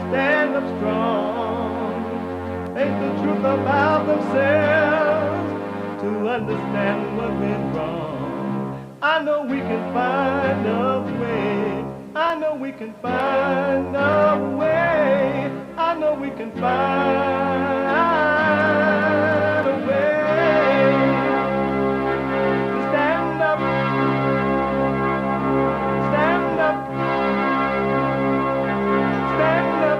stand up strong, face the truth about themselves, to understand what went wrong. I know we can find a way. I know we can find a way. I know we can find a way to stand up, stand up, stand up.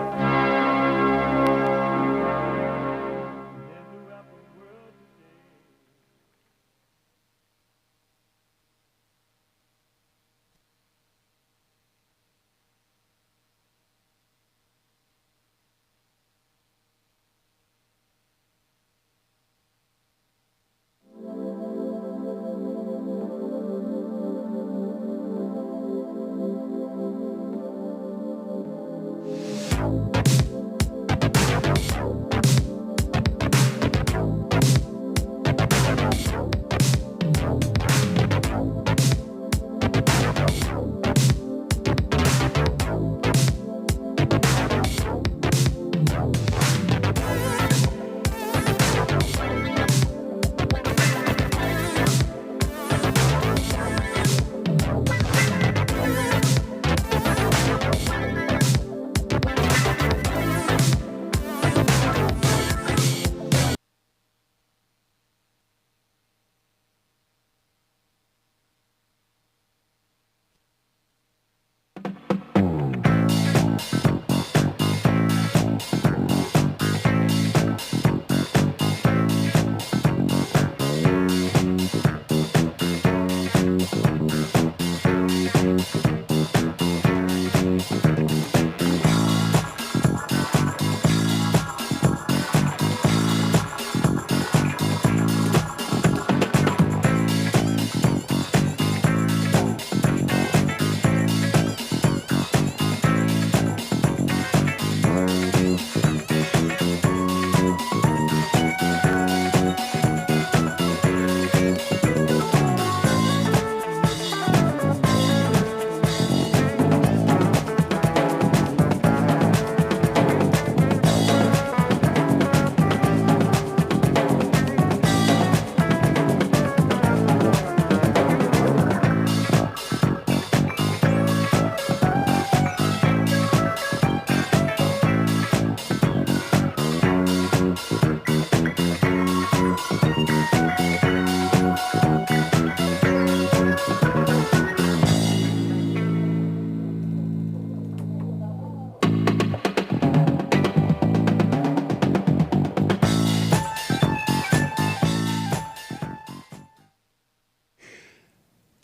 And throughout the world today.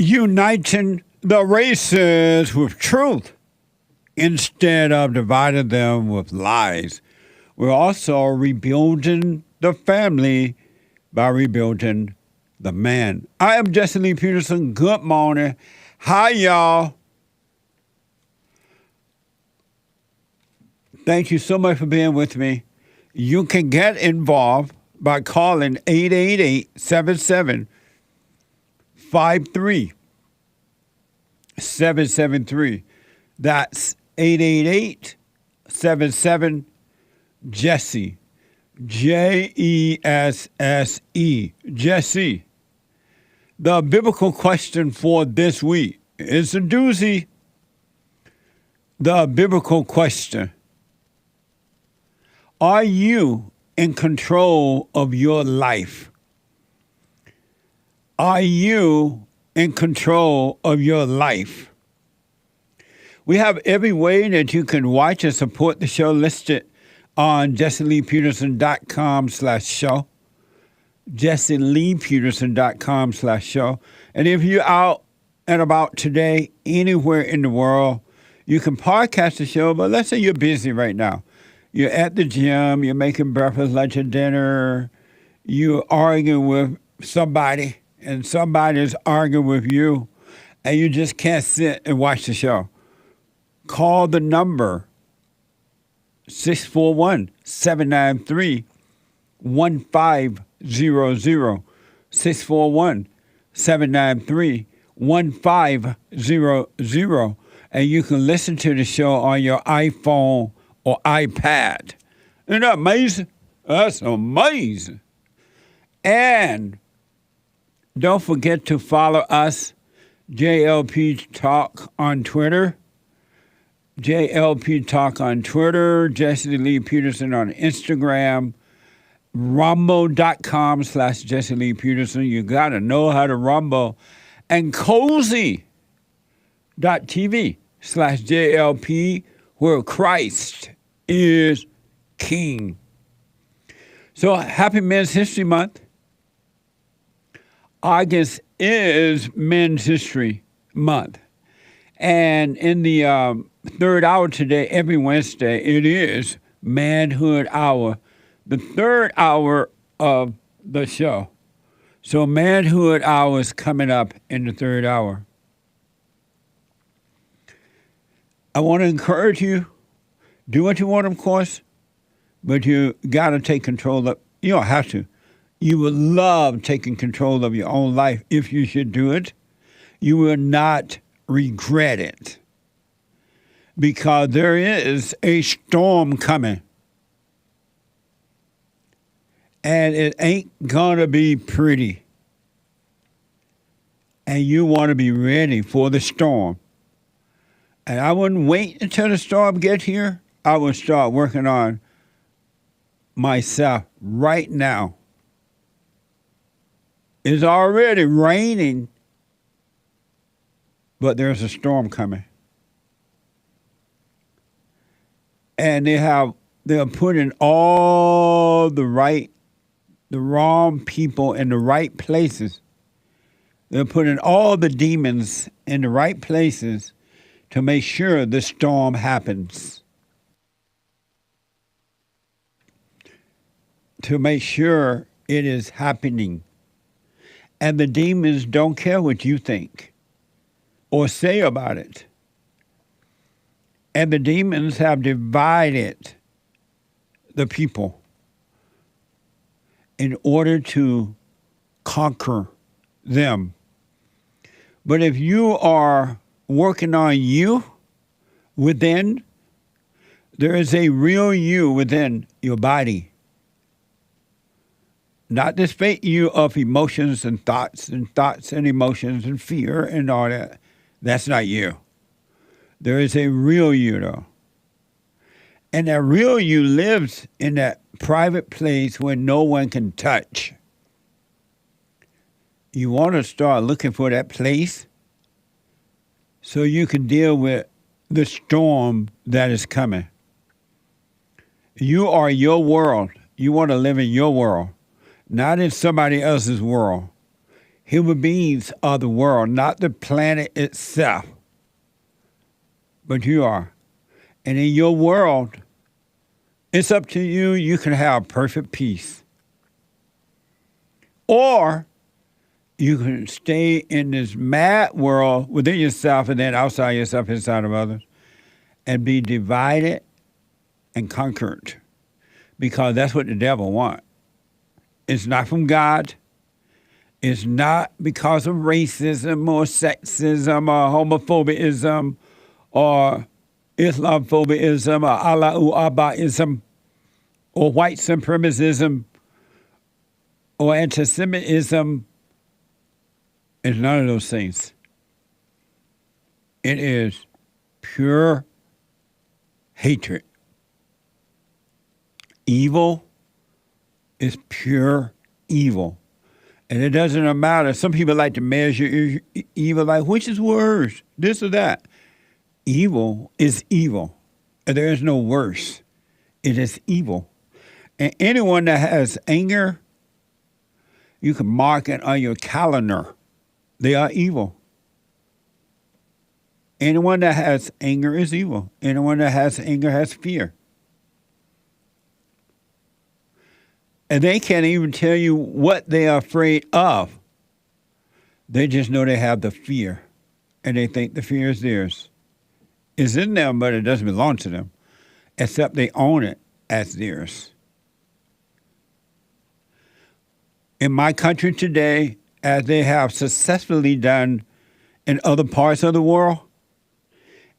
Uniting the races with truth instead of dividing them with lies. We're also rebuilding the family by rebuilding the man. I am Jesse Lee Peterson. Good morning. Hi, y'all. Thank you so much for being with me. You can get involved by calling 888-77-53-773. That's 888-77-JESSE. Jesse. Jesse. The biblical question for this week is a doozy. The biblical question: are you in control of your life? Are you in control of your life? We have every way that you can watch and support the show listed on jesseleepeterson.com/show. jesseleepeterson.com/show. And if you're out and about today, anywhere in the world, you can podcast the show, but let's say you're busy right now. You're at the gym, you're making breakfast, lunch, and dinner, you're arguing with somebody, and somebody's arguing with you, and you just can't sit and watch the show. Call the number 641-793-1500. 641-793-1500. And you can listen to the show on your iPhone or iPad. Isn't that amazing? That's amazing. And don't forget to follow us, JLP Talk on Twitter. JLP Talk on Twitter, Jesse Lee Peterson on Instagram, rumble.com/Jesse Lee Peterson. You got to know how to rumble. And cozy.tv/JLP, where Christ is King. So happy Men's History Month. August is Men's History Month. And in the third hour today, every Wednesday, it is Manhood Hour, the third hour of the show. So Manhood Hour is coming up in the third hour. I want to encourage you, do what you want, of course, but you got to take control of, you don't have to. You would love taking control of your own life if you should do it. You will not regret it, because there is a storm coming, and it ain't gonna be pretty, and you want to be ready for the storm. And I wouldn't wait until the storm gets here. I would start working on myself right now. It's already raining, but there's a storm coming. And they're putting all the wrong people in the right places. They're putting all the demons in the right places to make sure the storm happens. To make sure it is happening. And the demons don't care what you think or say about it. And the demons have divided the people in order to conquer them. But if you are working on you within, there is a real you within your body. Not this fake you of emotions and thoughts and emotions and fear and all that. That's not you. There is a real you, though. And that real you lives in that private place where no one can touch. You want to start looking for that place so you can deal with the storm that is coming. You are your world. You want to live in your world, not in somebody else's world. Human beings are the world, not the planet itself. But you are. And in your world, it's up to you. You can have perfect peace. Or you can stay in this mad world within yourself and then outside yourself, inside of others, and be divided and conquered. Because that's what the devil wants. It's not from God. It's not because of racism or sexism or homophobism or Islamophobism or Allahu Abbaism or white supremacism or anti-Semitism. It's none of those things. It is pure hatred. Evil is pure evil. And it doesn't matter. Some people like to measure evil like, which is worse, this or that. Evil is evil. And there is no worse. It is evil. And anyone that has anger, you can mark it on your calendar. They are evil. Anyone that has anger is evil. Anyone that has anger has fear. And they can't even tell you what they are afraid of. They just know they have the fear. And they think the fear is theirs. It's in them, but it doesn't belong to them. Except they own it as theirs. In my country today, as they have successfully done in other parts of the world,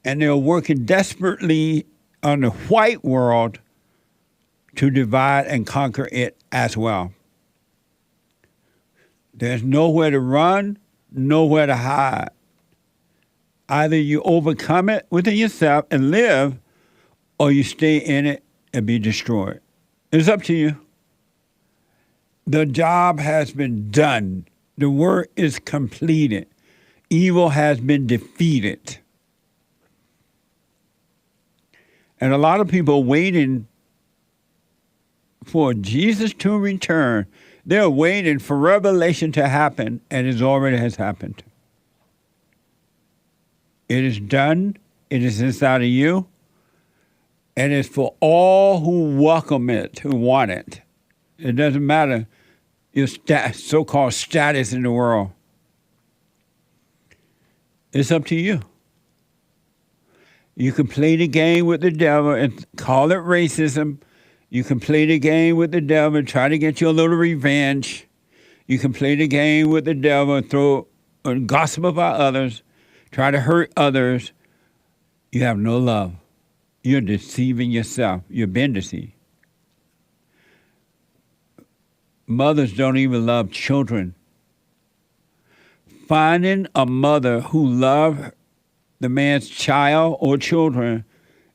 and they're working desperately on the white world to divide and conquer it as well. There's nowhere to run, nowhere to hide. Either you overcome it within yourself and live, or you stay in it and be destroyed. It's up to you. The job has been done. The work is completed. Evil has been defeated. And a lot of people waiting for Jesus to return. They're waiting for revelation to happen, and it already has happened. It is done. It is inside of you. And it's for all who welcome it, who want it. It doesn't matter your so-called status in the world. It's up to you. You can play the game with the devil and call it racism. You can play the game with the devil and try to get you a little revenge. You can play the game with the devil and throw and gossip about others, try to hurt others. You have no love. You're deceiving yourself. You've been deceived. Mothers don't even love children. Finding a mother who loves the man's child or children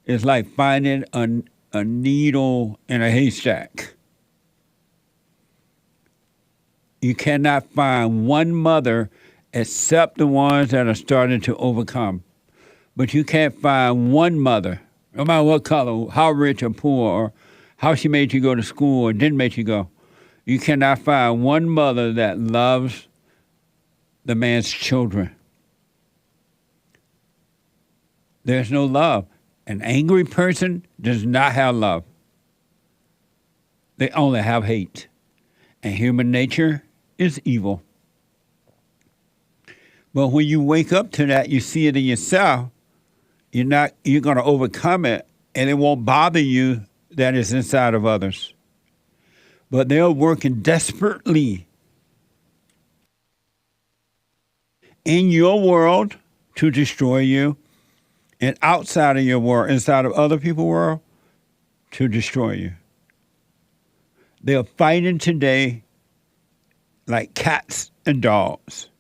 is like finding a needle in a haystack. You cannot find one mother except the ones that are starting to overcome. But you can't find one mother, no matter what color, how rich or poor, or how she made you go to school or didn't make you go. You cannot find one mother that loves the man's children. There's no love. An angry person does not have love. They only have hate. And human nature is evil. But when you wake up to that, you see it in yourself, you're going to overcome it, and it won't bother you that it's inside of others. But they're working desperately in your world to destroy you, and outside of your world, inside of other people's world, to destroy you. They're fighting today like cats and dogs.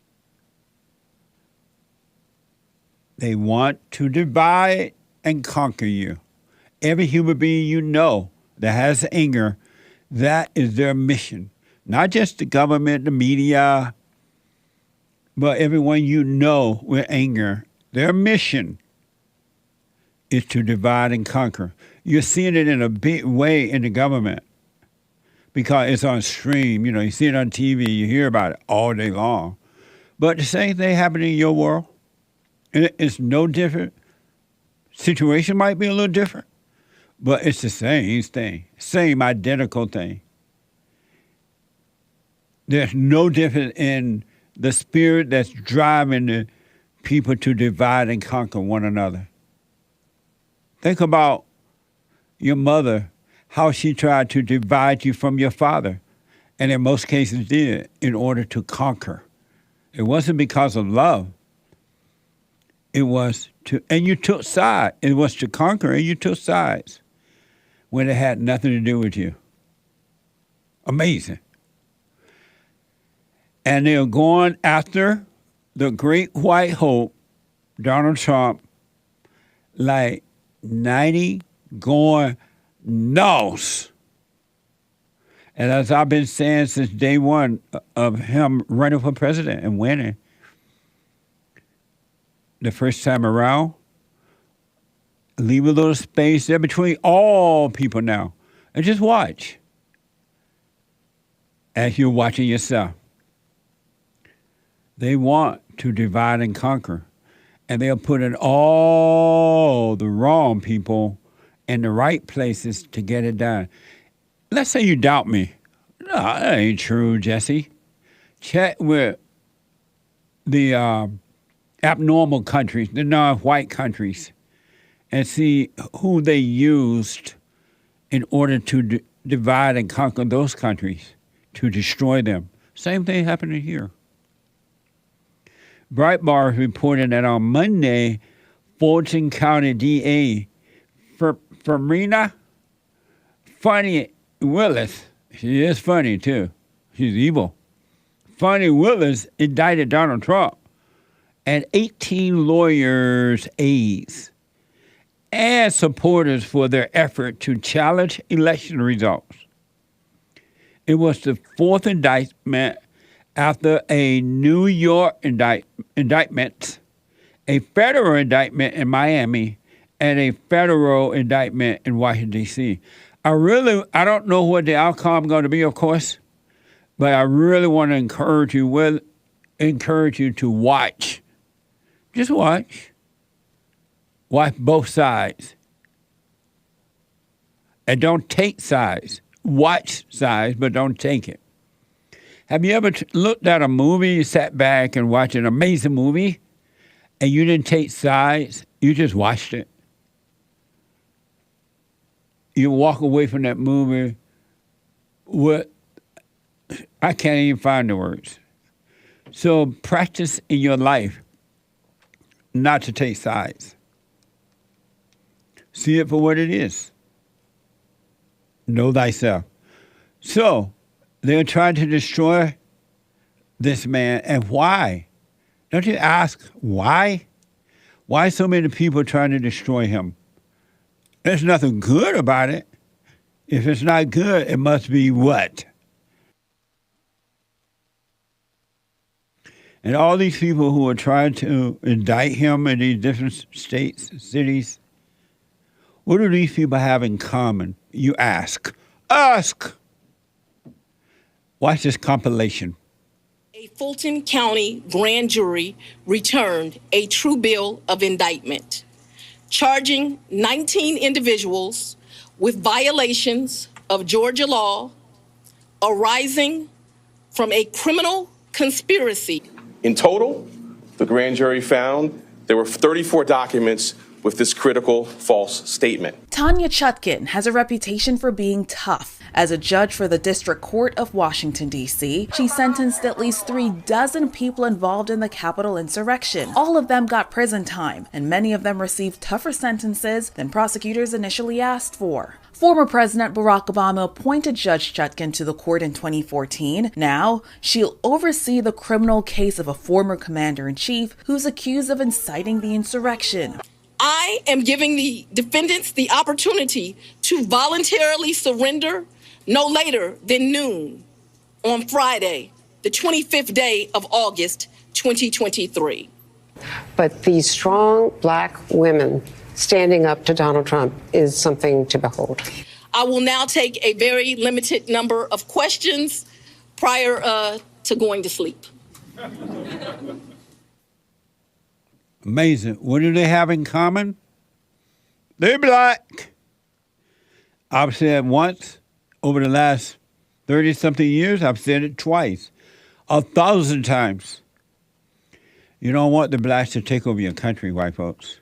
They want to divide and conquer you. Every human being you know that has anger, that is their mission. Not just the government, the media, but everyone you know with anger. Their mission is to divide and conquer. You're seeing it in a big way in the government because it's on stream. You know, you see it on TV, you hear about it all day long. But the same thing happening in your world. It's no different. Situation might be a little different, but it's the same thing, same identical thing. There's no difference in the spirit that's driving the people to divide and conquer one another. Think about your mother, how she tried to divide you from your father, and in most cases did, in order to conquer. It wasn't because of love. It was and you took sides. It was to conquer, and you took sides when it had nothing to do with you. Amazing. And they're going after the great white hope, Donald Trump, like 90 going north. And as I've been saying since day one of him running for president and winning, the first time around, leave a little space there between all people now. And just watch as you're watching yourself. They want to divide and conquer. And they're putting all the wrong people in the right places to get it done. Let's say you doubt me. No, that ain't true, Jesse. Check with the abnormal countries, the non-white countries, and see who they used in order to divide and conquer those countries, to destroy them. Same thing happening here. Breitbart reported that on Monday, Fulton County DA Farina Fani Willis, she is funny too. She's evil. Fani Willis indicted Donald Trump and 18 lawyers' aides and supporters for their effort to challenge election results. It was the fourth indictment after a New York indictment, a federal indictment in Miami, and a federal indictment in Washington, D.C. I don't know what the outcome is going to be, of course, but I really want to encourage you to watch. Just watch. Watch both sides. And don't take sides. Watch sides, but don't take it. Have you ever looked at a movie, you sat back and watched an amazing movie, and you didn't take sides, you just watched it? You walk away from that movie with, I can't even find the words. So practice in your life not to take sides. See it for what it is. Know thyself. So they're trying to destroy this man. And why? Don't you ask why? Why so many people trying to destroy him? There's nothing good about it. If it's not good, it must be what? And all these people who are trying to indict him in these different states, cities, what do these people have in common? You ask. Ask! Watch this compilation. A Fulton County grand jury returned a true bill of indictment, charging 19 individuals with violations of Georgia law arising from a criminal conspiracy. In total, the grand jury found there were 34 documents with this critical false statement. Tanya Chutkin has a reputation for being tough. As a judge for the District Court of Washington, D.C., she sentenced at least 36 people involved in the Capitol insurrection. All of them got prison time, and many of them received tougher sentences than prosecutors initially asked for. Former President Barack Obama appointed Judge Chutkin to the court in 2014. Now, she'll oversee the criminal case of a former commander-in-chief who's accused of inciting the insurrection. I am giving the defendants the opportunity to voluntarily surrender no later than noon on Friday, the 25th day of August, 2023. But these strong Black women standing up to Donald Trump is something to behold. I will now take a very limited number of questions prior to going to sleep. Amazing. What do they have in common? They're Black. I've said once over the last 30-something years. I've said it twice, 1,000 times. You don't want the Blacks to take over your country, white folks.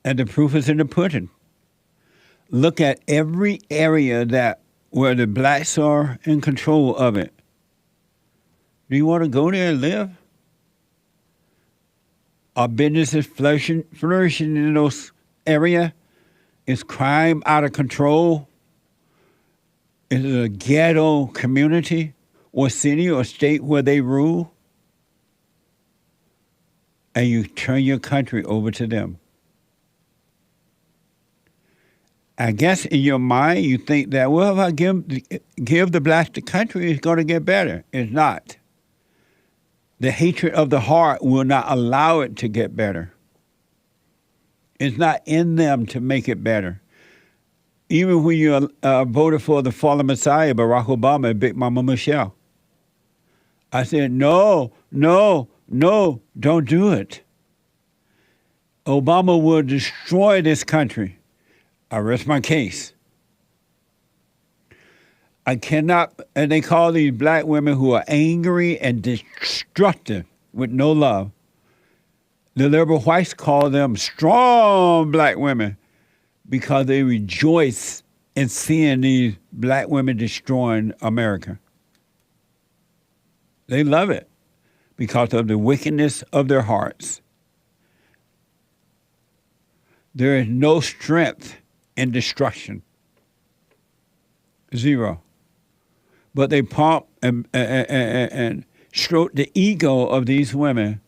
And the proof is in the pudding. Look at every area where the Blacks are in control of it. Do you want to go there and live? Are businesses flourishing in those areas? Is crime out of control? Is it a ghetto community or city or state where they rule? And you turn your country over to them. I guess in your mind you think that, well, if I give the Blacks the country, it's going to get better. It's not. The hatred of the heart will not allow it to get better. It's not in them to make it better. Even when you voted for the fallen Messiah, Barack Obama and Big Mama Michelle, I said, no, don't do it. Obama will destroy this country. I rest my case. I cannot, and they call these Black women who are angry and destructive with no love. The liberal whites call them strong Black women because they rejoice in seeing these Black women destroying America. They love it because of the wickedness of their hearts. There is no strength in destruction. Zero. But they pump and stroke the ego of these women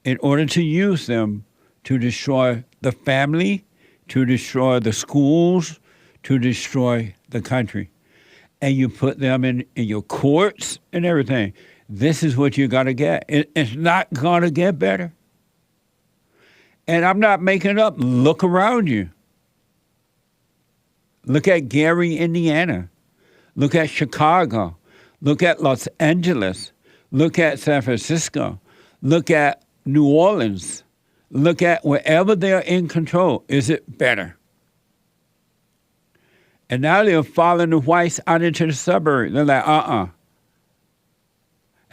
in order to use them to destroy the family, to destroy the schools, to destroy the country. And you put them in your courts and everything. This is what you got to get. It's not going to get better. And I'm not making up. Look around you. Look at Gary, Indiana. Look at Chicago. Look at Los Angeles. Look at San Francisco. Look at New Orleans. Look at wherever they're in control. Is it better? And now they're following the whites out into the suburbs. They're like,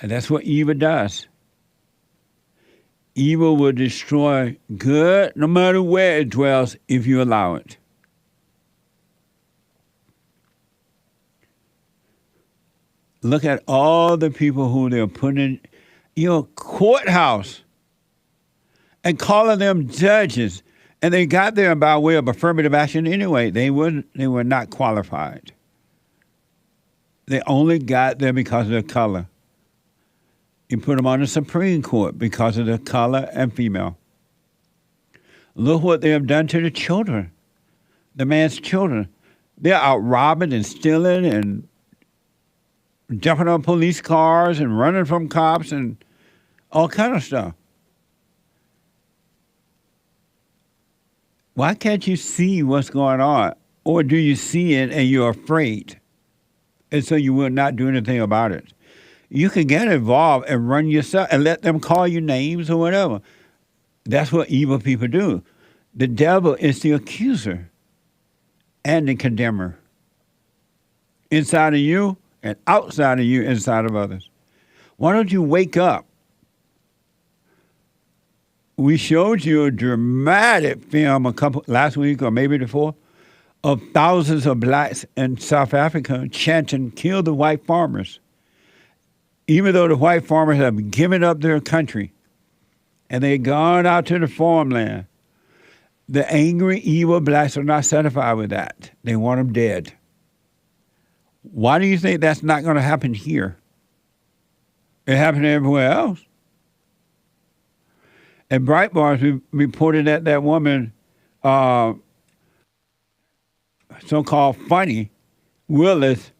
And that's what evil does. Evil will destroy good no matter where it dwells if you allow it. Look at all the people who they're putting in your courthouse and calling them judges. And they got there by way of affirmative action anyway. They were not qualified. They only got there because of their color. You put them on the Supreme Court because of their color and female. Look what they have done to the children, the man's children. They're out robbing and stealing and jumping on police cars and running from cops and all kind of stuff. Why can't you see what's going on? Or do you see it and you're afraid? And so you will not do anything about it. You can get involved and run yourself and let them call you names or whatever. That's what evil people do. The devil is the accuser and the condemner. Inside of you and outside of you, inside of others. Why don't you wake up? We showed you a dramatic film last week or maybe before of thousands of blacks in South Africa chanting, "Kill the white farmers." Even though the white farmers have given up their country and they've gone out to the farmland, the angry, evil blacks are not satisfied with that. They want them dead. Why do you think that's not going to happen here? It happened everywhere else. And Breitbart, we reported that woman, so-called Fani, Willis,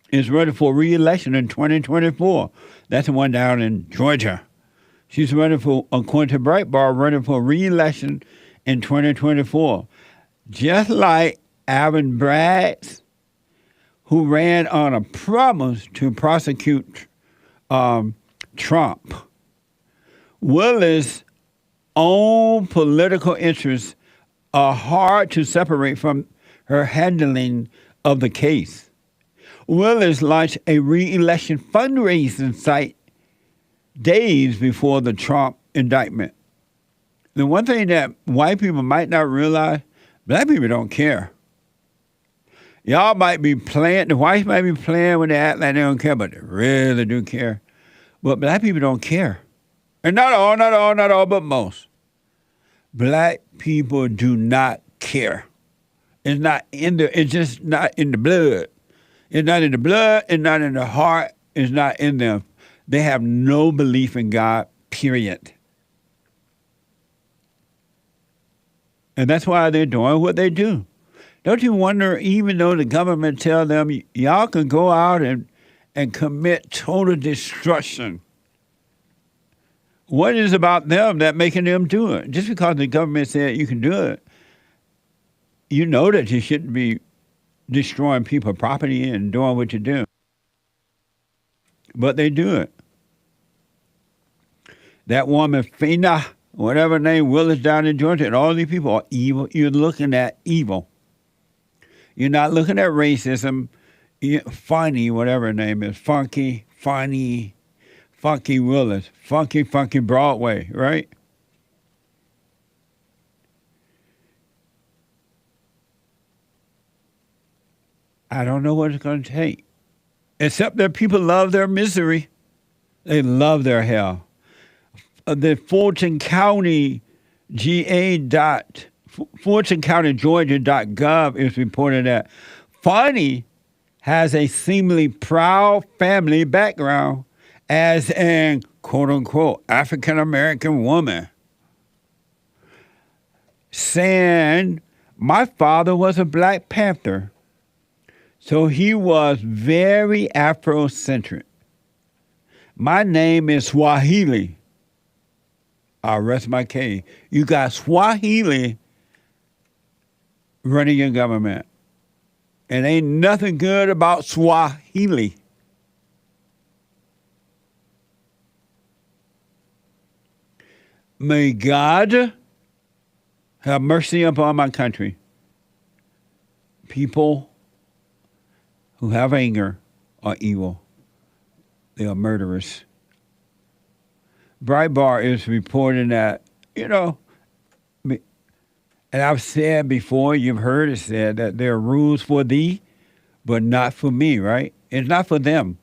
is running for re-election in 2024. That's the one down in Georgia. She's running for, according to Breitbart, running for re-election in 2024. Just like Alvin Bragg, who ran on a promise to prosecute Trump. Willis' own political interests are hard to separate from her handling of the case. Willis launched a re-election fundraising site days before the Trump indictment. The one thing that white people might not realize, black people don't care. Y'all might be playing, the whites might be playing when they act like they don't care, but they really do care. But black people don't care. And not all, but most. Black people do not care. It's just not in the blood. It's not in the blood, it's not in the heart, it's not in them. They have no belief in God, period. And that's why they're doing what they do. Don't you wonder, even though the government tell them, y'all can go out and commit total destruction, what is about them that making them do it? Just because the government said you can do it, you know that you shouldn't be destroying people's property and doing what you do. But they do it. That woman, Fani, whatever her name, Willis down in Georgia, and all these people are evil. You're looking at evil. You're not looking at racism. Funny, whatever her name is, Funky Willis, Funky Broadway, right? I don't know what it's going to take. Except that people love their misery. They love their hell. The Fulton County GA FultonCountyGeorgia.gov is reporting that Fani has a seemingly proud family background as an quote-unquote African-American woman, saying, my father was a Black Panther, so he was very Afrocentric. My name is Swahili. I'll rest my case. You got Swahili running your government. And ain't nothing good about Swahili. May God have mercy upon my country. People who have anger are evil. They are murderers. Breitbart is reporting that, and I've said before, you've heard it said that there are rules for thee, but not for me, right? It's not for them.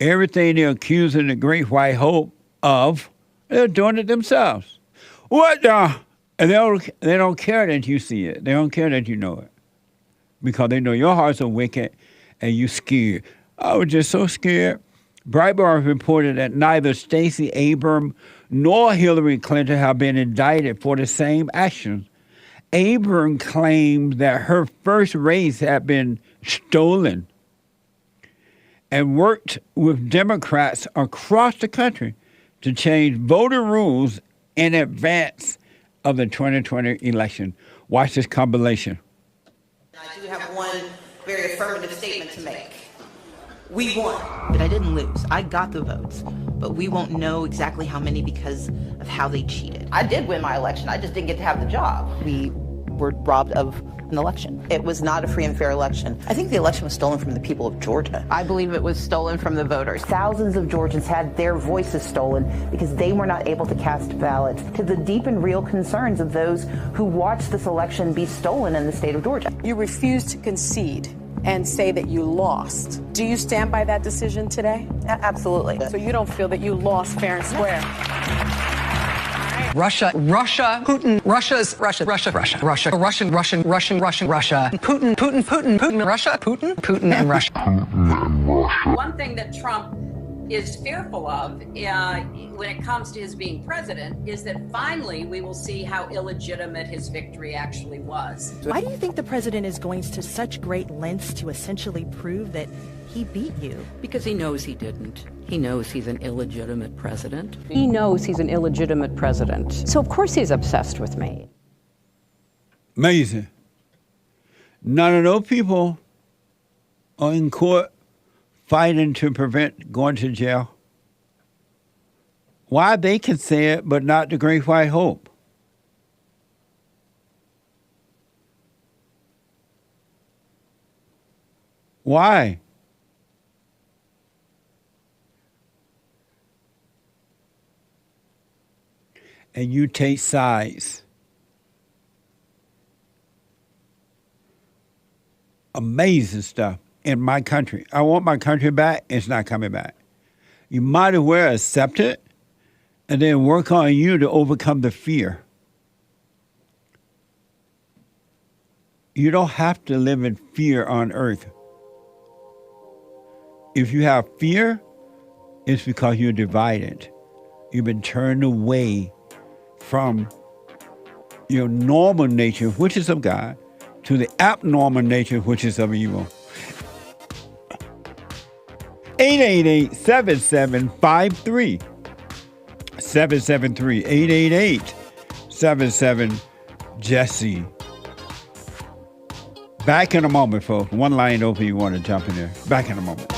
Everything they're accusing the Great White Hope of, they're doing it themselves. What the? And they don't care that you see it. They don't care that you know it. Because they know your hearts are wicked and you scared. I was just so scared. Breitbart reported that neither Stacey Abrams nor Hillary Clinton have been indicted for the same actions. Abrams claimed that her first race had been stolen and worked with Democrats across the country to change voter rules in advance of the 2020 election. Watch this compilation. I do have one very affirmative statement to make. We won. But I didn't lose. I got the votes. But we won't know exactly how many because of how they cheated. I did win my election. I just didn't get to have the job. We were robbed of an election. It was not a free and fair election. I think the election was stolen from the people of Georgia. I believe it was stolen from the voters. Thousands of Georgians had their voices stolen because they were not able to cast ballots, to the deep and real concerns of those who watched this election be stolen in the state of Georgia. You refused to concede and say that you lost. Do you stand by that decision today? Absolutely. So you don't feel that you lost fair and square? Russia, Putin, Russian, Russia, Putin, and Russia. One thing that Trump is fearful of when it comes to his being president is that finally we will see how illegitimate his victory actually was. Why do you think the president is going to such great lengths to essentially prove that he beat you? Because he knows he didn't. He knows he's an illegitimate president. He knows he's an illegitimate president. So of course he's obsessed with me. Amazing. None of those people are in court fighting to prevent going to jail. Why they can say it, but not the Great White Hope? Why? And you take sides. Amazing stuff in my country. I want my country back. It's not coming back. You might as well accept it and then work on you to overcome the fear. You don't have to live in fear on earth. If you have fear, it's because you're divided. You've been turned away from your normal nature, which is of God, to the abnormal nature, which is of evil. 888-7753. 773-888-77-JESSE. Back in a moment, folks. One line open, you want to jump in there. Back in a moment.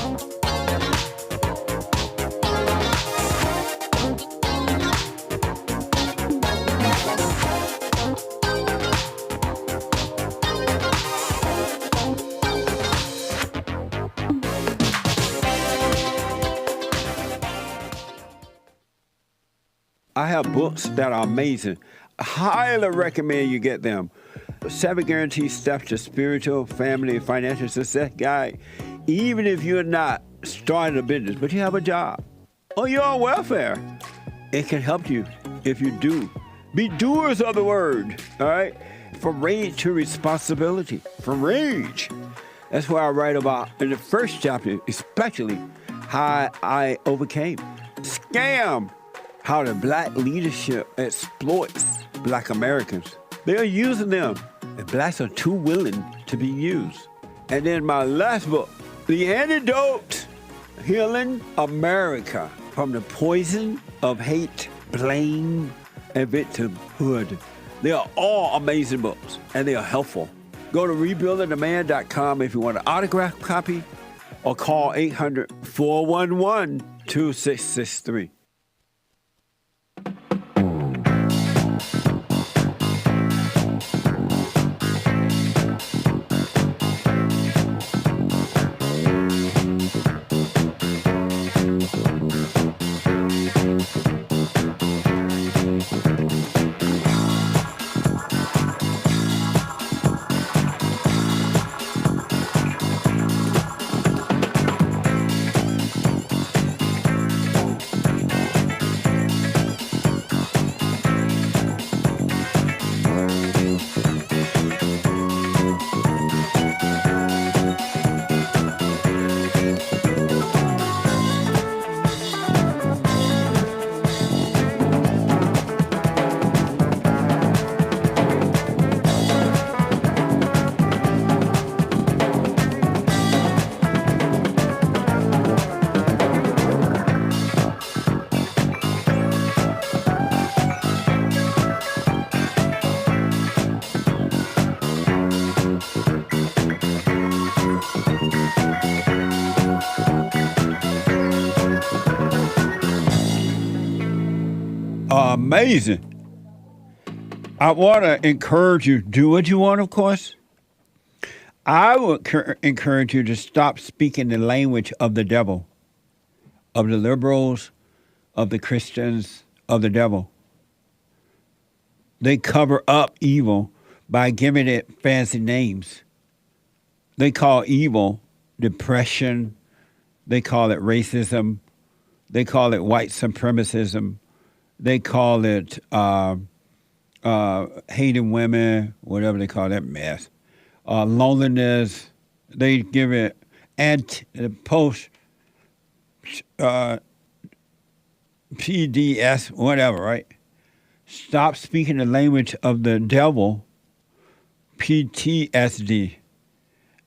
I have books that are amazing. I highly recommend you get them. 7 Guaranteed Steps to Spiritual, Family, and Financial Success Guide. Even if you're not starting a business, but you have a job, or you're on welfare, it can help you if you do Be doers of the word, all right? From rage to responsibility. From rage. That's what I write about in the first chapter, especially how I overcame. Scam. How the black leadership exploits black Americans. They are using them. And blacks are too willing to be used. And then my last book, The Antidote, Healing America from the Poison of Hate, Blame, and Victimhood. They are all amazing books, and they are helpful. Go to rebuildingtheman.com if you want an autographed copy, or call 800-411-2663. Amazing. I want to encourage you, do what you want, of course. I would encourage you to stop speaking the language of the devil, of the liberals, of the Christians, of the devil. They cover up evil by giving it fancy names. They call evil depression. They call it racism. They call it white supremacism. They call it hating women, whatever they call that mess. Loneliness. They give it post PDS, whatever, right? Stop speaking the language of the devil, PTSD.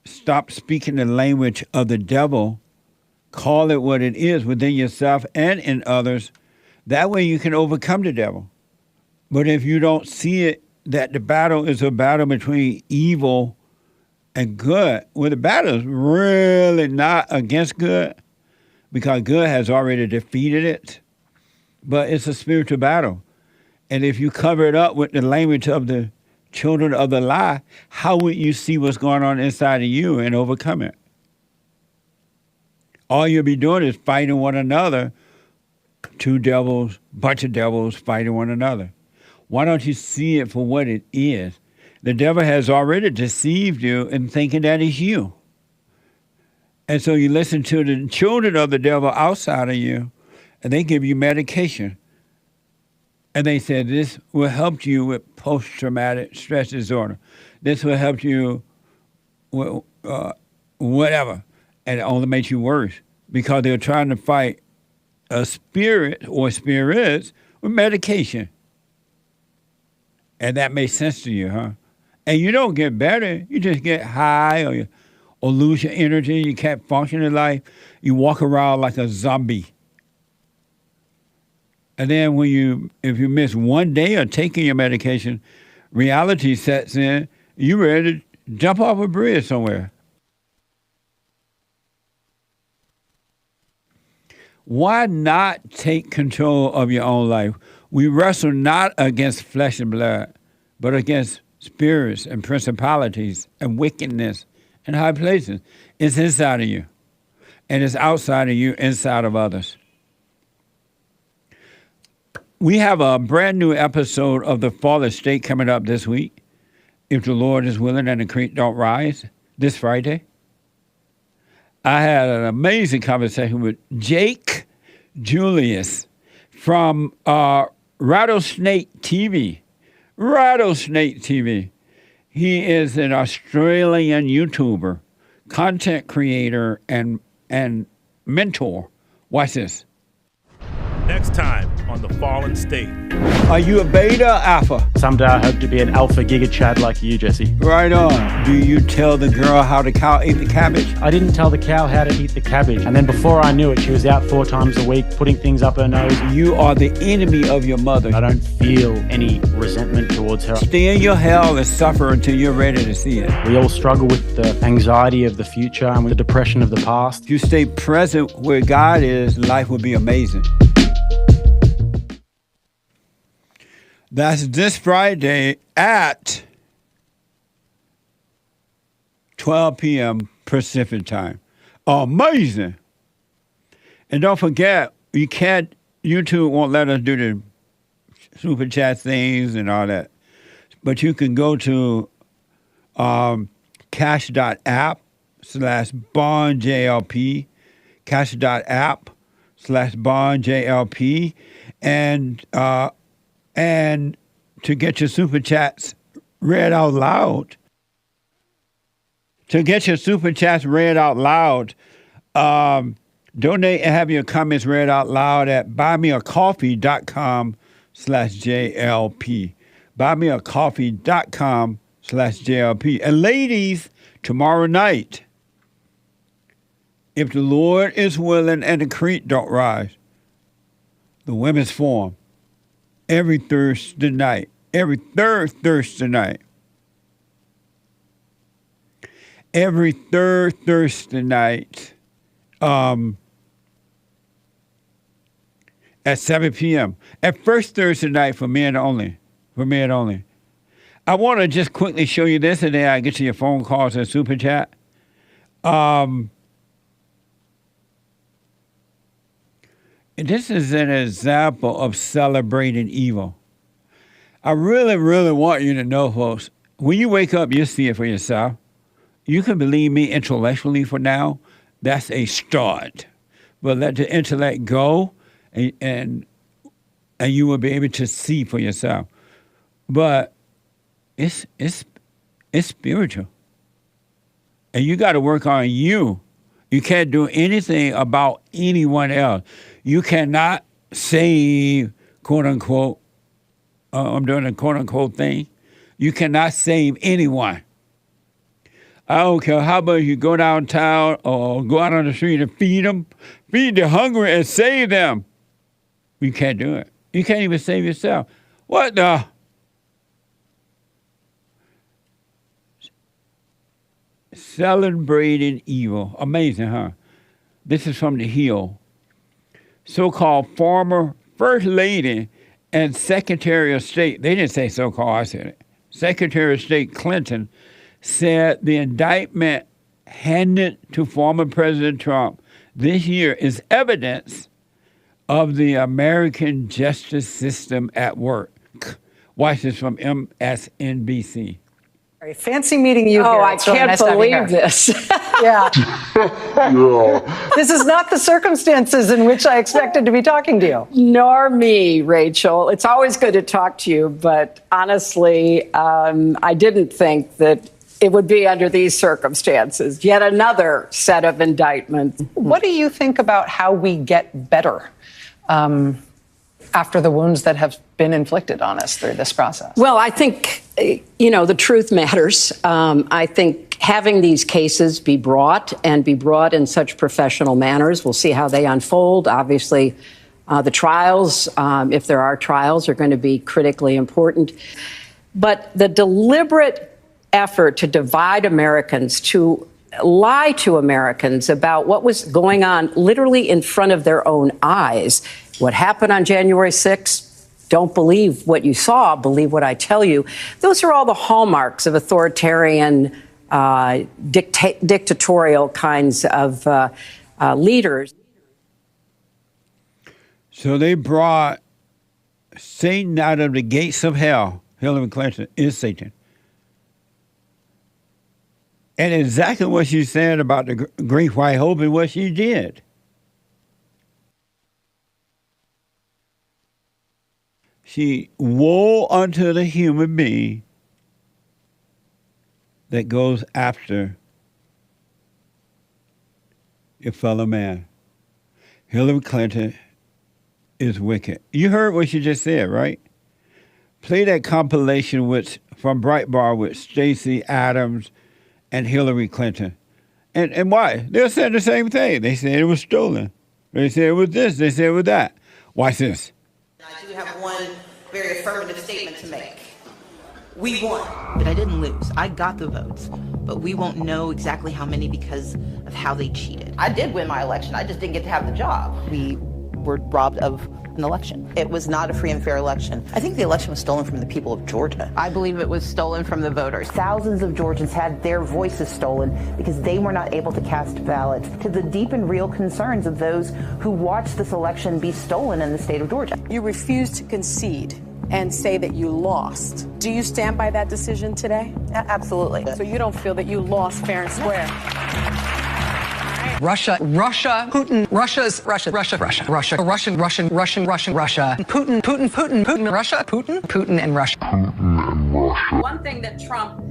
Stop speaking the language of the devil. Call it what it is within yourself and in others. That way you can overcome the devil. But if you don't see it, that the battle is a battle between evil and good, well, the battle is really not against good, because good has already defeated it. But it's a spiritual battle. And if you cover it up with the language of the children of the lie, how would you see what's going on inside of you and overcome it? All you'll be doing is fighting one another. Two devils, bunch of devils fighting one another. Why don't you see it for what it is? The devil has already deceived you in thinking that he's you. And so you listen to the children of the devil outside of you, and they give you medication. And they said, this will help you with post-traumatic stress disorder. This will help you with whatever. And it only makes you worse, because they're trying to fight a spirit or spirits with medication. And that makes sense to you, huh? And you don't get better. You just get high or lose your energy. You can't function in life. You walk around like a zombie. And then if you miss one day of taking your medication, reality sets in. You're ready to jump off a bridge somewhere. Why not take control of your own life? We wrestle not against flesh and blood, but against spirits and principalities and wickedness in high places. It's inside of you, and it's outside of you, inside of others. We have a brand new episode of The Fallen State coming up this week, if the Lord is willing and the creek don't rise, this Friday. I had an amazing conversation with Jake Julius from Rattlesnake TV. Rattlesnake TV. He is an Australian YouTuber, content creator, and mentor. Watch this. Next time on The Fallen State. Are you a beta or alpha? Someday I hope to be an alpha giga chad like you, Jesse. Right on. Do you tell the girl how the cow ate the cabbage? I didn't tell the cow how to eat the cabbage. And then before I knew it, she was out 4 times a week, putting things up her nose. You are the enemy of your mother. I don't feel any resentment towards her. Stay in your hell and suffer until you're ready to see it. We all struggle with the anxiety of the future and with the depression of the past. If you stay present where God is, life will be amazing. That's this Friday at 12 p.m. Pacific time. Amazing. And don't forget, YouTube won't let us do the super chat things and all that. But you can go to cash.app/bondjlp, cash.app/bondjlp, and to get your super chats read out loud. Donate and have your comments read out loud at buymeacoffee.com/JLP. Buymeacoffee.com/JLP. And ladies, tomorrow night, if the Lord is willing and the creek don't rise, the women's forum. Every Thursday night. Every third Thursday night. Every third Thursday night at 7 p.m. At first Thursday night for men only. For men only. I want to just quickly show you this, and then I get to your phone calls and super chat. This is an example of celebrating evil. I really, really want you to know, folks, when you wake up, you'll see it for yourself. You can believe me intellectually for now. That's a start. But let the intellect go, and you will be able to see for yourself. But it's spiritual. And you got to work on you. You can't do anything about anyone else. You cannot save, quote unquote, I'm doing a quote unquote thing. You cannot save anyone. I don't care how much you go downtown or go out on the street and feed the hungry and save them. You can't do it. You can't even save yourself. What the? Celebrating evil. Amazing, huh? This is from The Hill. So-called former First Lady and Secretary of State, they didn't say so-called, I said it. Secretary of State Clinton said the indictment handed to former President Trump this year is evidence of the American justice system at work. Watch this from MSNBC. Fancy meeting you here. Oh, I It's really can't nice having you believe here. this. Yeah. This is not the circumstances in which I expected to be talking to you. Nor me, Rachel. It's always good to talk to you, but honestly, I didn't think that it would be under these circumstances. Yet another set of indictments. What do you think about how we get better after the wounds that have been inflicted on us through this process? Well, I think, the truth matters. I think having these cases be brought in such professional manners, we'll see how they unfold. Obviously, the trials, if there are trials, are going to be critically important. But the deliberate effort to divide Americans, to lie to Americans about what was going on literally in front of their own eyes, what happened on January 6th, don't believe what you saw, believe what I tell you. Those are all the hallmarks of authoritarian, dictatorial kinds of leaders. So they brought Satan out of the gates of hell. Hillary Clinton is Satan. And exactly what she said about the Great White Hope and what she did. woe unto the human being that goes after your fellow man. Hillary Clinton is wicked. You heard what she just said, right? Play that compilation from Breitbart with Stacey Adams and Hillary Clinton. And why? They're saying the same thing. They said it was stolen. They said it was this. They said it was that. Watch this. I do have one very affirmative statement to make. We won, but I didn't lose. I got the votes, but we won't know exactly how many because of how they cheated. I did win my election. I just didn't get to have the job. We were robbed of an election. It was not a free and fair election. I think the election was stolen from the people of Georgia. I believe it was stolen from the voters. Thousands of Georgians had their voices stolen because they were not able to cast ballots, to the deep and real concerns of those who watched this election be stolen in the state of Georgia. You refused to concede and say that you lost. Do you stand by that decision today? Absolutely. So you don't feel that you lost fair and square? Russia, Putin, Russian, Russia, Putin, Russia, Putin and Russia. One thing that Trump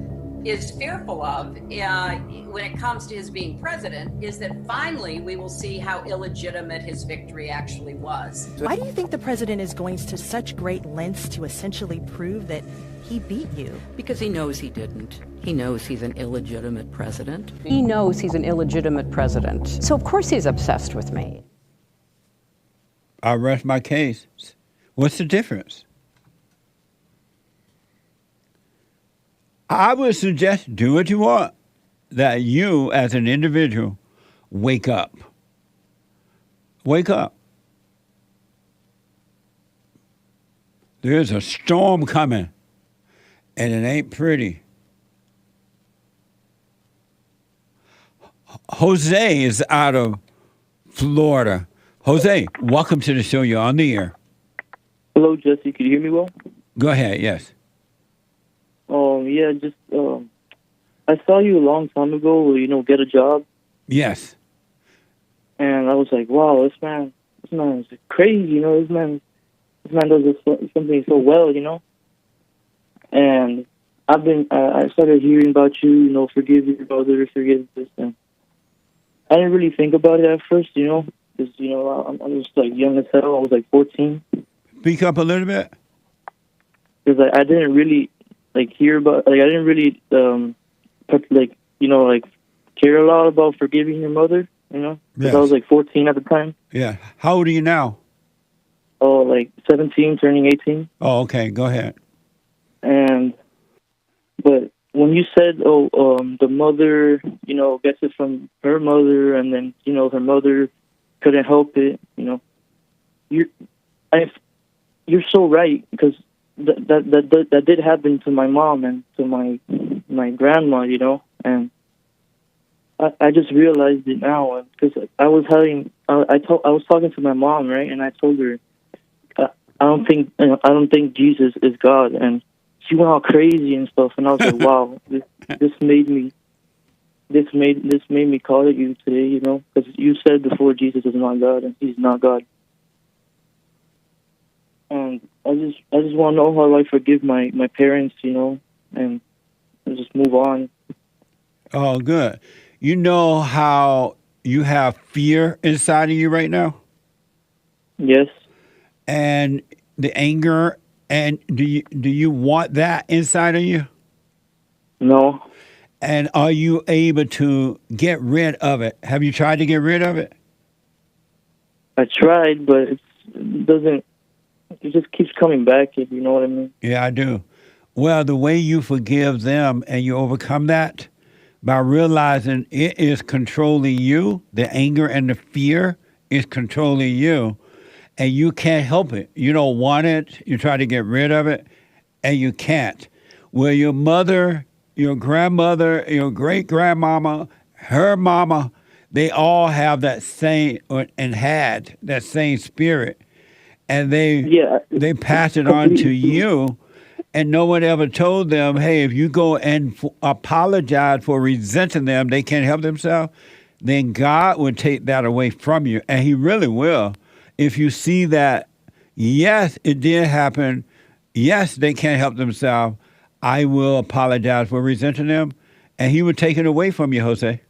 is fearful of when it comes to his being president is that finally we will see how illegitimate his victory actually was. Why do you think the president is going to such great lengths to essentially prove that he beat you? Because he knows he didn't. He knows he's an illegitimate president. He knows he's an illegitimate president. So of course he's obsessed with me. I rest my case. What's the difference? I would suggest do what you want, that you as an individual wake up. Wake up. There's a storm coming, and it ain't pretty. Jose is out of Florida. Jose, welcome to the show. You're on the air. Hello, Jesse. Can you hear me well? Go ahead, yes. I saw you a long time ago, Get a Job. Yes. And I was like, wow, this man is crazy, this man does something so well, And I started hearing about you, forgive your brother, forgive this, and I didn't really think about it at first, because, I'm just like young as hell. I was like 14. Speak up a little bit. Because I didn't really hear about, I didn't really care a lot about forgiving your mother, because Yes. I was like 14 at the time. Yeah. How old are you now? Oh, 17, turning 18. Oh, okay. Go ahead. But when you said, the mother, gets it from her mother, and then, her mother couldn't help it, you're so right, because that did happen to my mom and to my grandma, and I just realized it now, because I was talking to my mom, right, and I told her I don't think Jesus is God, and she went all crazy and stuff, and I was like, wow, this made me call you today, because you said before Jesus is not God, and he's not God. And I just want to know how I forgive my parents, and just move on. Oh, good. You know how you have fear inside of you right now? Yes. And the anger, and do you want that inside of you? No. And are you able to get rid of it? Have you tried to get rid of it? I tried, but it doesn't. It just keeps coming back, if you know what I mean. Yeah, I do. Well, the way you forgive them and you overcome that by realizing it is controlling you, the anger and the fear is controlling you, and you can't help it. You don't want it. You try to get rid of it, and you can't. Well, your mother, your grandmother, your great-grandmama, her mama, they all have that same, and had that same spirit. And they pass it on to you, and no one ever told them, hey, if you go and apologize for resenting them, they can't help themselves, then God would take that away from you, and he really will. If you see that Yes, it did happen. Yes, they can't help themselves. I will apologize for resenting them, and he would take it away from you, Jose.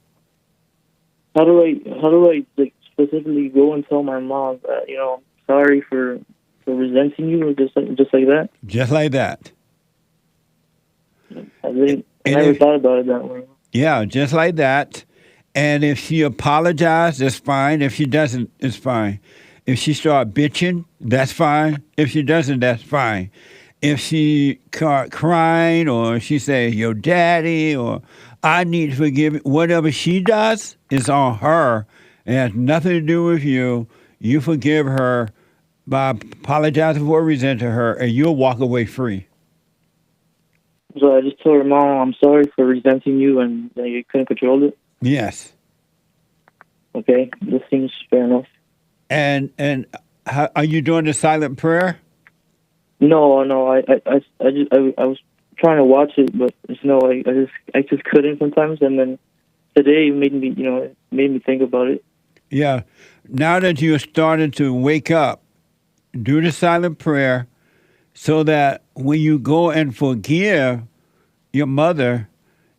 How do I like specifically go and tell my mom that, you know, I'm sorry for resenting you, or just like that? Just like that. I never thought about it that way. Yeah, just like that. And if she apologized, that's fine. If she doesn't, it's fine. If she start bitching, that's fine. If she doesn't, that's fine. If she start crying, or she say, your daddy, or I need to forgive you, whatever she does is on her. It has nothing to do with you. You forgive her by apologizing for resenting her, and you'll walk away free. So I just told her, Mom, I'm sorry for resenting you, and you couldn't control it? Yes. Okay, this seems fair enough. And how, are you doing the silent prayer? No, I was trying to watch it, but I just couldn't sometimes, and then today it made me think about it. Yeah. Now that you're starting to wake up, do the silent prayer so that when you go and forgive your mother,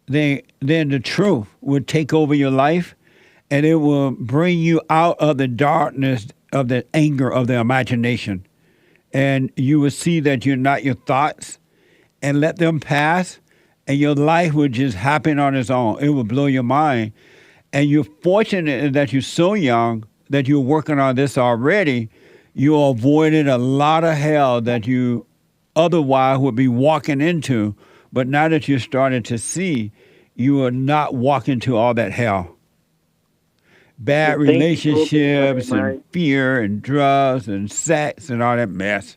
then the truth will take over your life, and it will bring you out of the darkness of the anger of the imagination. And you will see that you're not your thoughts, and let them pass, and your life will just happen on its own. It will blow your mind. And you're fortunate that you're so young that you're working on this already. You avoided a lot of hell that you otherwise would be walking into. But now that you're starting to see, you are not walking to all that hell. Bad relationships and fear and drugs and sex and all that mess.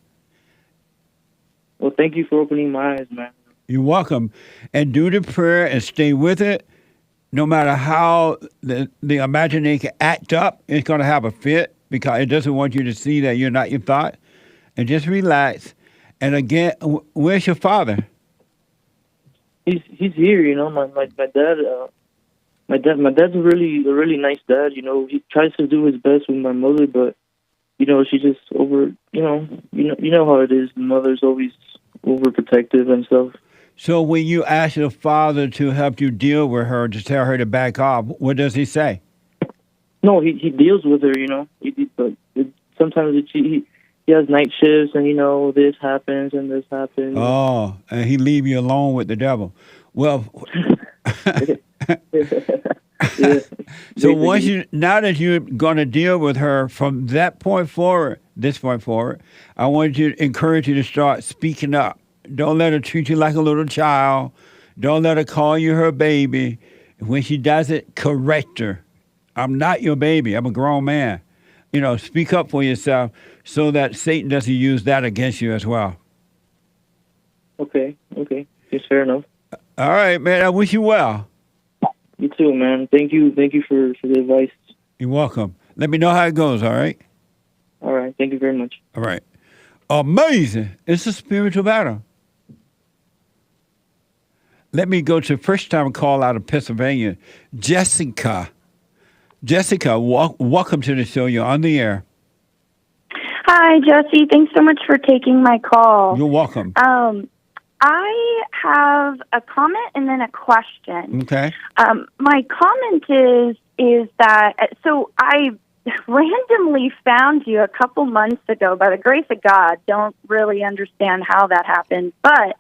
Well, thank you for opening my eyes, man. You're welcome. And do the prayer and stay with it. No matter how the imagination act up, it's going to have a fit because it doesn't want you to see that you're not your thought. And just relax. And again, where's your father? He's here, you know. My dad. My dad's a really nice dad. You know, he tries to do his best with my mother, but you know, she's just over. You know how it is. The mother's always overprotective and stuff. So when you ask your father to help you deal with her, to tell her to back off, what does he say? No, he deals with her. You know, but sometimes he has night shifts, and you know, this happens and this happens. Oh, and he leave you alone with the devil. Well. Yeah. So now that you're going to deal with her from this point forward, I want to encourage you to start speaking up. Don't let her treat you like a little child. Don't let her call you her baby. When she does it, correct her. I'm not your baby. I'm a grown man. You know, speak up for yourself so that Satan doesn't use that against you as well. Okay. It's fair enough. All right, man. I wish you well. You too, man. Thank you for the advice. You're welcome. Let me know how it goes, all right? All right. Thank you very much. All right. Amazing. It's a spiritual battle. Let me go to first time call out of Pennsylvania, Jessica. Jessica, welcome to the show. You're on the air. Hi, Jesse. Thanks so much for taking my call. You're welcome. I have a comment and then a question. Okay. My comment is that, so I randomly found you a couple months ago by the grace of God. Don't really understand how that happened, but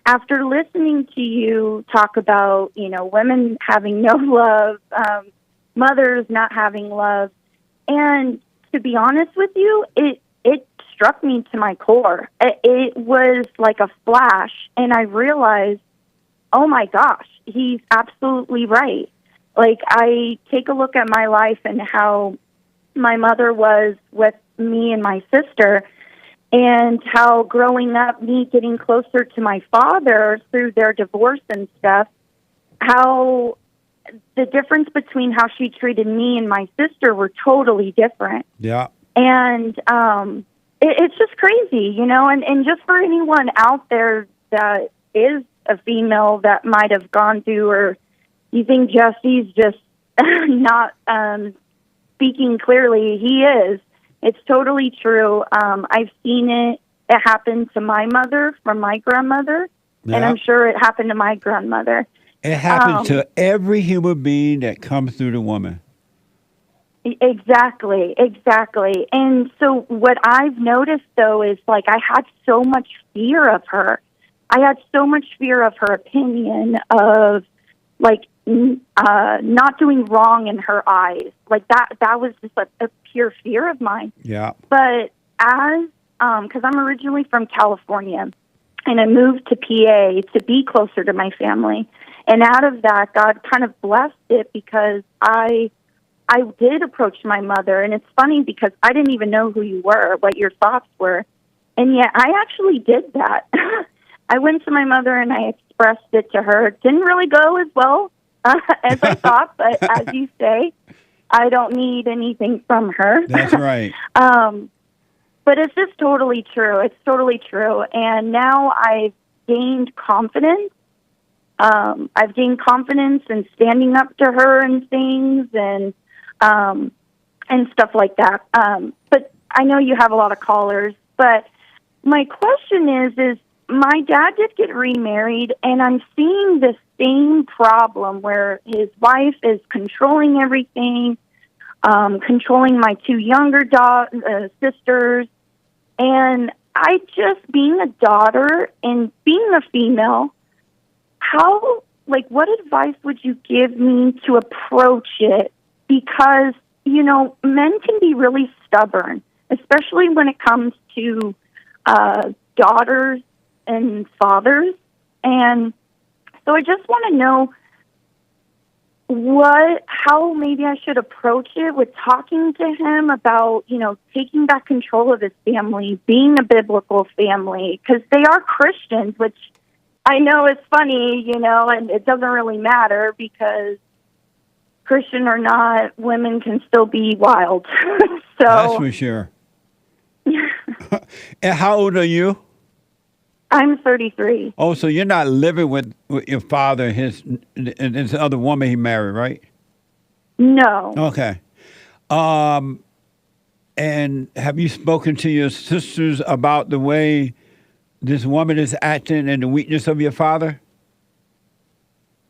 after listening to you talk about, you know, women having no love, mothers not having love, and to be honest with you, it struck me to my core. It was like a flash, and I realized, oh my gosh, he's absolutely right. Like, I take a look at my life and how my mother was with me and my sister, and how growing up, me getting closer to my father through their divorce and stuff, how the difference between how she treated me and my sister were totally different. Yeah. And it's just crazy, you know, and just for anyone out there that is a female that might have gone through, or you think Jesse's just not speaking clearly, he is. It's totally true. I've seen it. It happened to my mother from my grandmother, and I'm sure it happened to my grandmother. It happens to every human being that comes through the woman. Exactly. And so what I've noticed, though, is like I had so much fear of her. I had so much fear of her opinion, of like not doing wrong in her eyes. Like that was just a pure fear of mine. Yeah. But as, because I'm originally from California, and I moved to PA to be closer to my family. And out of that, God kind of blessed it, because I did approach my mother. And it's funny because I didn't even know who you were, what your thoughts were. And yet I actually did that. I went to my mother and I expressed it to her. It didn't really go as well as I thought, but as you say, I don't need anything from her. That's right. But it's just totally true. It's totally true. And now I've gained confidence. I've gained confidence in standing up to her and things and stuff like that. But I know you have a lot of callers. But my question is my dad did get remarried, and I'm seeing the same problem where his wife is controlling everything, controlling my two younger sisters. And I just, being a daughter and being a female, what advice would you give me to approach it? Because, men can be really stubborn, especially when it comes to daughters and fathers. And so I just want to know how maybe I should approach it with talking to him about, taking back control of his family, being a biblical family, because they are Christians, which I know is funny, and it doesn't really matter, because Christian or not, women can still be wild. So that's for sure. And how old are you? I'm 33. Oh, so you're not living with your father and this other woman he married, right? No. Okay. And have you spoken to your sisters about the way this woman is acting and the weakness of your father?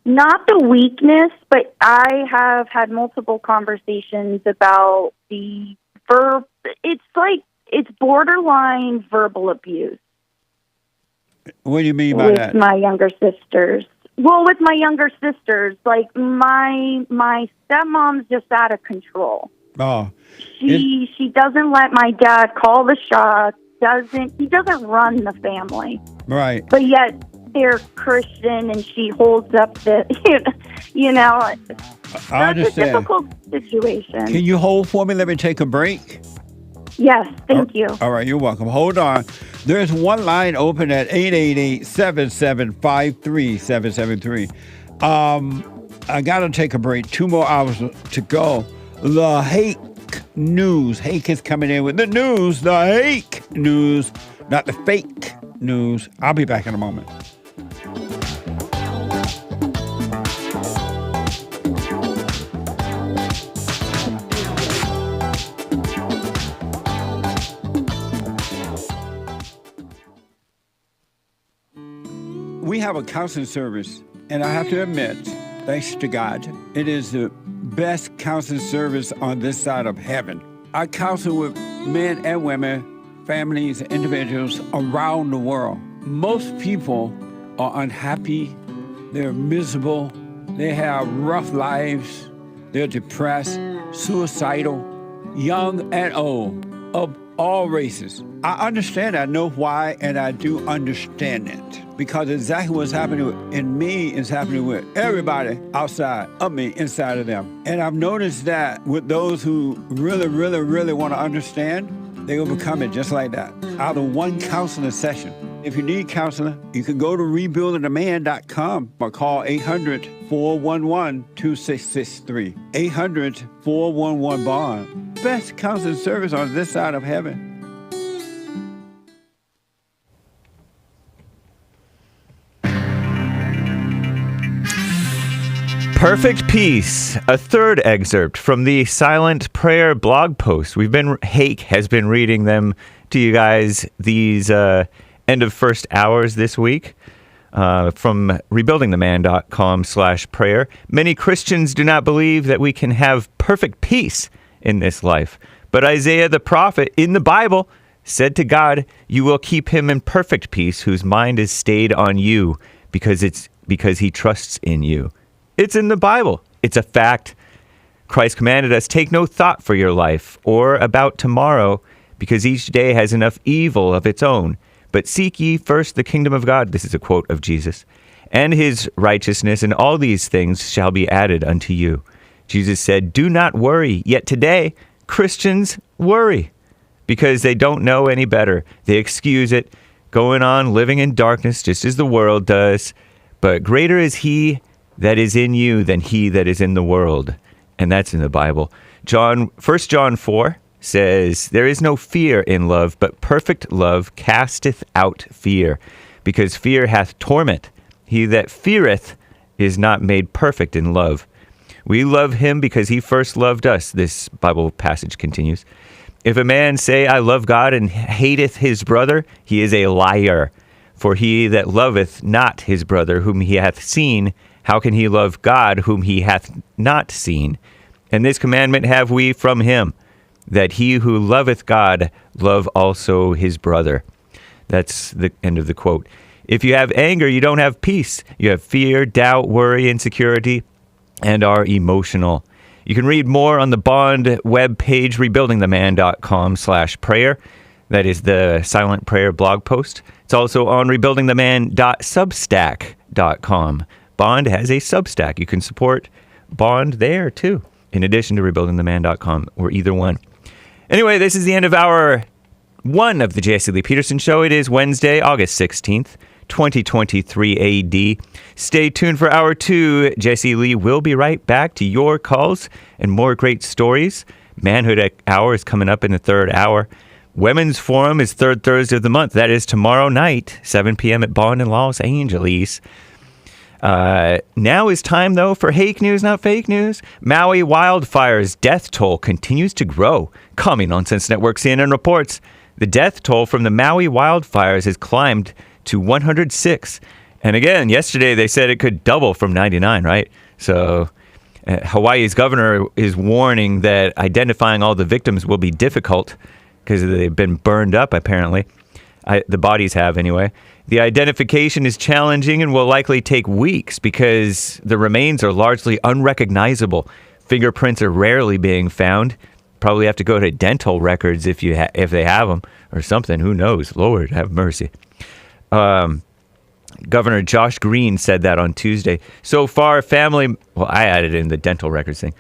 Not the weakness, but I have had multiple conversations about it's borderline verbal abuse. What do you mean by that? With my younger sisters. Well, with my younger sisters, like my stepmom's just out of control. Oh. She doesn't let my dad call the shots. He doesn't run the family. Right. But yet they're Christian, and she holds up the, I understand. It's a difficult situation. Can you hold for me? Let me take a break. Yes, thank you. All right, you're welcome. Hold on. There's one line open at 888-7753-773. I got to take a break. 2 more hours to go. The Hake News. Hake is coming in with the news. The Hake News, not the fake news. I'll be back in a moment. We have a counseling service, and I have to admit, thanks to God, it is the best counseling service on this side of heaven. I counsel with men and women, families, individuals around the world. Most people are unhappy, they're miserable, they have rough lives, they're depressed, suicidal, young and old, of all races. I understand, I know why, and I do understand it. Because exactly what's happening in me is happening with everybody outside of me, inside of them. And I've noticed that with those who really, really, really want to understand, they overcome it just like that, out of one counseling session. If you need counseling, you can go to rebuildingaman.com or call 800-411-2663. 800-411-BOND. Best counseling service on this side of heaven. Perfect Peace, a third excerpt from the Silent Prayer blog post. Hake has been reading them to you guys these end of first hours this week from rebuildingtheman.com/prayer. Many Christians do not believe that we can have perfect peace in this life. But Isaiah the prophet in the Bible said to God, "You will keep him in perfect peace whose mind is stayed on you because he trusts in you." It's in the Bible. It's a fact. Christ commanded us, "Take no thought for your life or about tomorrow, because each day has enough evil of its own. But seek ye first the kingdom of God," this is a quote of Jesus, "and his righteousness, and all these things shall be added unto you." Jesus said, "Do not worry." Yet today, Christians worry because they don't know any better. They excuse it, going on living in darkness just as the world does. But greater is he that is in you than he that is in the world. And that's in the Bible. 1 John 4 says, "There is no fear in love, but perfect love casteth out fear, because fear hath torment. He that feareth is not made perfect in love." We love him because he first loved us, this Bible passage continues. "If a man say, I love God, and hateth his brother, he is a liar. For he that loveth not his brother whom he hath seen, how can he love God whom he hath not seen? And this commandment have we from him, that he who loveth God love also his brother." That's the end of the quote. If you have anger, you don't have peace. You have fear, doubt, worry, insecurity, and are emotional. You can read more on the Bond webpage, rebuildingtheman.com/prayer. That is the Silent Prayer blog post. It's also on rebuildingtheman.substack.com. Bond has a Substack. You can support Bond there, too, in addition to rebuildingtheman.com, or either one. Anyway, this is the end of hour 1 of the Jesse Lee Peterson Show. It is Wednesday, August 16th, 2023 AD. Stay tuned for hour 2. Jesse Lee will be right back to your calls and more great stories. Manhood Hour is coming up in the third hour. Women's Forum is third Thursday of the month. That is tomorrow night, 7 p.m. at Bond in Los Angeles. Now is time, though, for Hake News, not fake news. Maui wildfires death toll continues to grow. Coming on Sense Network, CNN reports the death toll from the Maui wildfires has climbed to 106. And again, yesterday they said it could double from 99, right? So Hawaii's governor is warning that identifying all the victims will be difficult because they've been burned up, apparently. The bodies have, anyway. The identification is challenging and will likely take weeks because the remains are largely unrecognizable. Fingerprints are rarely being found. Probably have to go to dental records if they have them or something. Who knows? Lord, have mercy. Governor Josh Green said that on Tuesday. So far, I added in the dental records thing.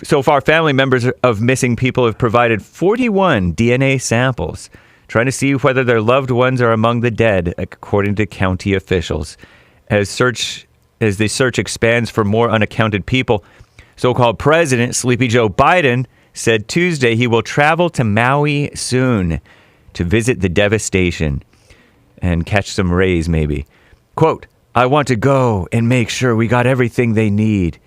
So far, family members of missing people have provided 41 DNA samples, trying to see whether their loved ones are among the dead, according to county officials. As the search expands for more unaccounted people, so-called President Sleepy Joe Biden said Tuesday he will travel to Maui soon to visit the devastation and catch some rays, maybe. Quote, "I want to go and make sure we got everything they need,"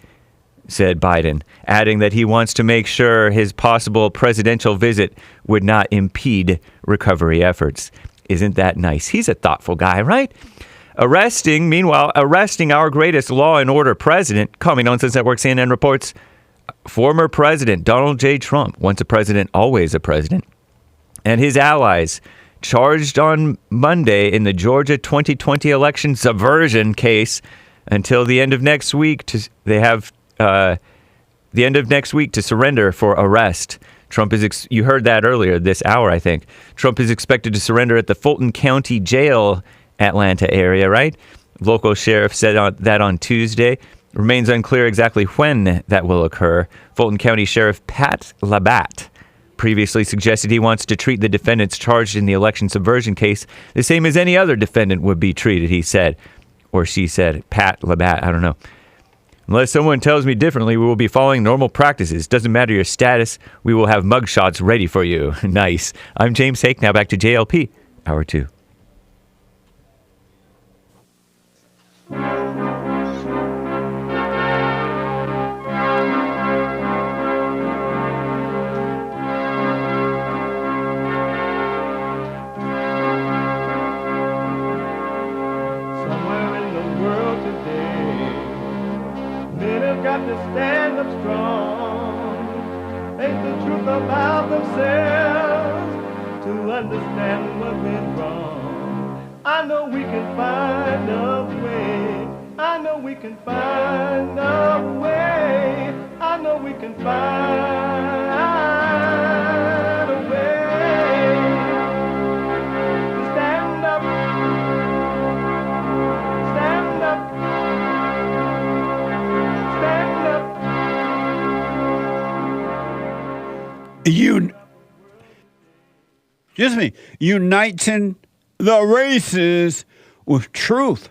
said Biden, adding that he wants to make sure his possible presidential visit would not impede recovery efforts. Isn't that nice? He's a thoughtful guy, right? Meanwhile, arresting our greatest law and order president, coming on Sense Network, CNN reports, former President Donald J. Trump, once a president, always a president, and his allies charged on Monday in the Georgia 2020 election subversion case until the end of next week. They have the end of next week to surrender for arrest. Trump is, you heard that earlier this hour, I think. Trump is expected to surrender at the Fulton County Jail, Atlanta area, right? Local sheriff said that on Tuesday. Remains unclear exactly when that will occur. Fulton County Sheriff Pat Labatt previously suggested he wants to treat the defendants charged in the election subversion case the same as any other defendant would be treated, he said. Or she said. Pat Labatt, I don't know. "Unless someone tells me differently, we will be following normal practices. Doesn't matter your status, we will have mugshots ready for you." Nice. I'm James Hake. Now back to JLP, Hour 2. to stand up strong, face the truth about themselves, to understand what went wrong. I know we can find a way. I know we can find a way. I know we can find a way to stand up, stand up, stand up. Uniting the races with truth.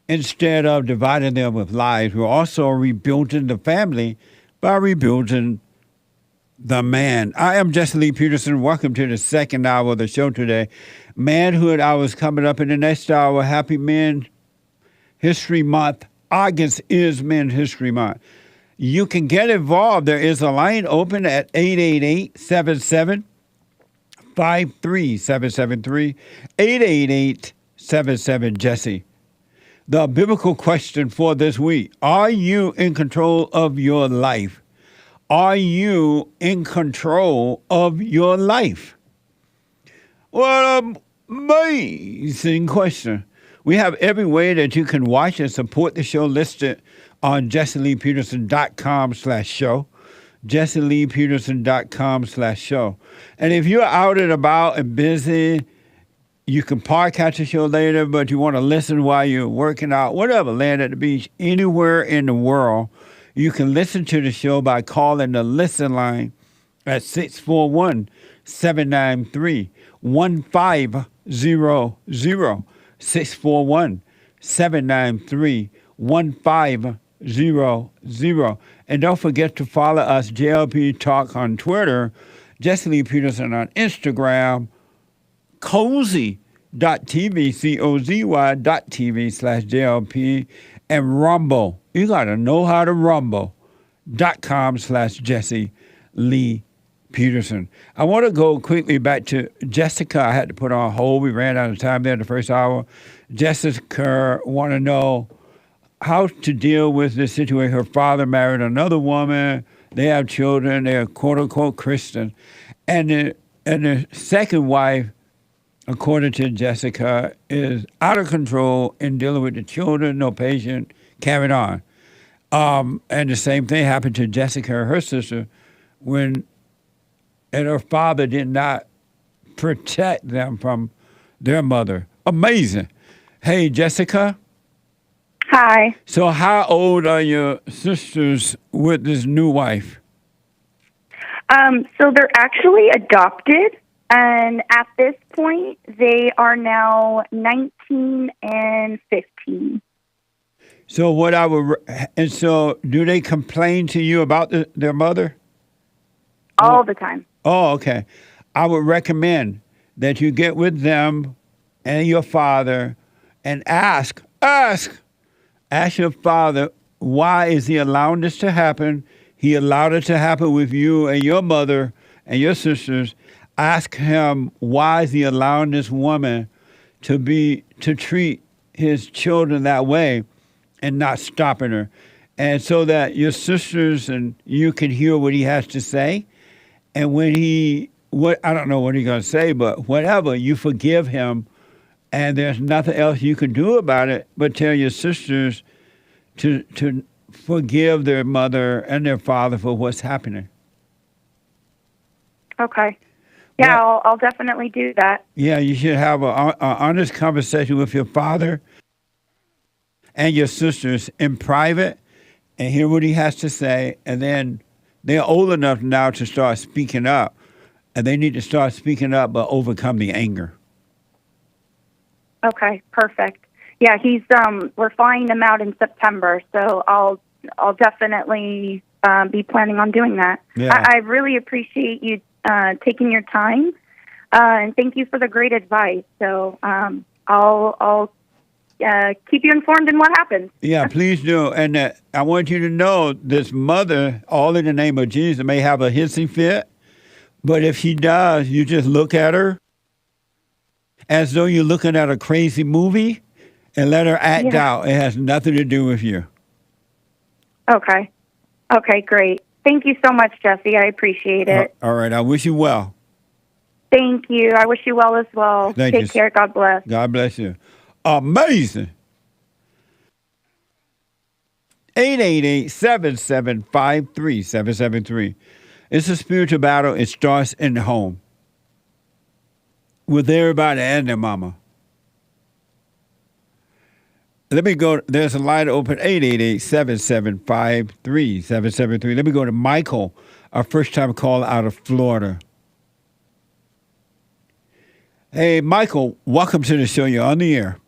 Instead of dividing them with lies, we're also rebuilding the family by rebuilding the man. I am Jesse Lee Peterson. Welcome to the second hour of the show today. Manhood hour is coming up in the next hour. Happy Men History Month. August is Men's History Month. You can get involved. There is a line open at 888-77-53773, 888-77-JESSE. The biblical question for this week: are you in control of your life? Are you in control of your life? What an amazing question. We have every way that you can watch and support the show listed on jesseleepeterson.com/show. jesseleepeterson.com/show. And if you're out and about and busy, you can podcast the show later, but you want to listen while you're working out, whatever, land at the beach, anywhere in the world, you can listen to the show by calling the listen line at 641-793-1500, 641-793-1500. And don't forget to follow us, JLP Talk on Twitter, Jesse Lee Peterson on Instagram, cozy.tv, cozy.tv/JLP, and Rumble. You got to know how to rumble.com/Jesse Lee Peterson. I want to go quickly back to Jessica. I had to put on hold. We ran out of time there in the first hour. Jessica want to know how to deal with this situation. Her father married another woman. They have children. They're quote-unquote Christian. And the second wife, according to Jessica, is out of control in dealing with the children, no patient, carried on. And the same thing happened to Jessica, her sister, and her father did not protect them from their mother. Amazing. Hey, Jessica. Hi. So how old are your sisters with this new wife? So they're actually adopted. And at this point, they are now 19 and 15. So so do they complain to you about their mother? All the time. Oh, okay. I would recommend that you get with them and your father and ask your father, why is he allowing this to happen? He allowed it to happen with you and your mother and your sisters. Ask him, why is he allowing this woman to treat his children that way and not stopping her? And so that your sisters and you can hear what he has to say. And when I don't know what he's going to say, but whatever, you forgive him. And there's nothing else you can do about it but tell your sisters to forgive their mother and their father for what's happening. Okay. Yeah, I'll definitely do that. Yeah, you should have an honest conversation with your father and your sisters in private and hear what he has to say. And then they're old enough now to start speaking up. And they need to start speaking up but overcome the anger. Okay, perfect. Yeah, we're flying him out in September, so I'll definitely be planning on doing that. Yeah. I really appreciate you taking your time, and thank you for the great advice. So I'll keep you informed in what happens. Yeah, please do. And I want you to know this mother, all in the name of Jesus, may have a hissy fit, but if she does, you just look at her as though you're looking at a crazy movie and let her act out. It has nothing to do with you. Okay. Okay, great. Thank you so much, Jesse. I appreciate it. All right. I wish you well. Thank you. I wish you well as well. Thank you. Take care. God bless. God bless you. Amazing. 888-775-3773. It's a spiritual battle. It starts in the home with everybody and their mama. Let me go. There's a line open, 888-775-3773. Let me go to Michael, our first-time call out of Florida. Hey, Michael, welcome to the show. You're on the air.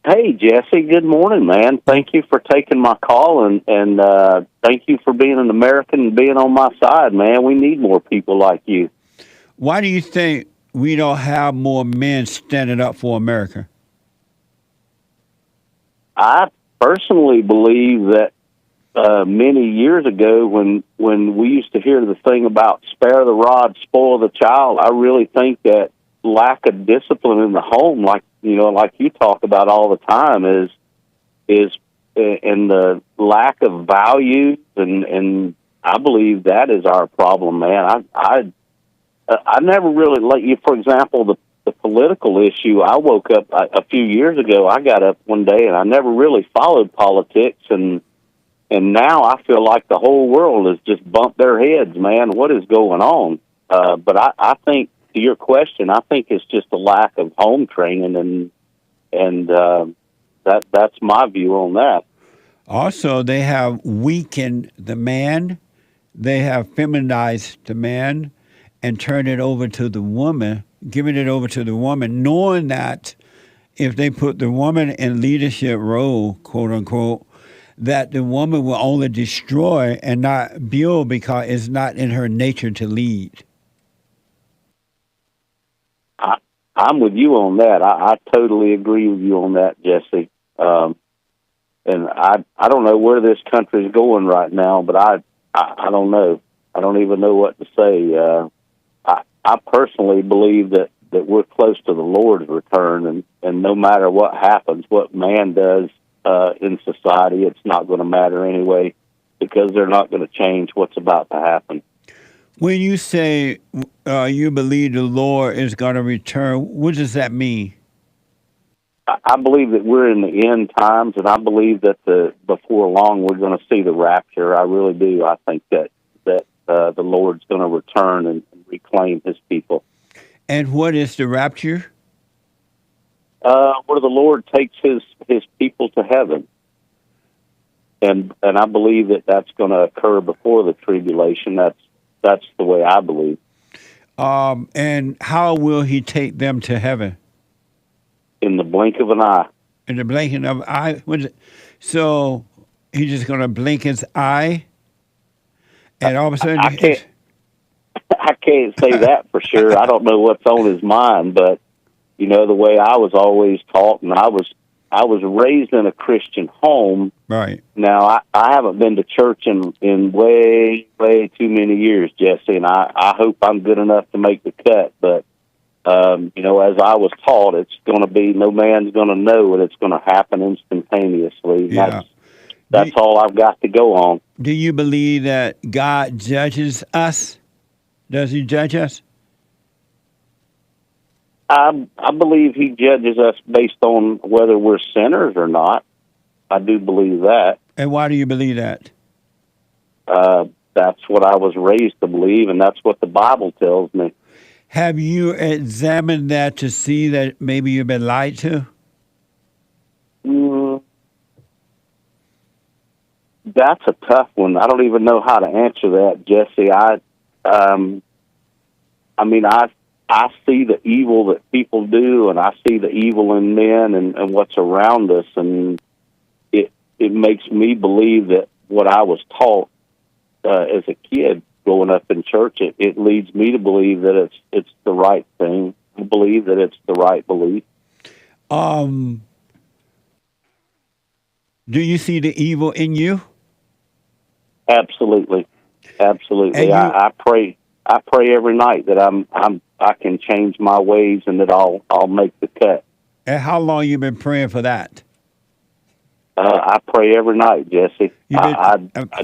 Hey, Jesse. Good morning, man. Thank you for taking my call, and thank you for being an American and being on my side, man. We need more people like you. Why do you think we don't have more men standing up for America? I personally believe that many years ago, when we used to hear the thing about spare the rod, spoil the child, I really think that lack of discipline in the home, like you talk about all the time, is and the lack of values, and I believe that is our problem, man. I never really let you, for example, the political issue. I woke up a few years ago. I got up one day and I never really followed politics, and now I feel like the whole world has just bumped their heads, man. What is going on? But I think, to your question, I think it's just a lack of home training, and that's my view on that. Also, they have weakened the man. They have feminized the man and turned it over to the woman, giving it over to the woman, knowing that if they put the woman in leadership role, quote unquote, that the woman will only destroy and not build because it's not in her nature to lead. I'm with you on that. I totally agree with you on that, Jesse. And I don't know where this country is going right now, but I don't know. I don't even know what to say. I personally believe that we're close to the Lord's return, and no matter what happens, what man does in society, it's not going to matter anyway, because they're not going to change what's about to happen. When you say you believe the Lord is going to return, what does that mean? I believe that we're in the end times, and I believe that before long we're going to see the rapture. I really do. I think that the Lord's going to return and reclaim His people. And what is the rapture? Where the Lord takes His people to heaven, and I believe that that's going to occur before the tribulation. That's the way I believe. And how will He take them to heaven? In the blink of an eye. In the blinking of an eye? So He's just going to blink His eye, and all of a sudden... I can't say that for sure. I don't know what's on His mind, but the way I was always taught, and I was raised in a Christian home. Right. Now, I haven't been to church in way, way too many years, Jesse, and I hope I'm good enough to make the cut. But, as I was taught, it's going to be, no man's going to know, and it's going to happen instantaneously. Yeah. That's all I've got to go on. Do you believe that God judges us? Does He judge us? I believe He judges us based on whether we're sinners or not. I do believe that. And why do you believe that? That's what I was raised to believe, and that's what the Bible tells me. Have you examined that to see that maybe you've been lied to? That's a tough one. I don't even know how to answer that, Jesse. I see the evil that people do, and I see the evil in men and what's around us, and it makes me believe that what I was taught as a kid growing up in church, it leads me to believe that it's the right thing. I believe that it's the right belief. Do you see the evil in you? Absolutely. I pray every night that I can change my ways and that I'll make the cut. And how long you been praying for that? I pray every night, Jesse.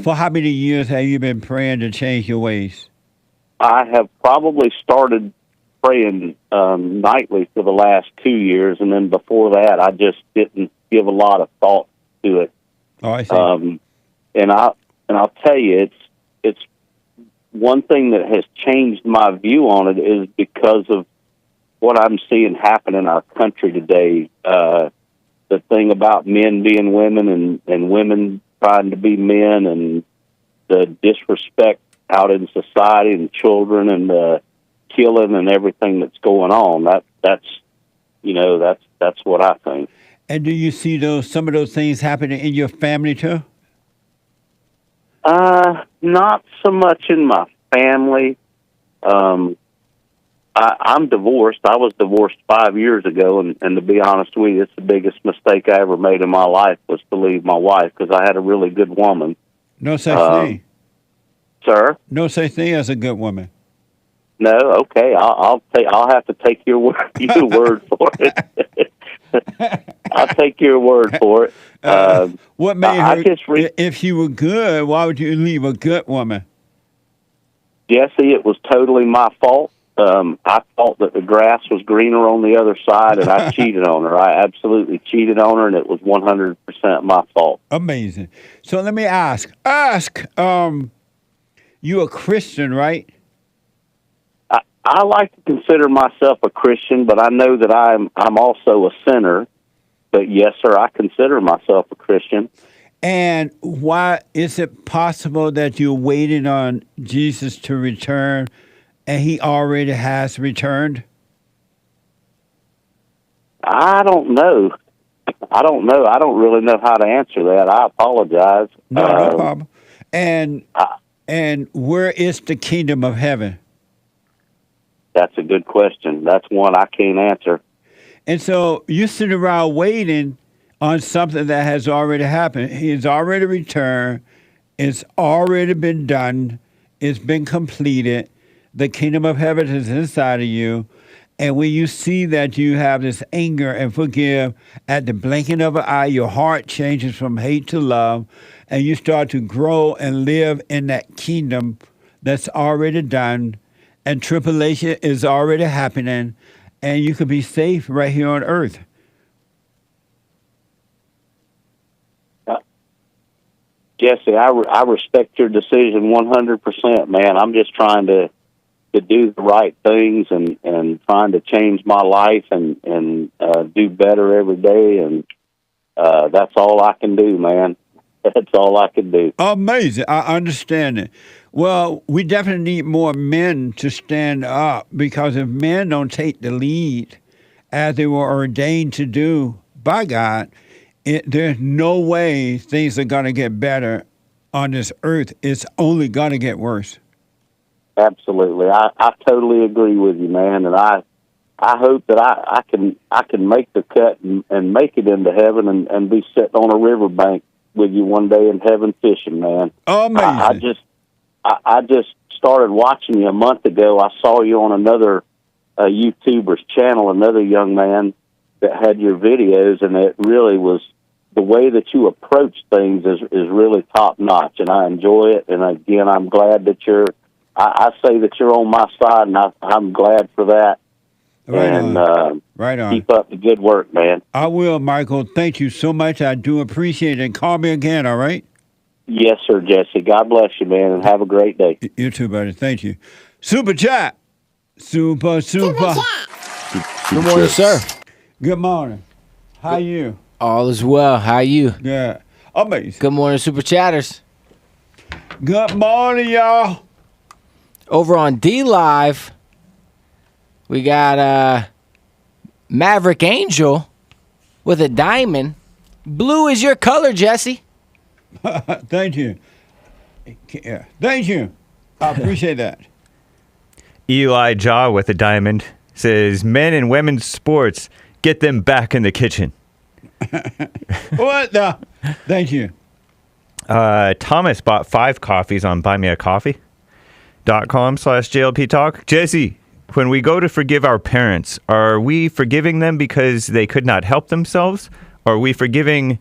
For how many years have you been praying to change your ways? I have probably started praying nightly for the last 2 years, and then before that, I just didn't give a lot of thought to it. Oh, I see. And I'll tell you, it's one thing that has changed my view on it is because of what I'm seeing happen in our country today. The thing about men being women and women trying to be men, and the disrespect out in society and children and the killing and everything that's going on. That's what I think. And do you see some of those things happening in your family too? Not so much in my family. I'm divorced. I was divorced 5 years ago, and to be honest with you, it's the biggest mistake I ever made in my life was to leave my wife, because I had a really good woman. No such thing. Sir? No such thing as a good woman. No, okay. I'll have to take your word for it. I'll take your word for it. What made her? If she were good, why would you leave a good woman? Jesse, it was totally my fault. I thought that the grass was greener on the other side, and I cheated on her. I absolutely cheated on her, and it was 100% my fault. Amazing. So let me ask. You a Christian, right? I like to consider myself a Christian, but I know that I'm also a sinner. But yes, sir, I consider myself a Christian. And why is it possible that you're waiting on Jesus to return, and he already has returned? I don't know. I don't really know how to answer that. I apologize. No problem. And where is the kingdom of heaven? That's a good question. That's one I can't answer. And so you sit around waiting on something that has already happened. He's already returned. It's already been done. It's been completed. The kingdom of heaven is inside of you. And when you see that you have this anger and forgive at the blinking of an eye, your heart changes from hate to love, and you start to grow and live in that kingdom that's already done, and tribulation is already happening, and you can be safe right here on earth. Jesse, I respect your decision 100%, man. I'm just trying to do the right things and trying to change my life and do better every day, and that's all I can do, man. That's all I can do. Amazing. I understand it. Well, we definitely need more men to stand up, because if men don't take the lead as they were ordained to do by God, there's no way things are going to get better on this earth. It's only going to get worse. Absolutely. I totally agree with you, man. And I hope that I can make the cut and make it into heaven and be sitting on a riverbank with you one day in heaven fishing, man. Amazing. I just started watching you a month ago. I saw you on another YouTuber's channel, another young man that had your videos, and it really was the way that you approach things is really top notch, and I enjoy it. And again, I'm glad that I say that you're on my side, and I'm glad for that. Right on. Keep up the good work, man. I will, Michael. Thank you so much. I do appreciate it. And call me again, all right? Yes, sir, Jesse. God bless you, man, and have a great day. You too, buddy. Thank you. Super chat. Super. Good morning, sir. Good morning. How are you? All is well. How are you? Yeah. Amazing. Good morning, Super Chatters. Good morning, y'all. Over on D Live, we got Maverick Angel with a diamond. Blue is your color, Jesse. Thank you. Yeah. Thank you. I appreciate that. Eli Jaw with a diamond says, men and women's sports, get them back in the kitchen. What the? Thank you. Thomas bought 5 coffees on buymeacoffee.com/JLP Talk. Jesse, when we go to forgive our parents, are we forgiving them because they could not help themselves? Or are we forgiving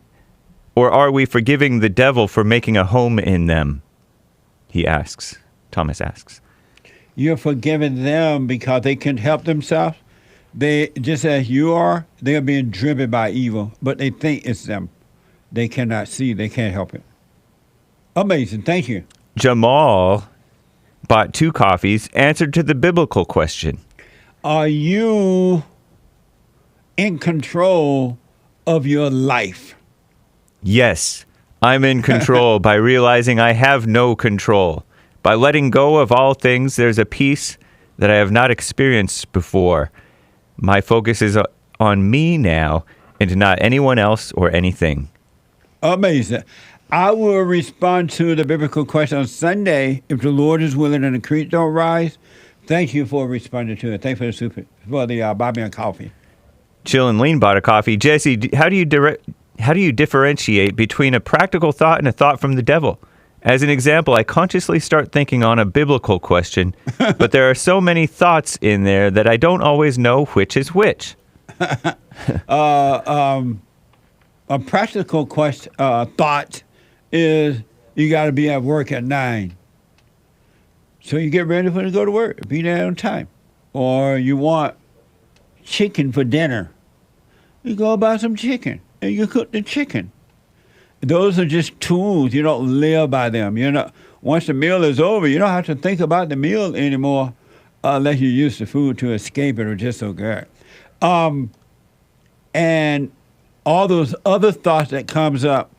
Or are we forgiving the devil for making a home in them? He asks. Thomas asks. You're forgiving them because they can't help themselves. They, just as you are, they're being driven by evil, but they think it's them. They cannot see. They can't help it. Amazing. Thank you. Jamal bought 2 coffees, answered to the biblical question. Are you in control of your life? Yes, I'm in control by realizing I have no control. By letting go of all things, there's a peace that I have not experienced before. My focus is on me now and not anyone else or anything. Amazing. I will respond to the biblical question on Sunday if the Lord is willing and the creek don't rise. Thank you for responding to it. Thank you for the Bobby and coffee. Chill and Lean bought a coffee. Jesse, how do you differentiate between a practical thought and a thought from the devil? As an example, I consciously start thinking on a biblical question, but there are so many thoughts in there that I don't always know which is which. A practical thought is you got to be at work at 9. So you get ready for to go to work, be there on time. Or you want chicken for dinner. You go buy some chicken and you cook the chicken. Those are just tools. You don't live by them. Once the meal is over, you don't have to think about the meal anymore unless you use the food to escape it or just so good. And all those other thoughts that comes up,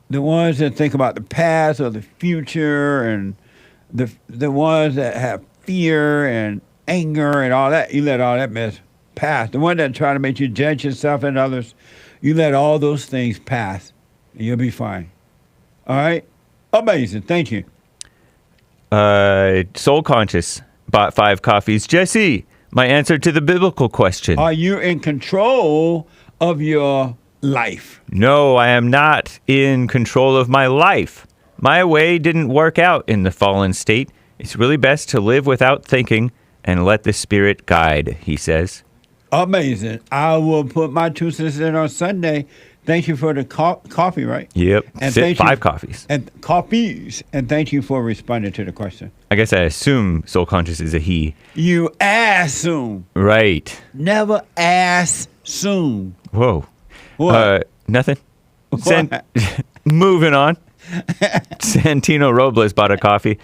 the ones that think about the past or the future and the ones that have fear and anger and all that, you let all that mess pass. The one that try to make you judge yourself and others, you let all those things pass, and you'll be fine. All right? Amazing. Thank you. Soul Conscious bought 5 coffees. Jesse, my answer to the biblical question. Are you in control of your life? No, I am not in control of my life. My way didn't work out in the fallen state. It's really best to live without thinking and let the Spirit guide, he says. Amazing. I will put my 2 cents in on Sunday. Thank you for the coffee, right? Yep. And 5 coffees. And coffees. And thank you for responding to the question. I guess I assume Soul Conscious is a he. You assume. Right. Never assume. Whoa. What? Nothing. What? Moving on. Santino Robles bought a coffee.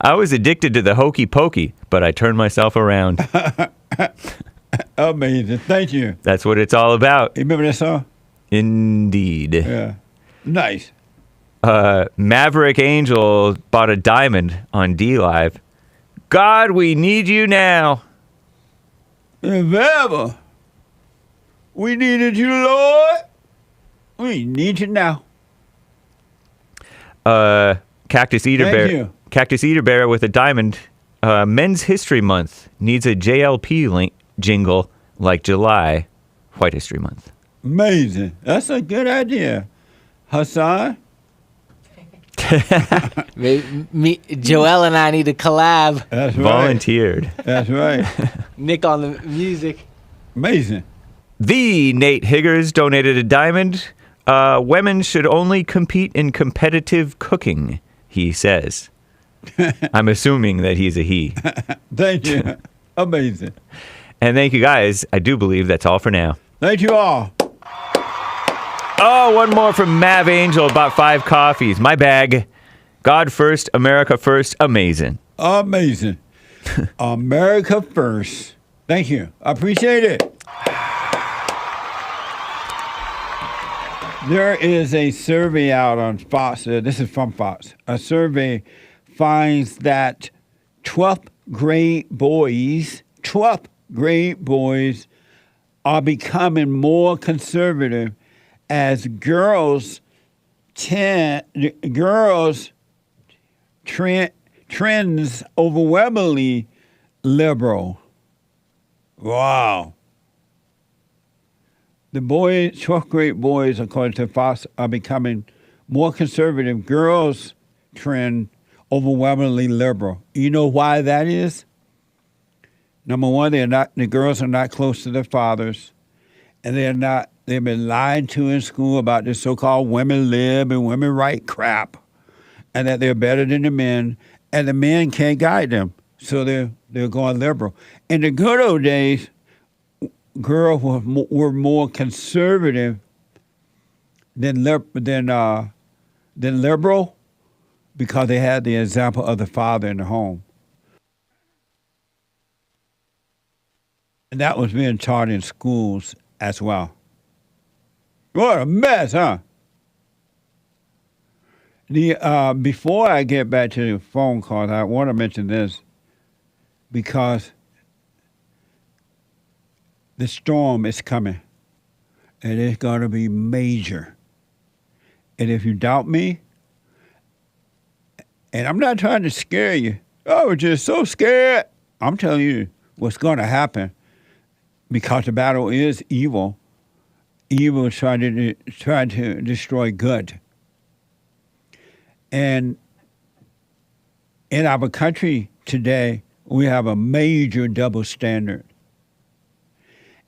I was addicted to the hokey pokey, but I turned myself around. Amazing. Thank you. That's what it's all about. You remember that song? Indeed. Yeah. Nice. Maverick Angel bought a diamond on D Live. God, we need you now. If ever we needed you, Lord, we need you now. Cactus Eater Thank Bear. you. Cactus Eater Bear with a diamond. Men's History Month needs a JLP jingle like July, White History Month. Amazing. That's a good idea. Hassan? Joel and I need to collab. That's right. Volunteered. That's right. Nick on the music. Amazing. The Nate Higgers donated a diamond. Women should only compete in competitive cooking, he says. I'm assuming that he's a he. Thank you. Amazing. And thank you guys. I do believe that's all for now. Thank you all. Oh, one more from Mav Angel about 5 coffees. My bag. God first, America first. Amazing. Amazing. America first. Thank you. I appreciate it. There is a survey out on Fox. This is from Fox. A survey finds that 12th grade boys are becoming more conservative as girls trends overwhelmingly liberal. Wow. The 12th grade boys, according to Fox, are becoming more conservative. Girls trend overwhelmingly liberal. You know why that is? Number one, the girls are not close to their fathers, and they're not they've been lied to in school about this so-called women lib and women right crap, and that they're better than the men, and the men can't guide them, so they're going liberal. In the good old days, girls were more conservative than liberal, because they had the example of the father in the home. And that was being taught in schools as well. What a mess, huh? Before I get back to the phone calls, I want to mention this, because the storm is coming, and it's going to be major. And if you doubt me, and I'm not trying to scare you, we're just so scared. I'm telling you what's going to happen, because the battle is evil. Evil is trying to destroy good. And in our country today, we have a major double standard.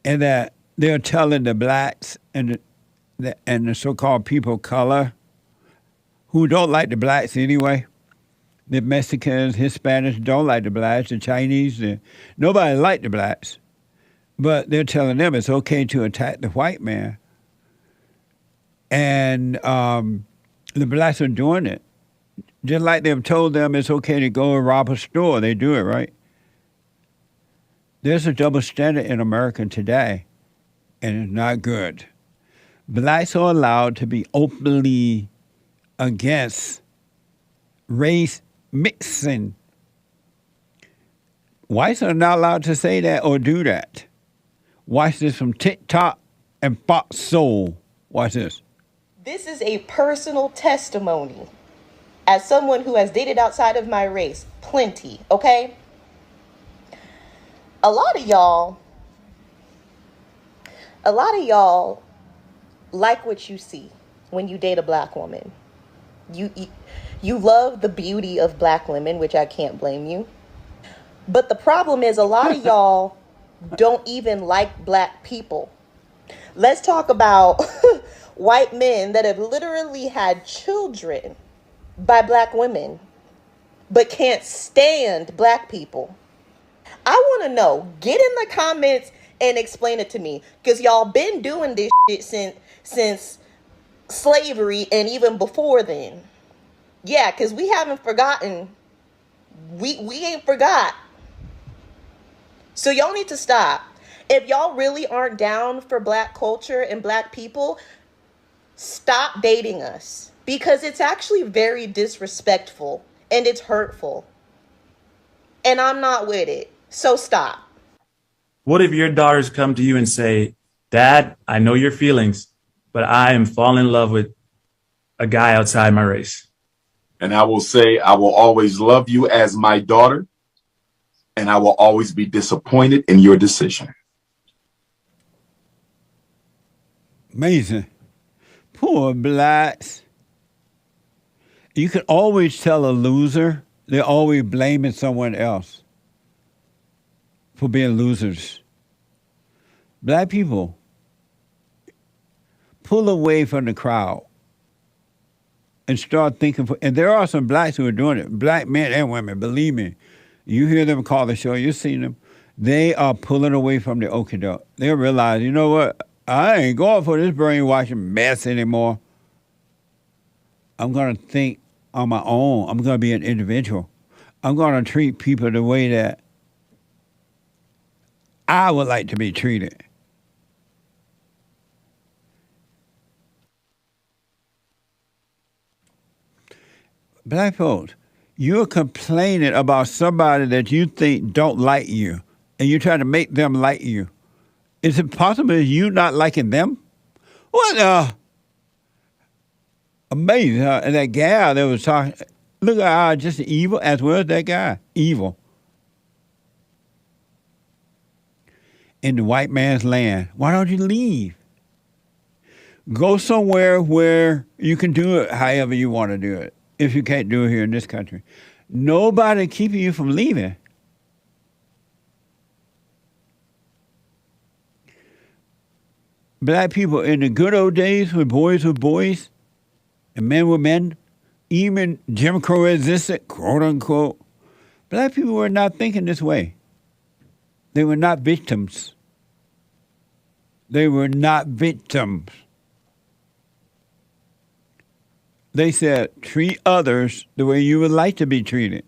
And that they're telling the blacks and the so-called people of color, who don't like the blacks anyway, the Mexicans, Hispanics don't like the blacks, the Chinese, nobody like the blacks. But they're telling them it's okay to attack the white man. And the blacks are doing it. Just like they've told them it's okay to go and rob a store. They do it, right? There's a double standard in America today, and it's not good. Blacks are allowed to be openly against race mixing. Whites are not allowed to say that or do that. Watch this from TikTok and Fox Soul. Watch this. This is a personal testimony as someone who has dated outside of my race. Plenty, okay? A lot of y'all like what you see when you date a black woman. You love the beauty of black women, which I can't blame you. But the problem is a lot of y'all don't even like black people. Let's talk about white men that have literally had children by black women, but can't stand black people. I want to know, get in the comments and explain it to me, because y'all been doing this shit since slavery and even before then. Yeah, because we haven't forgotten. We ain't forgot. So y'all need to stop. If y'all really aren't down for black culture and black people, stop dating us, because it's actually very disrespectful and it's hurtful. And I'm not with it. So stop. What if your daughters come to you and say, Dad, I know your feelings, but I am falling in love with a guy outside my race? And I will say, I will always love you as my daughter, and I will always be disappointed in your decision. Amazing. Poor blacks. You can always tell a loser, they're always blaming someone else for being losers. Black people, pull away from the crowd and start thinking. And there are some blacks who are doing it, black men and women, believe me. You hear them call the show, you've seen them. They are pulling away from the okie doke. They realize, you know what? I ain't going for this brainwashing mess anymore. I'm going to think on my own. I'm going to be an individual. I'm going to treat people the way that I would like to be treated. Black folks, you're complaining about somebody that you think don't like you, and you're trying to make them like you. Is it possible you not liking them? What amazing. And that gal that was talking, look at her, just evil as well as that guy. Evil. In the white man's land. Why don't you leave? Go somewhere where you can do it however you want to do it, if you can't do it here in this country. Nobody keeping you from leaving. black people in the good old days when boys were boys and men were men, even Jim Crow existed, quote unquote, black people were not thinking this way. They were not victims. They were not victims. They said, treat others the way you would like to be treated.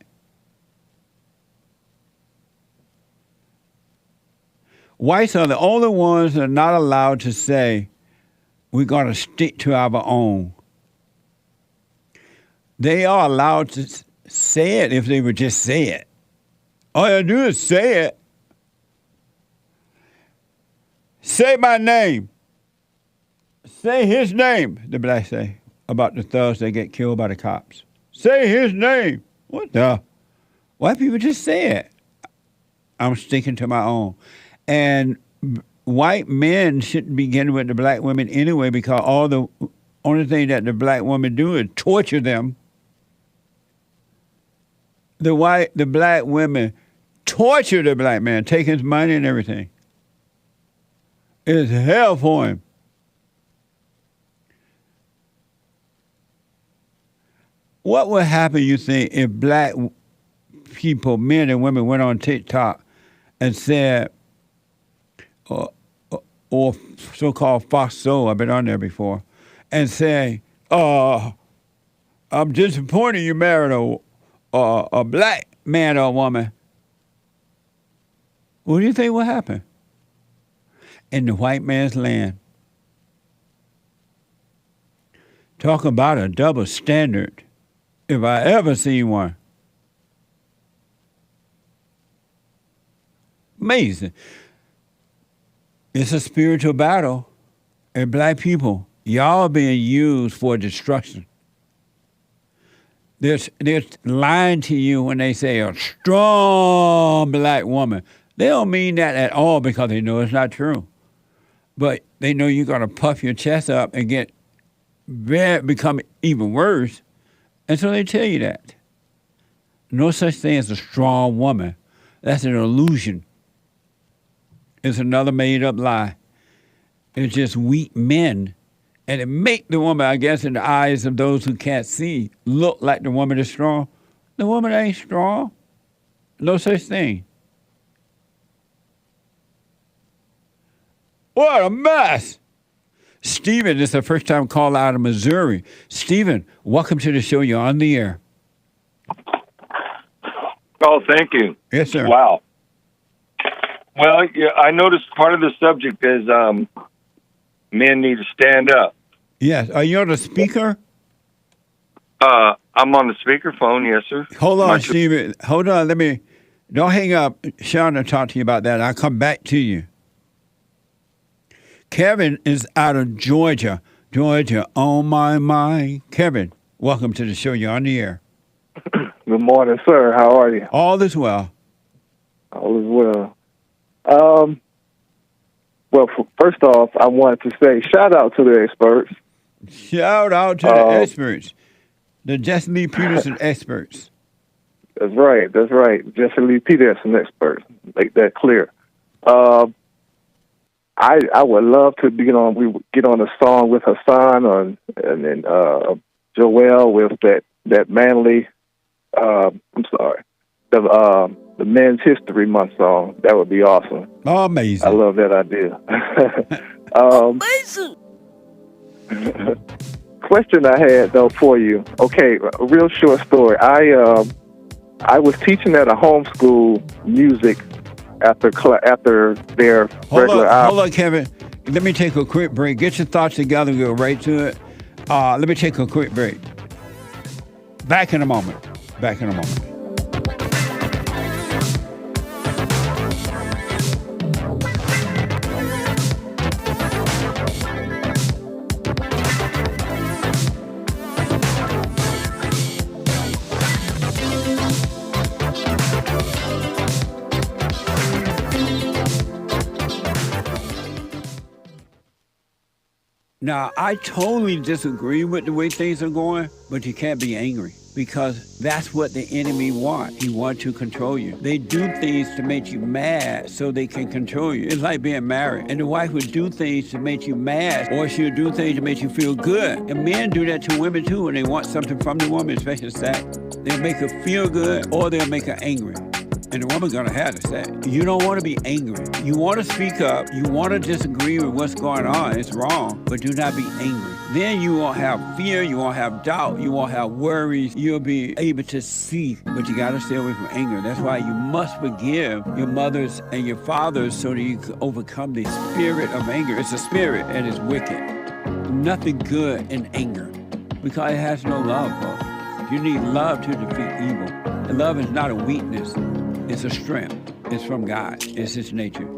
Whites are the only ones that are not allowed to say, we're going to stick to our own. They are allowed to say it if they would just say it. All you do is say it. Say my name. Say his name, the blacks say about the thugs that get killed by the cops. Say his name. What the? White people just say it. I'm sticking to my own. And white men shouldn't be getting with the black women anyway because only thing that the black women do is torture them. The black women torture the black man, take his money and everything. It's hell for him. What would happen, you think, if black people, men and women, went on TikTok and said, or so-called Fox Soul, I've been on there before, and say, I'm disappointed you married a black man or woman. What do you think will happen? In the white man's land. Talk about a double standard, if I ever see one. Amazing. It's a spiritual battle. And black people, y'all are being used for destruction. They're lying to you when they say a strong black woman. They don't mean that at all because they know it's not true. But they know you're going to puff your chest up and become even worse. And so they tell you that. No such thing as a strong woman. That's an illusion. It's another made-up lie. It's just weak men. And it make the woman, I guess, in the eyes of those who can't see, look like the woman is strong. The woman ain't strong. No such thing. What a mess. Stephen, this is the first time call out of Missouri. Stephen, welcome to the show. You're on the air. Oh, thank you. Yes, sir. Wow. Well, yeah, I noticed part of the subject is men need to stand up. Yes. Are you on the speaker? I'm on the speakerphone, yes, sir. Hold on, Stephen. Hold on. Don't hang up. Sean will talk to you about that. I'll come back to you. Kevin is out of Georgia. Georgia, oh my mind. Kevin, welcome to the show. You're on the air. Good morning, sir. How are you? All is well. All is well. First off, I wanted to say shout out to the experts. Shout out to the experts. The Jesse Lee Peterson experts. That's right. Jesse Lee Peterson experts. Make that clear. I would love to get on a song with Hassan and then Joel with that manly. The Men's History Month song. That would be awesome. Oh, amazing! I love that idea. Amazing. Question I had though for you. Okay, a real short story. I was teaching at a homeschool music after their regular hours. Hold on, Kevin. Let me take a quick break. Get your thoughts together and go right to it. Let me take a quick break. Back in a moment. Now, I totally disagree with the way things are going, but you can't be angry because that's what the enemy wants. He wants to control you. They do things to make you mad so they can control you. It's like being married. And the wife would do things to make you mad, or she'll do things to make you feel good. And men do that to women too when they want something from the woman, especially sex. They'll make her feel good or they'll make her angry. And the woman's gonna have to say, you don't want to be angry. You want to speak up. You want to disagree with what's going on. It's wrong, but do not be angry. Then you won't have fear. You won't have doubt. You won't have worries. You'll be able to see, but you got to stay away from anger. That's why you must forgive your mothers and your fathers so that you can overcome the spirit of anger. It's a spirit and it's wicked. Nothing good in anger because it has no love, folks. You need love to defeat evil. And love is not a weakness. It's a strength. It's from God. It's His nature.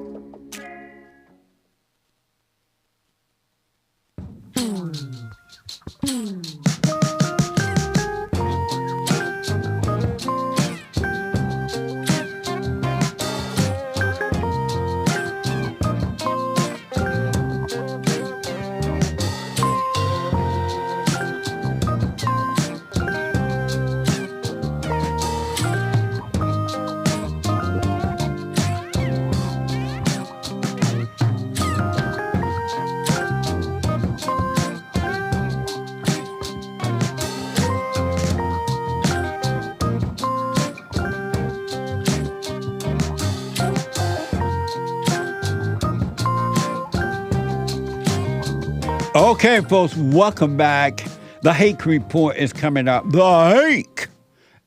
Okay, folks, welcome back. The Hake Report is coming up. The Hake,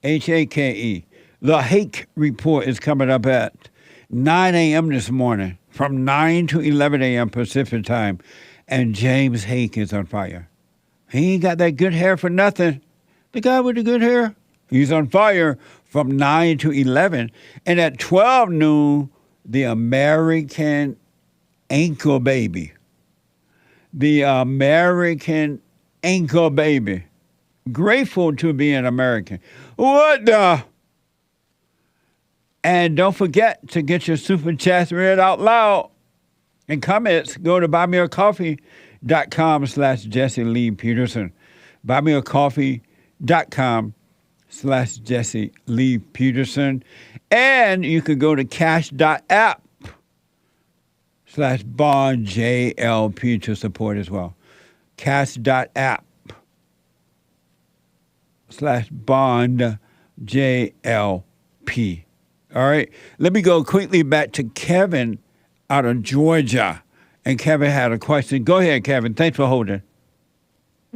H-A-K-E. The Hake Report is coming up at 9 a.m. this morning, from 9 to 11 a.m. Pacific time. And James Hake is on fire. He ain't got that good hair for nothing. The guy with the good hair, he's on fire from 9 to 11. And at 12 noon, the American Ankle Baby. The American Ankle Baby. Grateful to be an American. What the? And don't forget to get your super chats read out loud. And comments, go to buymeacoffee.com/Jesse Lee Peterson. buymeacoffee.com/Jesse Lee Peterson. And you can go to cash.app/Bond JLP to support as well. Cash.app/Bond JLP. All right. Let me go quickly back to Kevin out of Georgia. And Kevin had a question. Go ahead, Kevin. Thanks for holding.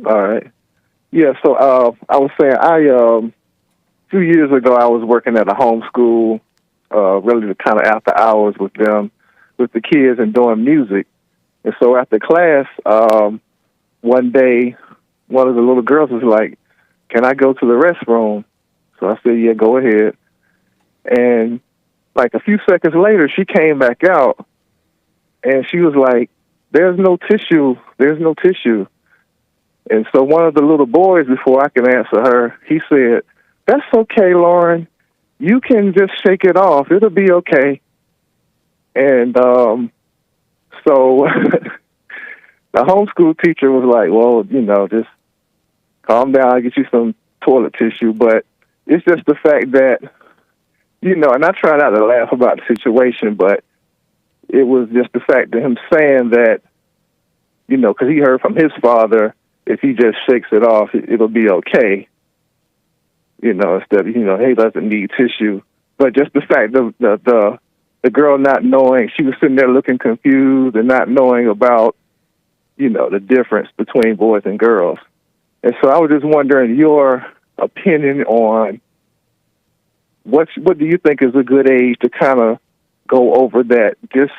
All right. Yeah, so I was saying, a few years ago, I was working at a homeschool, really kind of after hours with them, with the kids and doing music. And so after class, one day, one of the little girls was like, can I go to the restroom? So I said, yeah, go ahead. And like a few seconds later, she came back out and she was like, there's no tissue. There's no tissue. And so one of the little boys, before I could answer her, he said, that's okay, Lauren. You can just shake it off. It'll be okay. And so the homeschool teacher was like, well, just calm down. I'll get you some toilet tissue. But it's just the fact that, and I try not to laugh about the situation, but it was just the fact of him saying that, because he heard from his father, if he just shakes it off, it'll be okay. Instead of, he doesn't need tissue. But just the fact of the girl not knowing, she was sitting there looking confused and not knowing about, the difference between boys and girls. And so I was just wondering your opinion on what do you think is a good age to kind of go over that, just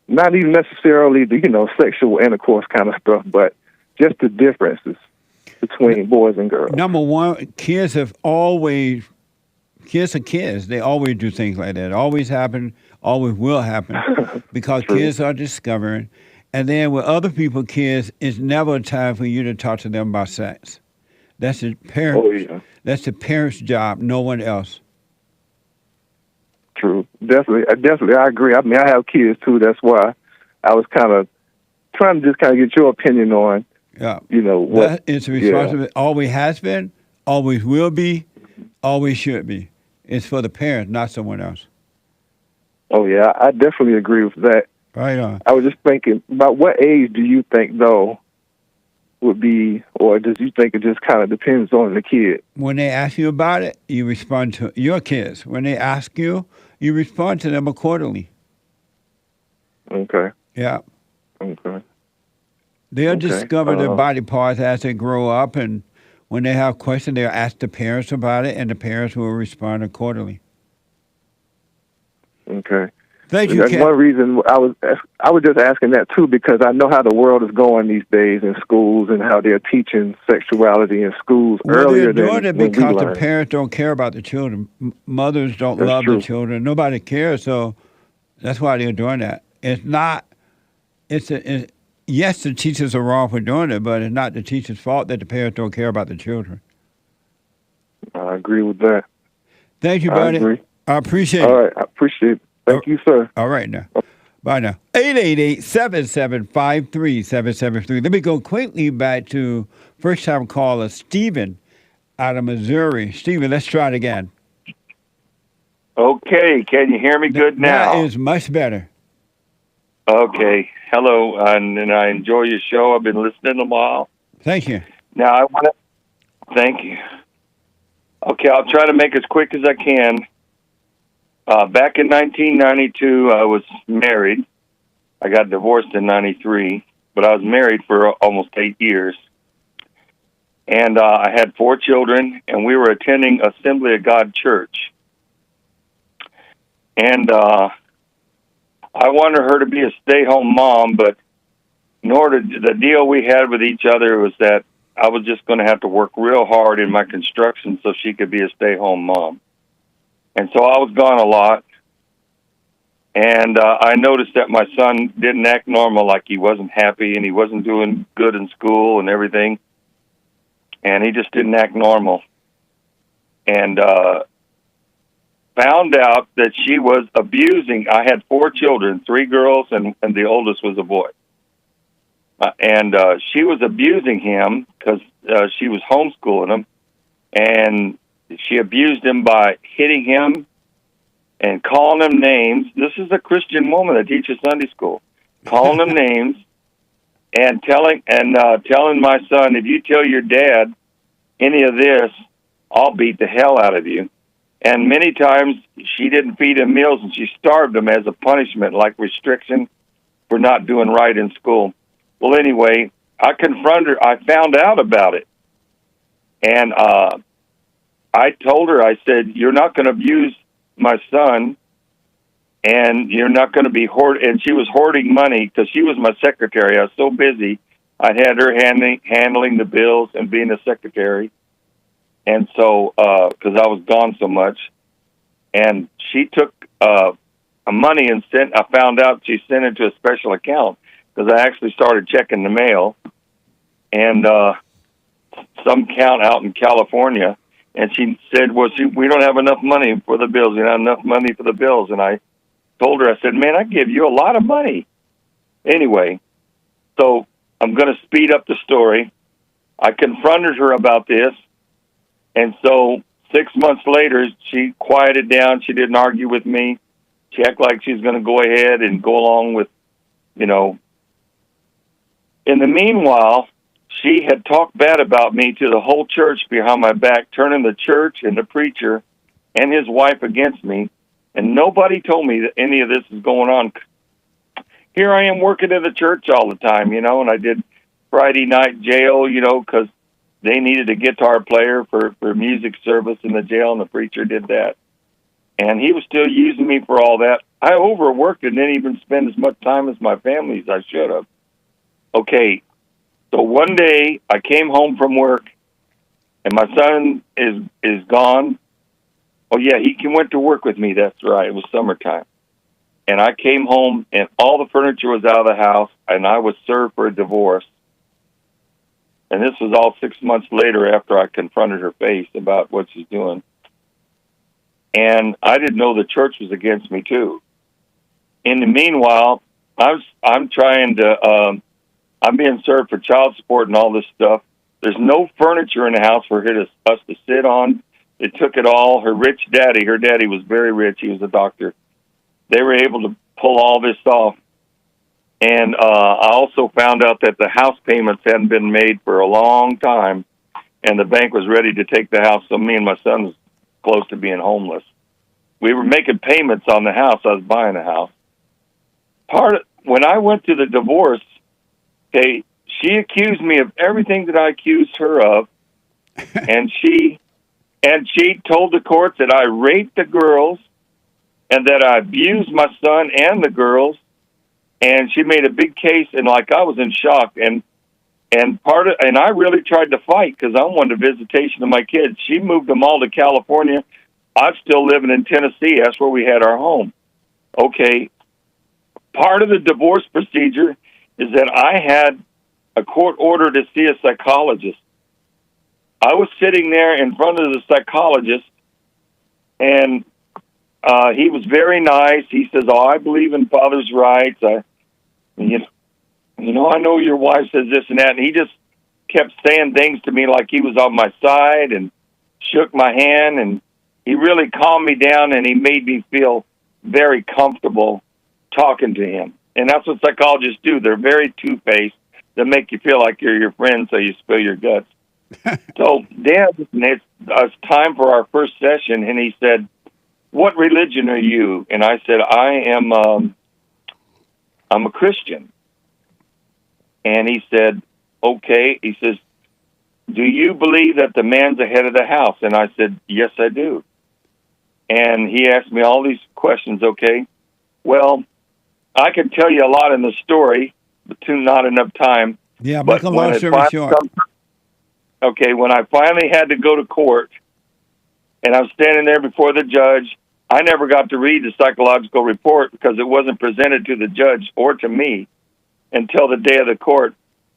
not even necessarily the, sexual intercourse kind of stuff, but just the differences between boys and girls. Number one, kids are kids. They always do things like that. It always happen, always will happen, because kids are discovering. And then with other people, kids, it's never a time for you to talk to them about sex. That's the parents. Oh, yeah. That's the parents' job, no one else. True. Definitely, I agree. I mean, I have kids, too. That's why I was kind of trying to just kind of get your opinion on, yeah. What. That is a responsibility. Yeah. Always has been, always will be. Always should be. It's for the parents, not someone else. Oh yeah, I definitely agree with that. Right on. I was just thinking, about what age do you think though would be, or does you think it just kind of depends on the kid? When they ask you about it, you respond to your kids. When they ask you, you respond to them accordingly. Okay. Yeah. Okay. They'll Okay. discover their body parts as they grow up, and when they have questions, they'll ask the parents about it, and the parents will respond accordingly. Okay. Thank you, That's Ken. one reason I was just asking that too, because I know how the world is going these days in schools and how they're teaching sexuality in schools Well, earlier they're than doing it when we because the learned. parents don't care about the children. Mothers don't That's love true. the children. Nobody cares, so that's why they're doing that. It's not. Yes, the teachers are wrong for doing it, but it's not the teacher's fault that the parents don't care about the children. I agree with that. Thank you, I buddy. agree. I appreciate All it. right, I appreciate it. Thank you, sir. All right now. Bye now. 888-775-3773. Let me go quickly back to first-time caller Stephen out of Missouri. Stephen, let's try it again. Okay, can you hear me good now? That is much better. Okay, hello, and I enjoy your show. I've been listening a while. Thank you. Now, I want to thank you. Okay, I'll try to make as quick as I can. Back in 1992, I was married. I got divorced in 93, but I was married for almost 8 years. And I had 4 children, and we were attending Assembly of God Church. And I wanted her to be a stay-home mom, but the deal we had with each other was that I was just going to have to work real hard in my construction so she could be a stay-home mom. And so I was gone a lot, and I noticed that my son didn't act normal, like he wasn't happy and he wasn't doing good in school and everything, and he just didn't act normal. And found out that she was abusing. I had 4 children, 3 girls, and the oldest was a boy. And she was abusing him because she was homeschooling him, and she abused him by hitting him and calling him names. This is a Christian woman that teaches Sunday school, calling him names and telling my son, if you tell your dad any of this, I'll beat the hell out of you. And many times she didn't feed him meals, and she starved him as a punishment, like restriction for not doing right in school. Well, anyway, I confronted her. I found out about it. And I told her, I said, you're not going to abuse my son, and you're not going to be and she was hoarding money because she was my secretary. I was so busy. I had her handling the bills and being a secretary. And so, because I was gone so much, and she took money and I found out she sent it to a special account because I actually started checking the mail, and some account out in California, and she said, well, we don't have enough money for the bills. We don't have enough money for the bills. And I told her, I said, man, I give you a lot of money. Anyway, so I'm going to speed up the story. I confronted her about this. And so 6 months later, she quieted down. She didn't argue with me. She acted like she was going to go ahead and go along with, In the meanwhile, she had talked bad about me to the whole church behind my back, turning the church and the preacher and his wife against me. And nobody told me that any of this is going on. Here I am working in the church all the time, and I did Friday night jail, because they needed a guitar player for music service in the jail, and the preacher did that. And he was still using me for all that. I overworked and didn't even spend as much time as my family as I should have. Okay, so one day I came home from work, and my son is gone. Oh, yeah, he went to work with me. That's right. It was summertime. And I came home, and all the furniture was out of the house, and I was served for a divorce. And this was all 6 months later after I confronted her face about what she's doing. And I didn't know the church was against me, too. In the meanwhile, I'm trying to, I'm being served for child support and all this stuff. There's no furniture in the house for us to sit on. They took it all. Her daddy was very rich. He was a doctor. They were able to pull all this off. And I also found out that the house payments hadn't been made for a long time, and the bank was ready to take the house. So me and my son was close to being homeless. We were making payments on the house. I was buying a house. When I went to the divorce, okay, she accused me of everything that I accused her of, and she told the courts that I raped the girls and that I abused my son and the girls. And she made a big case, and like I was in shock, and I really tried to fight because I wanted a visitation of my kids. She moved them all to California. I'm still living in Tennessee. That's where we had our home. Okay, part of the divorce procedure is that I had a court order to see a psychologist. I was sitting there in front of the psychologist, and he was very nice. He says, "Oh, I believe in father's rights. I know your wife says this and that." And he just kept saying things to me like he was on my side and shook my hand. And he really calmed me down, and he made me feel very comfortable talking to him. And that's what psychologists do. They're very two-faced. They make you feel like you're your friend, so you spill your guts. So then it's time for our first session, and he said, "What religion are you?" And I said, I'm a Christian. And he said, "Okay." He says, "Do you believe that the man's the head of the house?" And I said, "Yes, I do." And he asked me all these questions. Okay, well, I can tell you a lot in the story, but not enough time. Yeah, make a long story short. Okay, when I finally had to go to court, and I was standing there before the judge, I never got to read the psychological report because it wasn't presented to the judge or to me until the day of the court.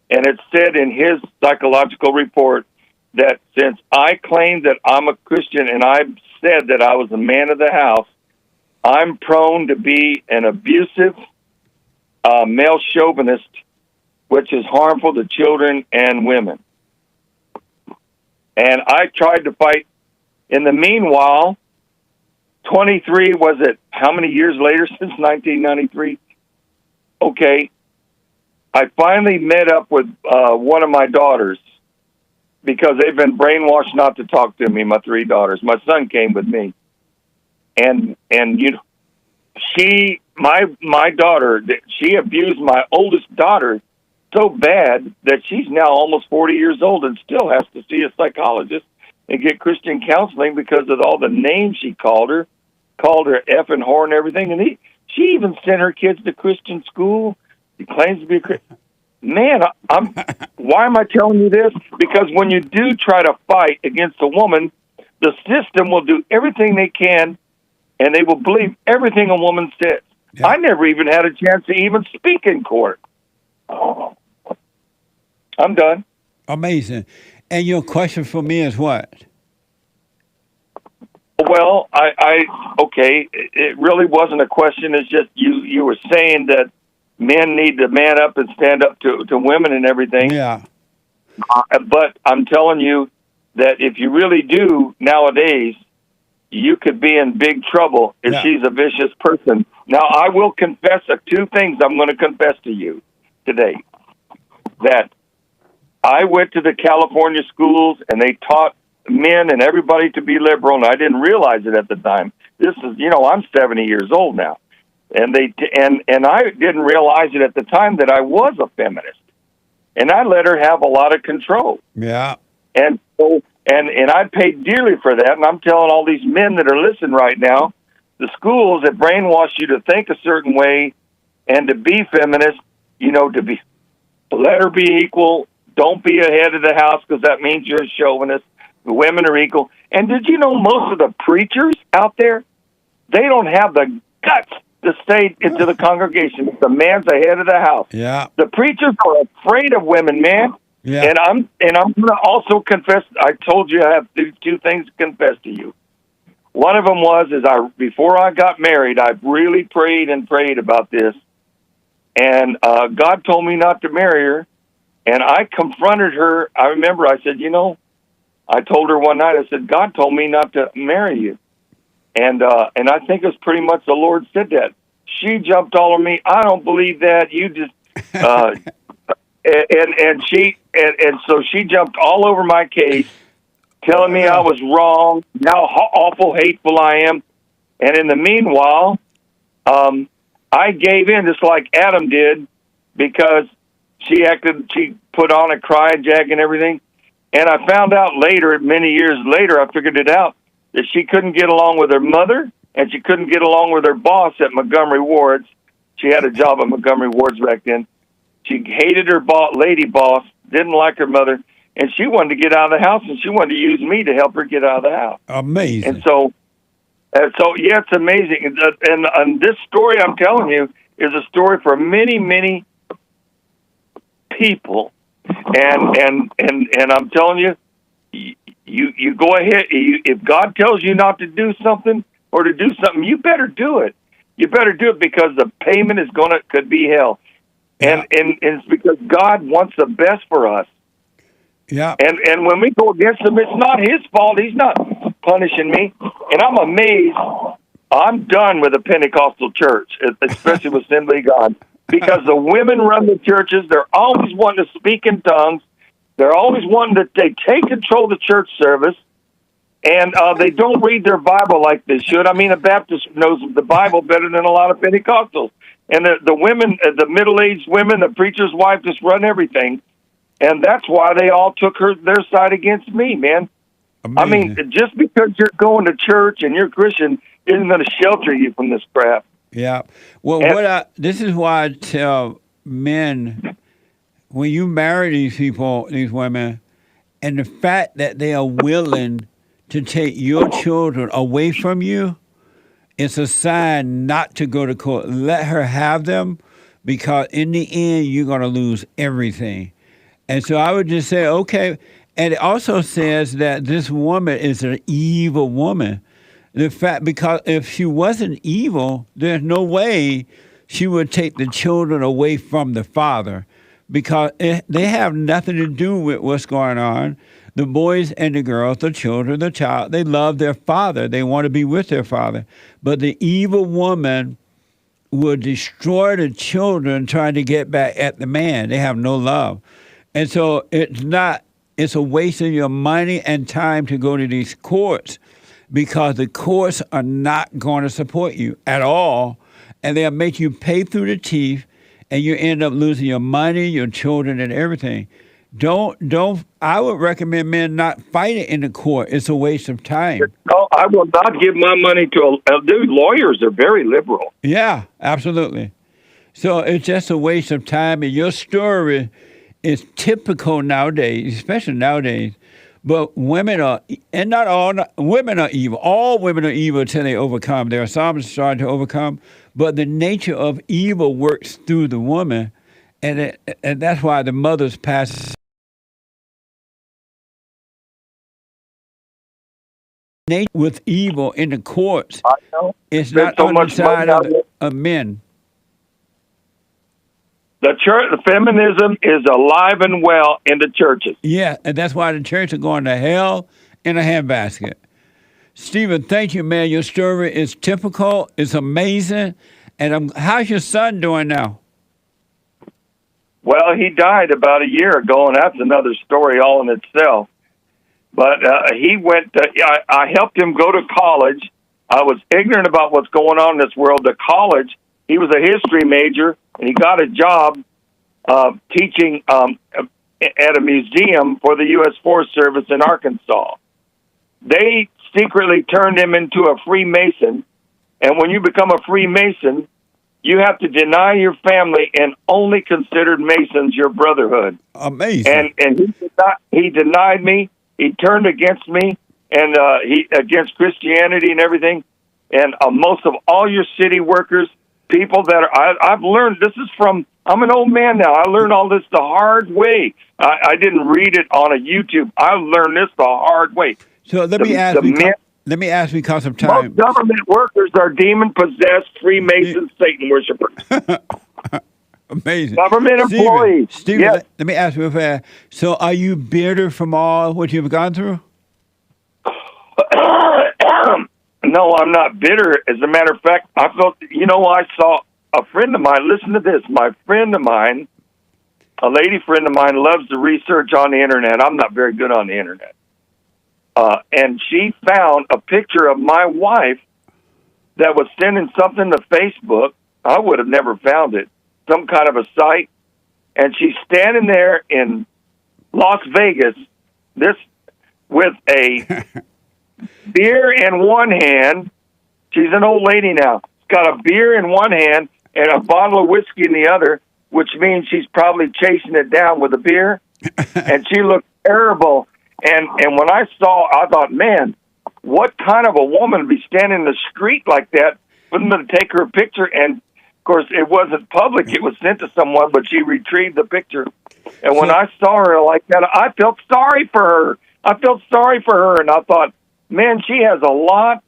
And it said in his psychological report that since I claimed that I'm a Christian and I said that I was the man of the house, I'm prone to be an abusive male chauvinist, which is harmful to children and women. And I tried to fight. In the meanwhile, 23, was it how many years later since 1993? Okay, I finally met up with one of my daughters because they've been brainwashed not to talk to me, my three daughters. My son came with me. And my daughter, she abused my oldest daughter so bad that she's now almost 40 years old and still has to see a psychologist and get Christian counseling because of all the names she called her effing whore and everything. And she even sent her kids to Christian school. She claims to be a Christian. Man, why am I telling you this? Because when you do try to fight against a woman, the system will do everything they can, and they will believe everything a woman says. Yeah. I never even had a chance to even speak in court. I'm done. Amazing. And your question for me is what? Well, okay, it really wasn't a question. It's just you were saying that men need to man up and stand up to women and everything. Yeah. But I'm telling you that if you really do nowadays, you could be in big trouble if she's a vicious person. Now, I will confess two things I'm going to confess to you today. That I went to the California schools and they taught men and everybody to be liberal, and I didn't realize it at the time. This is, I'm 70 years old now. And and I didn't realize it at the time that I was a feminist. And I let her have a lot of control. Yeah. And I paid dearly for that. And I'm telling all these men that are listening right now, the schools that brainwash you to think a certain way and to be feminist, let her be equal. Don't be a head of the house because that means you're a chauvinist. The women are equal. And did you know most of the preachers out there, they don't have the guts to say into the congregation, the man's the head of the house. Yeah. The preachers are afraid of women, man. Yeah. And I'm going to also confess. I told you I have two things to confess to you. One of them before I got married, I really prayed and prayed about this, and God told me not to marry her, and I confronted her. I remember I said, I told her one night, I said, God told me not to marry you. And I think it's pretty much the Lord said that. She jumped all over me. I don't believe that. You just, and so she jumped all over my case, telling me I was wrong, how awful hateful I am. And in the meanwhile, I gave in just like Adam did, because she put on a cryogag and everything. And I found out later, many years later, I figured it out, that she couldn't get along with her mother, and she couldn't get along with her boss at Montgomery Ward's. She had a job at Montgomery Ward's back then. She hated her lady boss, didn't like her mother, and she wanted to get out of the house, and she wanted to use me to help her get out of the house. Amazing. And so yeah, it's amazing. And this story I'm telling you is a story for many, many people. And I'm telling you, you go ahead. If God tells you not to do something or to do something, you better do it. You better do it, because the payment could be hell. And it's because God wants the best for us. Yeah. And when we go against him, it's not his fault. He's not punishing me. And I'm amazed. I'm done with the Pentecostal church, especially with Assembly of God, because the women run the churches. They're always wanting to speak in tongues. They're always wanting to take control of the church service. And they don't read their Bible like they should. I mean, a Baptist knows the Bible better than a lot of Pentecostals. And the women, the middle-aged women, the preacher's wife, just run everything. And that's why they all took their side against me, man. Amazing. I mean, just because you're going to church and you're Christian isn't going to shelter you from this crap. Yeah. Well, this is why I tell men, when you marry these people, these women, and the fact that they are willing to take your children away from you, it's a sign not to go to court. Let her have them, because in the end, you're going to lose everything. And so I would just say, okay. And it also says that this woman is an evil woman. The fact, because if she wasn't evil, there's no way she would take the children away from the father, because they have nothing to do with what's going on. The boys and the girls, the children, the child, they love their father. They want to be with their father. But the evil woman will destroy the children trying to get back at the man. They have no love. And so it's a waste of your money and time to go to these courts, because the courts are not going to support you at all. And they'll make you pay through the teeth, and you end up losing your money, your children, and everything. I would recommend men not fight it in the court. It's a waste of time. No, I will not give my money to lawyers. Are very liberal. Yeah, absolutely. So it's just a waste of time. And your story is typical nowadays, especially nowadays. But women are, and not all women are evil. All women are evil until they overcome. There are some starting to overcome, but the nature of evil works through the woman, and that's why the mothers pass. With evil in the courts, it's not on the side of men. The church, the feminism is alive and well in the churches. Yeah, and that's why the church are going to hell in a handbasket. Stephen, thank you, man. Your story is typical. It's amazing. And how's your son doing now? Well, he died about a year ago, and that's another story all in itself. But he went, I helped him go to college. I was ignorant about what's going on in this world. To college, he was a history major, and he got a job teaching at a museum for the U.S. Forest Service in Arkansas. They secretly turned him into a Freemason, and when you become a Freemason, you have to deny your family and only consider Masons your brotherhood. Amazing. And he denied me. He turned against me and he against Christianity and everything. And most of all your city workers, people that I've learned, this is from, I'm an old man now. I learned all this the hard way. I didn't read it on a YouTube. I learned this the hard way. So let me ask you, because of time. Most government workers are demon-possessed, Freemason, Satan worshipers. Amazing. Government employees. Stephen, let me ask you, so are you bitter from all what you've gone through? No, I'm not bitter. As a matter of fact, I felt, I saw a friend of mine, listen to this, my friend of mine, a lady friend of mine loves to research on the internet. I'm not very good on the internet. And she found a picture of my wife that was sending something to Facebook. I would have never found it. Some kind of a site. And she's standing there in Las Vegas, with a beer in one hand. She's an old lady now. She's got a beer in one hand and a bottle of whiskey in the other, which means she's probably chasing it down with a beer. And she looked terrible. And when I thought, man, what kind of a woman would be standing in the street like that for them to take her picture? And, of course, it wasn't public. It was sent to someone, but she retrieved the picture. And when I saw her like that, I felt sorry for her. And I thought, man, she has a lot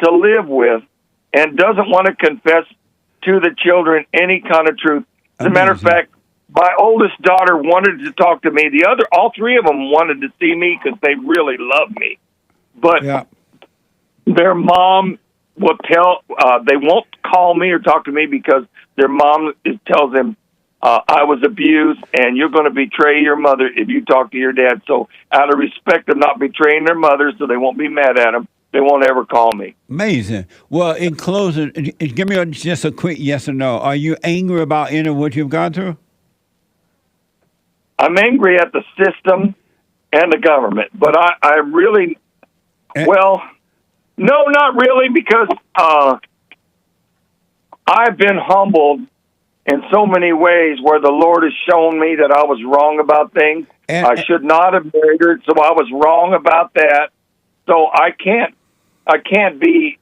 to live with and doesn't want to confess to the children any kind of truth. As a matter of fact, my oldest daughter wanted to talk to me. All three of them wanted to see me because they really love me. But their mom will they won't call me or talk to me because their mom tells them, I was abused, and you're going to betray your mother if you talk to your dad. So out of respect of not betraying their mother so they won't be mad at them, they won't ever call me. Amazing. Well, in closing, give me just a quick yes or no. Are you angry about any of what you've gone through? I'm angry at the system and the government, but I really, no, not really, because I've been humbled in so many ways where the Lord has shown me that I was wrong about things. I should not have married her, so I was wrong about that. So I can't be,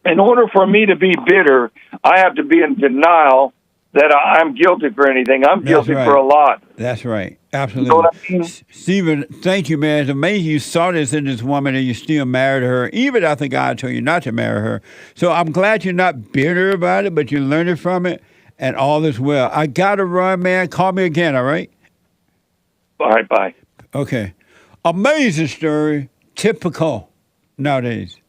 in order for me to be bitter, I have to be in denial that I'm guilty for anything. I'm guilty for a lot. That's right. Absolutely. You know what I mean? Stephen, thank you, man. It's amazing you saw this in this woman and you still married her, even after God told you not to marry her. So I'm glad you're not bitter about it, but you're learning from it, and all is well. I got to run, man. Call me again, all right? All right, bye. Okay. Amazing story. Typical nowadays.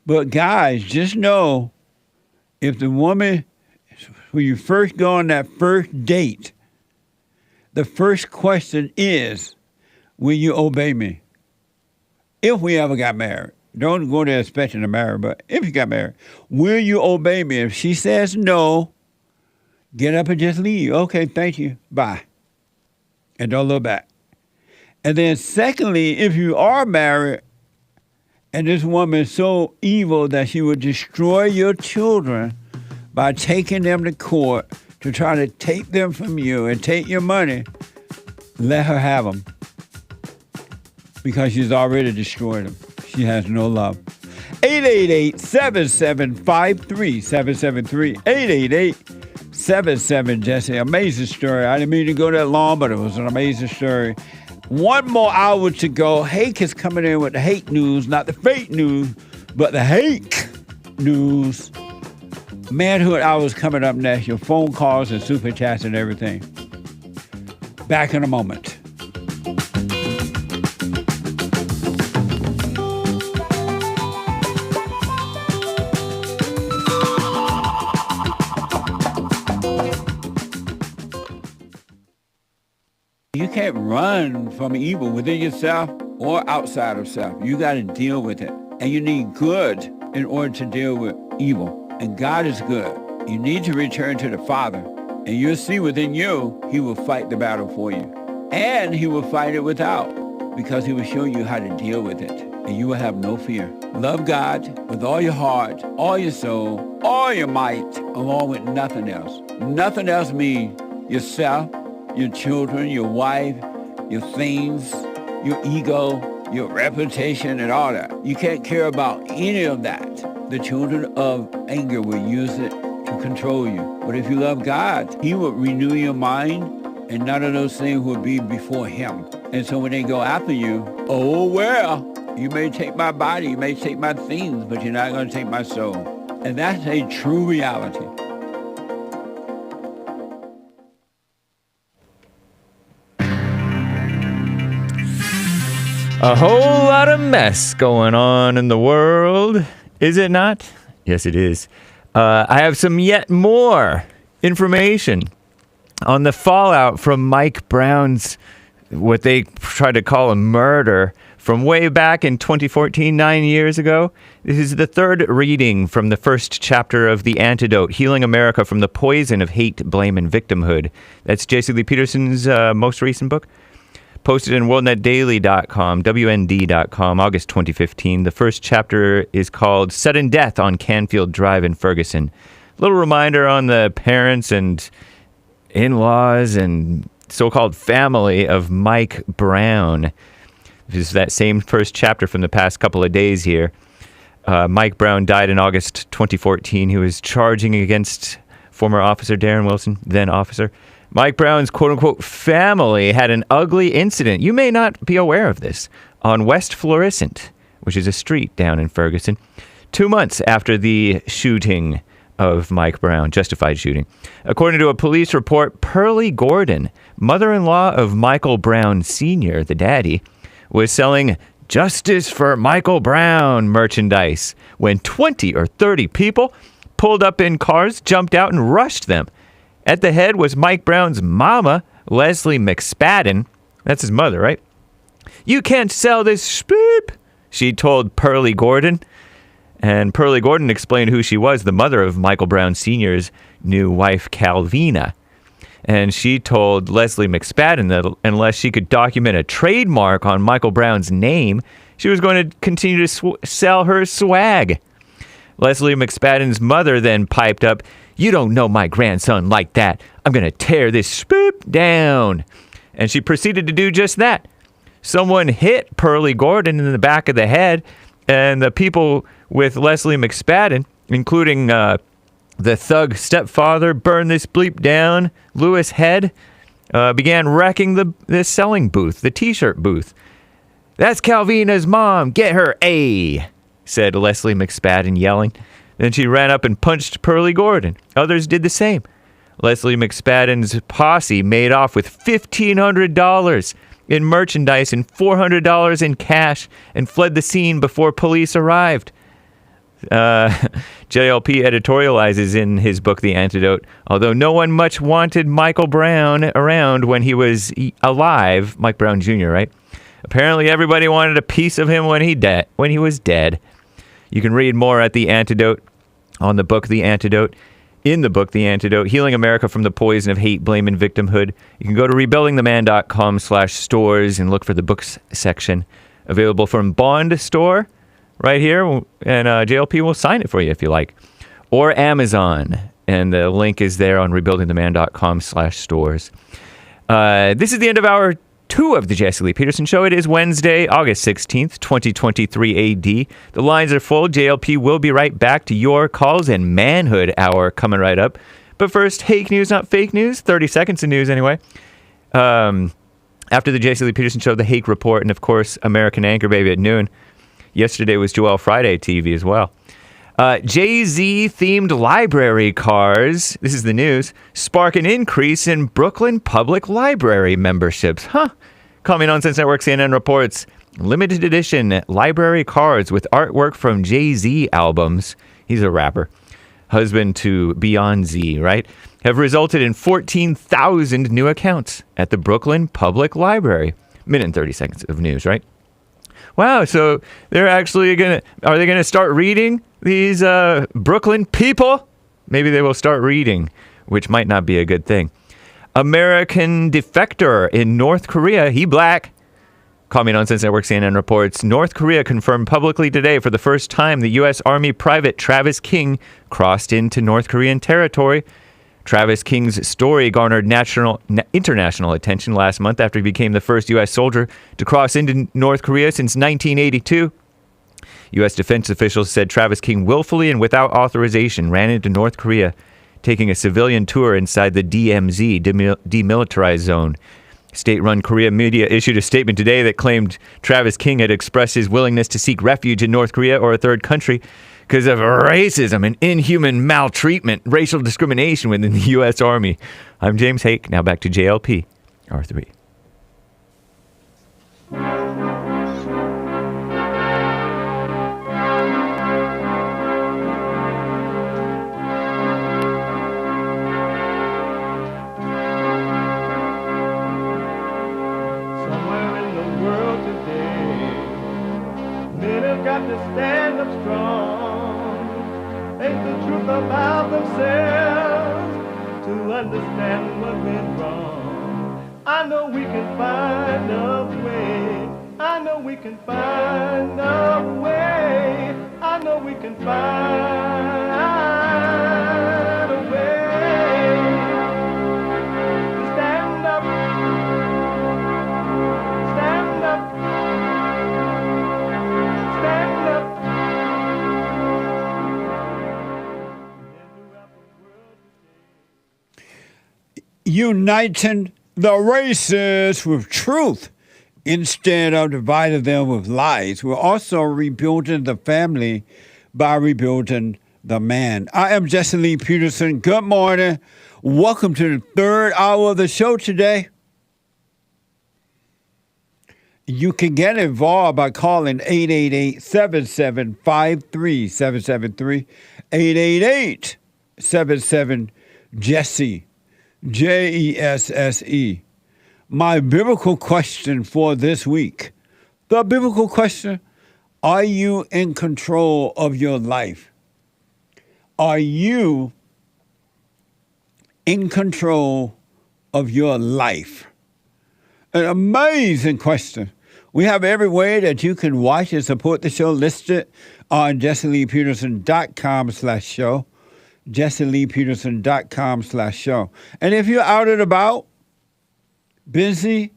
But guys, just know if the woman, when you first go on that first date, the first question is, will you obey me? If we ever got married. Don't go there expecting to marry, but if you got married, will you obey me? If she says no, get up and just leave. Okay, thank you. Bye. And don't look back. And then secondly, if you are married and this woman is so evil that she would destroy your children by taking them to court to try to take them from you and take your money, let her have them. Because she's already destroyed them. She has no love. 888-7753-773. 888-77-Jesse. Amazing story. I didn't mean to go that long, but it was an amazing story. One more hour to go. Hake is coming in with the Hake news, not the fake news, but the Hake news. Manhood Hour is coming up next. Your phone calls and super chats and everything. Back in a moment. You can't run from evil within yourself or outside of self. You got to deal with it. And you need good in order to deal with evil. And God is good. You need to return to the Father. And you'll see within you, he will fight the battle for you. And he will fight it without, because he will show you how to deal with it. And you will have no fear. Love God with all your heart, all your soul, all your might, along with nothing else. Nothing else means yourself, your children, your wife, your things, your ego, your reputation, and all that. You can't care about any of that. The children of anger will use it to control you. But if you love God, he will renew your mind, and none of those things will be before him. And so when they go after you, oh, well, you may take my body, you may take my things, but you're not going to take my soul. And that's a true reality. A whole lot of mess going on in the world, is it not? Yes, it is. I have some yet more information on the fallout from Mike Brown's, what they tried to call a murder from way back in 2014, 9 years ago. This is the third reading from the first chapter of The Antidote, Healing America from the Poison of Hate, Blame, and Victimhood. That's J.C. Lee Peterson's most recent book. Posted in worldnetdaily.com, WND.com, August 2015. The first chapter is called Sudden Death on Canfield Drive in Ferguson. A little reminder on the parents and in-laws and so-called family of Mike Brown. This is that same first chapter from the past couple of days here. Mike Brown died in August 2014. He was charging against former officer Darren Wilson, then officer. Mike Brown's quote-unquote family had an ugly incident. You may not be aware of this. On West Florissant, which is a street down in Ferguson, 2 months after the shooting of Mike Brown, justified shooting. According to a police report, Pearlie Gordon, mother-in-law of Michael Brown Sr., the daddy, was selling Justice for Michael Brown merchandise when 20 or 30 people pulled up in cars, jumped out, and rushed them. At the head was Mike Brown's mama, Leslie McSpadden. That's his mother, right? "You can't sell this spoop," she told Pearlie Gordon. And Pearlie Gordon explained who she was, the mother of Michael Brown Sr.'s new wife, Calvina. And she told Leslie McSpadden that unless she could document a trademark on Michael Brown's name, she was going to continue to sell her swag. Leslie McSpadden's mother then piped up, "You don't know my grandson like that. I'm going to tear this spoop down." And she proceeded to do just that. Someone hit Pearlie Gordon in the back of the head, and the people with Leslie McSpadden, including the thug stepfather, Burn This Bleep Down, Lewis Head, began wrecking the selling booth, the T-shirt booth. "That's Calvina's mom. Get her A," said Leslie McSpadden, yelling. Then she ran up and punched Pearlie Gordon. Others did the same. Leslie McSpadden's posse made off with $1,500 in merchandise and $400 in cash and fled the scene before police arrived. JLP editorializes in his book, The Antidote, although no one much wanted Michael Brown around when he was alive, Mike Brown Jr., right? Apparently everybody wanted a piece of him when he was dead. You can read more at The Antidote on the book, The Antidote. In the book, The Antidote, Healing America from the Poison of Hate, Blame, and Victimhood. You can go to rebuildingtheman.com/stores and look for the books section. Available from Bond Store right here, and JLP will sign it for you if you like. Or Amazon, and the link is there on rebuildingtheman.com/stores. This is the end of hour 2 of the Jesse Lee Peterson Show. It is Wednesday, August 16th, 2023 AD. The lines are full. JLP will be right back to your calls and Manhood Hour coming right up. But first, Hake news, not fake news. 30 seconds of news anyway. After the Jesse Lee Peterson Show, the Hake Report, and of course, American Anchor Baby at noon. Yesterday was Joel Friday TV as well. Jay-Z-themed library cars, this is the news, spark an increase in Brooklyn Public Library memberships. Coming on Sense Network, CNN reports, limited edition library cards with artwork from Jay-Z albums. He's a rapper. Husband to Beyonce, right? Have resulted in 14,000 new accounts at the Brooklyn Public Library. Minute and 30 seconds of news, right? Wow, so they're actually are they going to start reading these Brooklyn people? Maybe they will start reading, which might not be a good thing. American defector in North Korea, he black. Comment on Sense Network, CNN reports, North Korea confirmed publicly today for the first time the U.S. Army private Travis King crossed into North Korean territory. Travis King's story garnered international attention last month after he became the first U.S. soldier to cross into North Korea since 1982. U.S. defense officials said Travis King willfully and without authorization ran into North Korea, taking a civilian tour inside the DMZ, demilitarized zone. State-run Korea media issued a statement today that claimed Travis King had expressed his willingness to seek refuge in North Korea or a third country because of racism and inhuman maltreatment, racial discrimination within the U.S. Army. I'm James Hake. Now back to JLP, R3. up strong. Face the truth about themselves to understand what went wrong. I know we can find a way. I know we can find a way. I know we can find a way to stand up, stand up, stand up. Uniting the races with truth instead of dividing them with lies. We're also rebuilding the family by rebuilding the man. I am Jesse Lee Peterson. Good morning. Welcome to the third hour of the show today. You can get involved by calling 888-7753-773, 888-77-JESSE, JESSE. My biblical question for this week. The biblical question, are you in control of your life? Are you in control of your life? An amazing question. We have every way that you can watch and support the show listed on JesseLeePeterson.com/show. JesseLeePeterson.com/show. And if you're out and about, busy,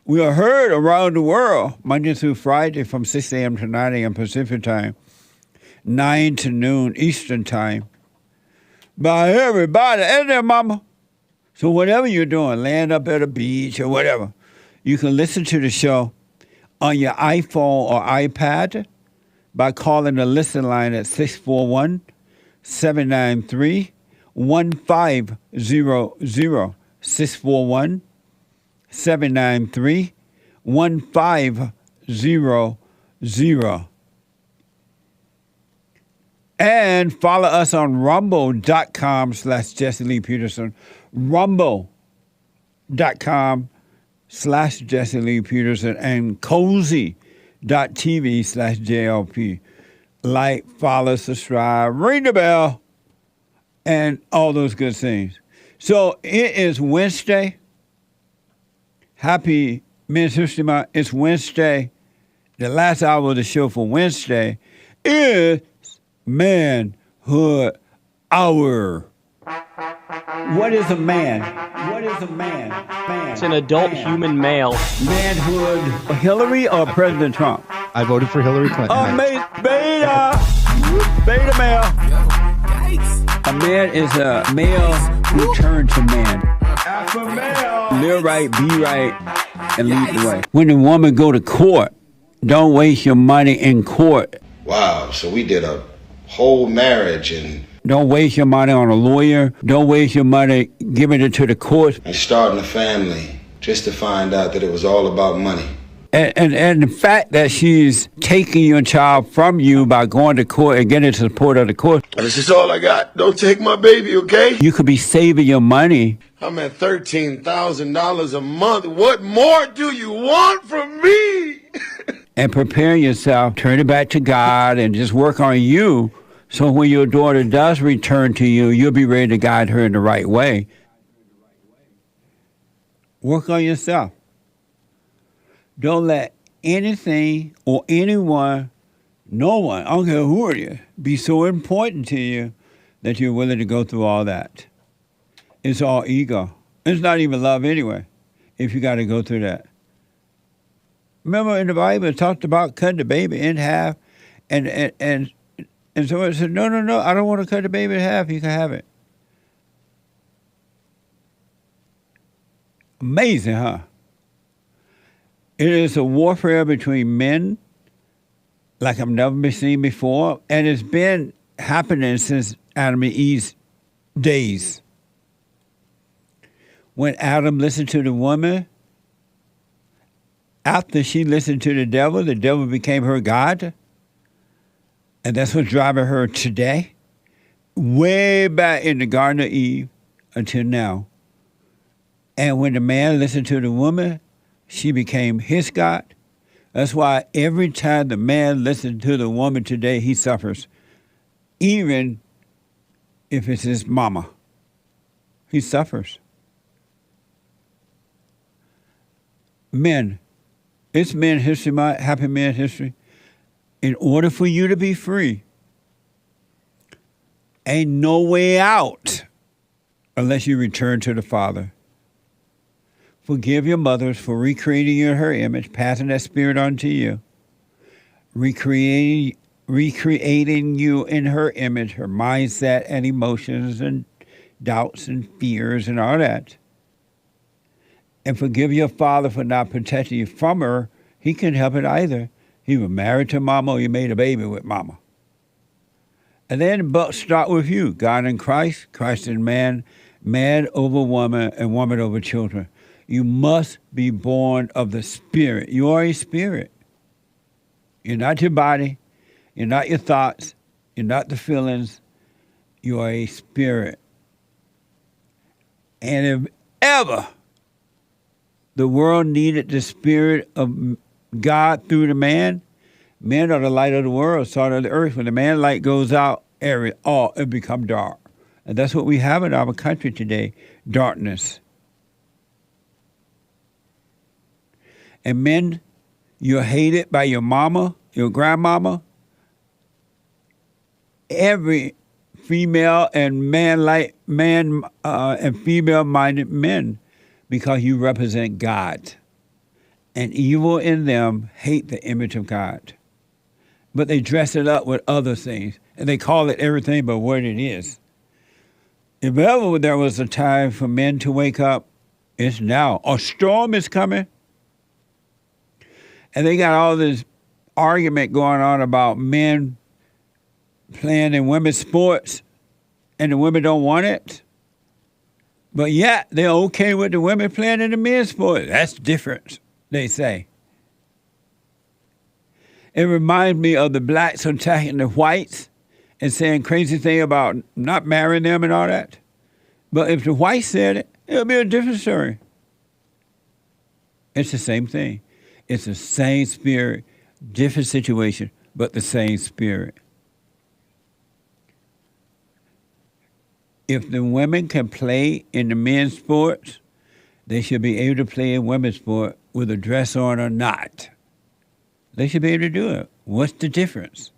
we are heard around the world Monday through Friday from 6 a.m. to 9 a.m. Pacific time, 9 to noon Eastern time, by everybody and their mama. So whatever you're doing, laying up at a beach or whatever, you can listen to the show on your iPhone or iPad by calling the listen line at 641-793-1500, 641-793-1500. And follow us on rumble.com/Jesse Lee Peterson, rumble.com/Jesse Lee Peterson, and cozy.tv/JLP. Like, follow, subscribe, ring the bell, and all those good things. So it is Wednesday. Happy Men's History Month. It's Wednesday. The last hour of the show for Wednesday is Manhood Hour. What is a man? What is a man? It's an adult human male. Manhood. Hillary or President Trump? I voted for Hillary Clinton. Beta male. A man is a male who turns to man. Alpha male. Live right, be right, and lead the way. When a woman go to court, don't waste your money in court. Wow, so we did a whole marriage and... Don't waste your money on a lawyer. Don't waste your money giving it to the court. and starting a family just to find out that it was all about money. And the fact that she's taking your child from you by going to court and getting support of the court. This is all I got. Don't take my baby, okay? You could be saving your money. I'm at $13,000 a month. What more do you want from me? And prepare yourself, turn it back to God, and just work on you. So when your daughter does return to you, you'll be ready to guide her in the right way. Work on yourself. Don't let anything or anyone, no one, I don't care who it is, be so important to you that you're willing to go through all that. It's all ego. It's not even love anyway, if you got to go through that. Remember in the Bible, it talked about cutting the baby in half, and someone said, no, I don't want to cut the baby in half. You can have it. Amazing, huh? It is a warfare between men like I've never been seen before, and it's been happening since Adam and Eve's days. When Adam listened to the woman, after she listened to the devil became her God. And that's what's driving her today, way back in the Garden of Eve until now. And when the man listened to the woman, she became his God. That's why every time the man listens to the woman today, he suffers. Even if it's his mama, he suffers. Men, it's Men History Month, Happy Men History. In order for you to be free, ain't no way out unless you return to the Father. Forgive your mothers for recreating you in her image, passing that spirit on to you, recreating you in her image, her mindset and emotions and doubts and fears and all that. And forgive your father for not protecting you from her. He couldn't help it either. He was married to mama or you made a baby with mama. And then but start with you. God in Christ, Christ in man, man over woman, and woman over children. You must be born of the Spirit. You are a spirit. You're not your body. You're not your thoughts. You're not the feelings. You are a spirit. And if ever the world needed the Spirit of God through the man, men are the light of the world, salt of the earth. When the man light goes out, it becomes dark. And that's what we have in our country today, darkness. And men, you're hated by your mama, your grandmama, every female and and female-minded men, because you represent God. And evil in them hate the image of God. But they dress it up with other things, and they call it everything but what it is. If ever there was a time for men to wake up, it's now. A storm is coming. And they got all this argument going on about men playing in women's sports, and the women don't want it. But yet, they're okay with the women playing in the men's sports. That's different, they say. It reminds me of the blacks attacking the whites and saying crazy thing about not marrying them and all that. But if the whites said it, it would be a different story. It's the same thing. It's the same spirit, different situation, but the same spirit. If the women can play in the men's sports, they should be able to play in women's sport with a dress on or not. They should be able to do it. What's the difference?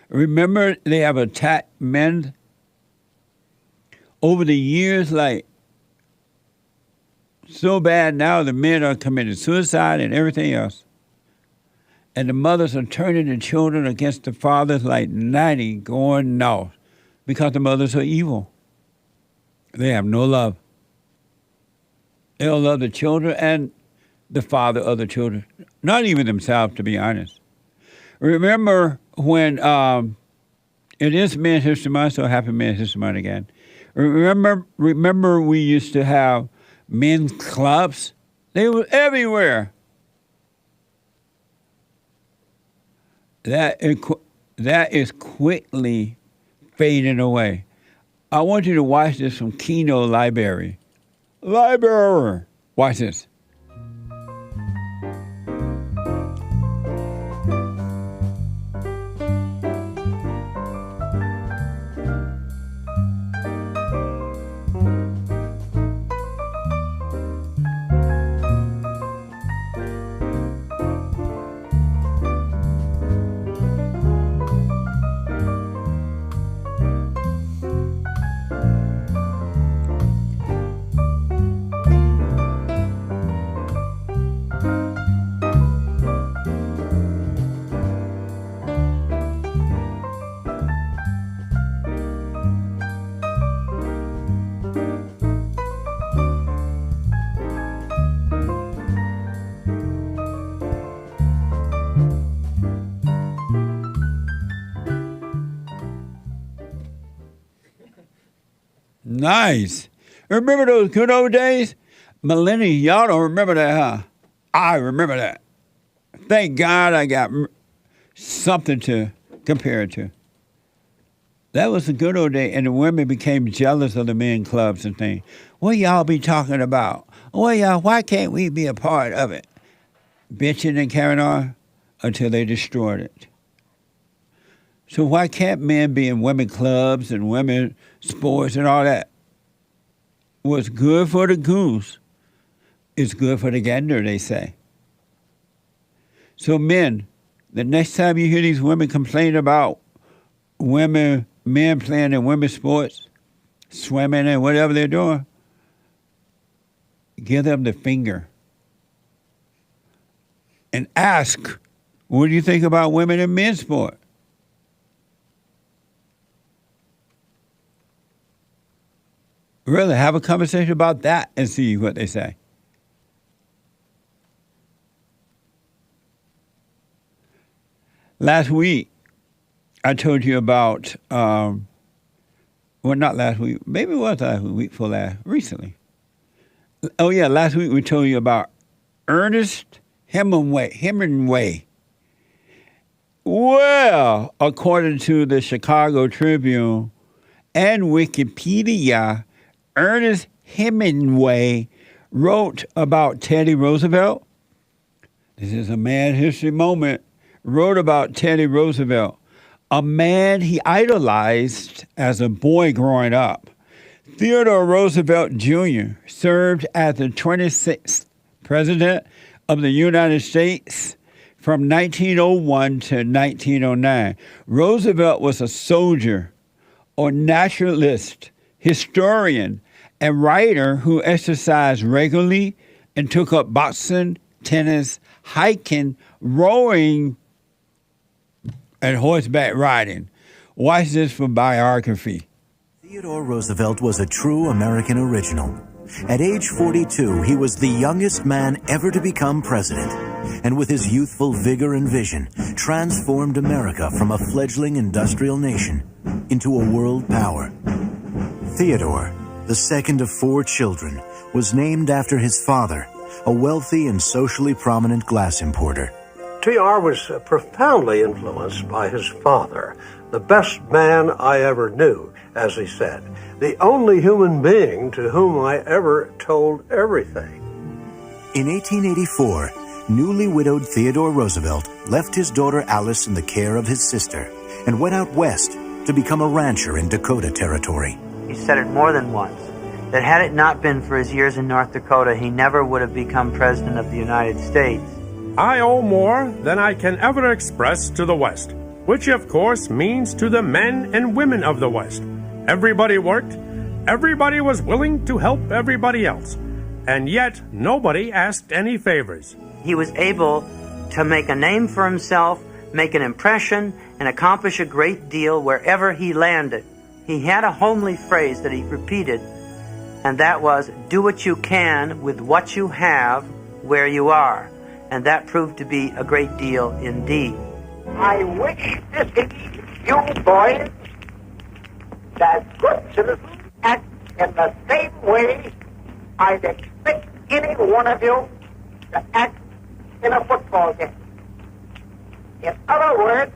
Remember, they have attacked men over the years like so bad now the men are committing suicide and everything else. And the mothers are turning the children against the fathers like 90 going north because the mothers are evil. They have no love. They don't love the children and the father of the children. Not even themselves, to be honest. Remember when it is Men's History Month, so happy Men's History Month again. Remember we used to have men's clubs? They were everywhere. That is quickly fading away. I want you to watch this from Kino Library. Watch this. Nice. Remember those good old days? Millennials, y'all don't remember that, huh? I remember that. Thank God I got something to compare it to. That was a good old day, and the women became jealous of the men clubs and things. What y'all be talking about? Well, y'all, why can't we be a part of it? bitching and carrying on until they destroyed it. So why can't men be in women clubs and women sports and all that? What's good for the goose is good for the gander, they say. So men, the next time you hear these women complain about men playing in women's sports, swimming and whatever they're doing, give them the finger and ask, what do you think about women in men's sport? Really, have a conversation about that and see what they say. Last week, I told you about, well, not last week, maybe it was last week before last, recently. Oh, yeah, last week we told you about Ernest Hemingway. Well, according to the Chicago Tribune and Wikipedia, Ernest Hemingway wrote about Teddy Roosevelt. This is a mad history moment. Wrote about Teddy Roosevelt, a man he idolized as a boy growing up. Theodore Roosevelt Jr. served as the 26th President of the United States from 1901 to 1909. Roosevelt was a soldier or naturalist, historian, and writer who exercised regularly and took up boxing, tennis, hiking, rowing, and horseback riding. Watch this for biography. Theodore Roosevelt was a true American original. At age 42, he was the youngest man ever to become president, and with his youthful vigor and vision, transformed America from a fledgling industrial nation into a world power. Theodore, the second of 4 children, was named after his father, a wealthy and socially prominent glass importer. T.R. was profoundly influenced by his father, the best man I ever knew, as he said, the only human being to whom I ever told everything. In 1884, newly widowed Theodore Roosevelt left his daughter Alice in the care of his sister and went out west to become a rancher in Dakota Territory. He said it more than once, that had it not been for his years in North Dakota, he never would have become president of the United States. I owe more than I can ever express to the West, which of course means to the men and women of the West. Everybody worked, everybody was willing to help everybody else, and yet nobody asked any favors. He was able to make a name for himself, make an impression, and accomplish a great deal wherever he landed. He had a homely phrase that he repeated, and that was, do what you can with what you have where you are. And that proved to be a great deal indeed. I wish to see you boys that good citizens act in the same way I'd expect any one of you to act in a football game. In other words,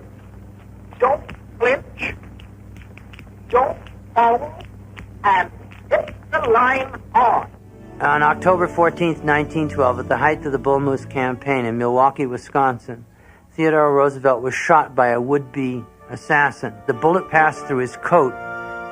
don't flinch, don't foul, and hit the line hard. On October 14th, 1912, at the height of the Bull Moose campaign in Milwaukee, Wisconsin, Theodore Roosevelt was shot by a would-be assassin. The bullet passed through his coat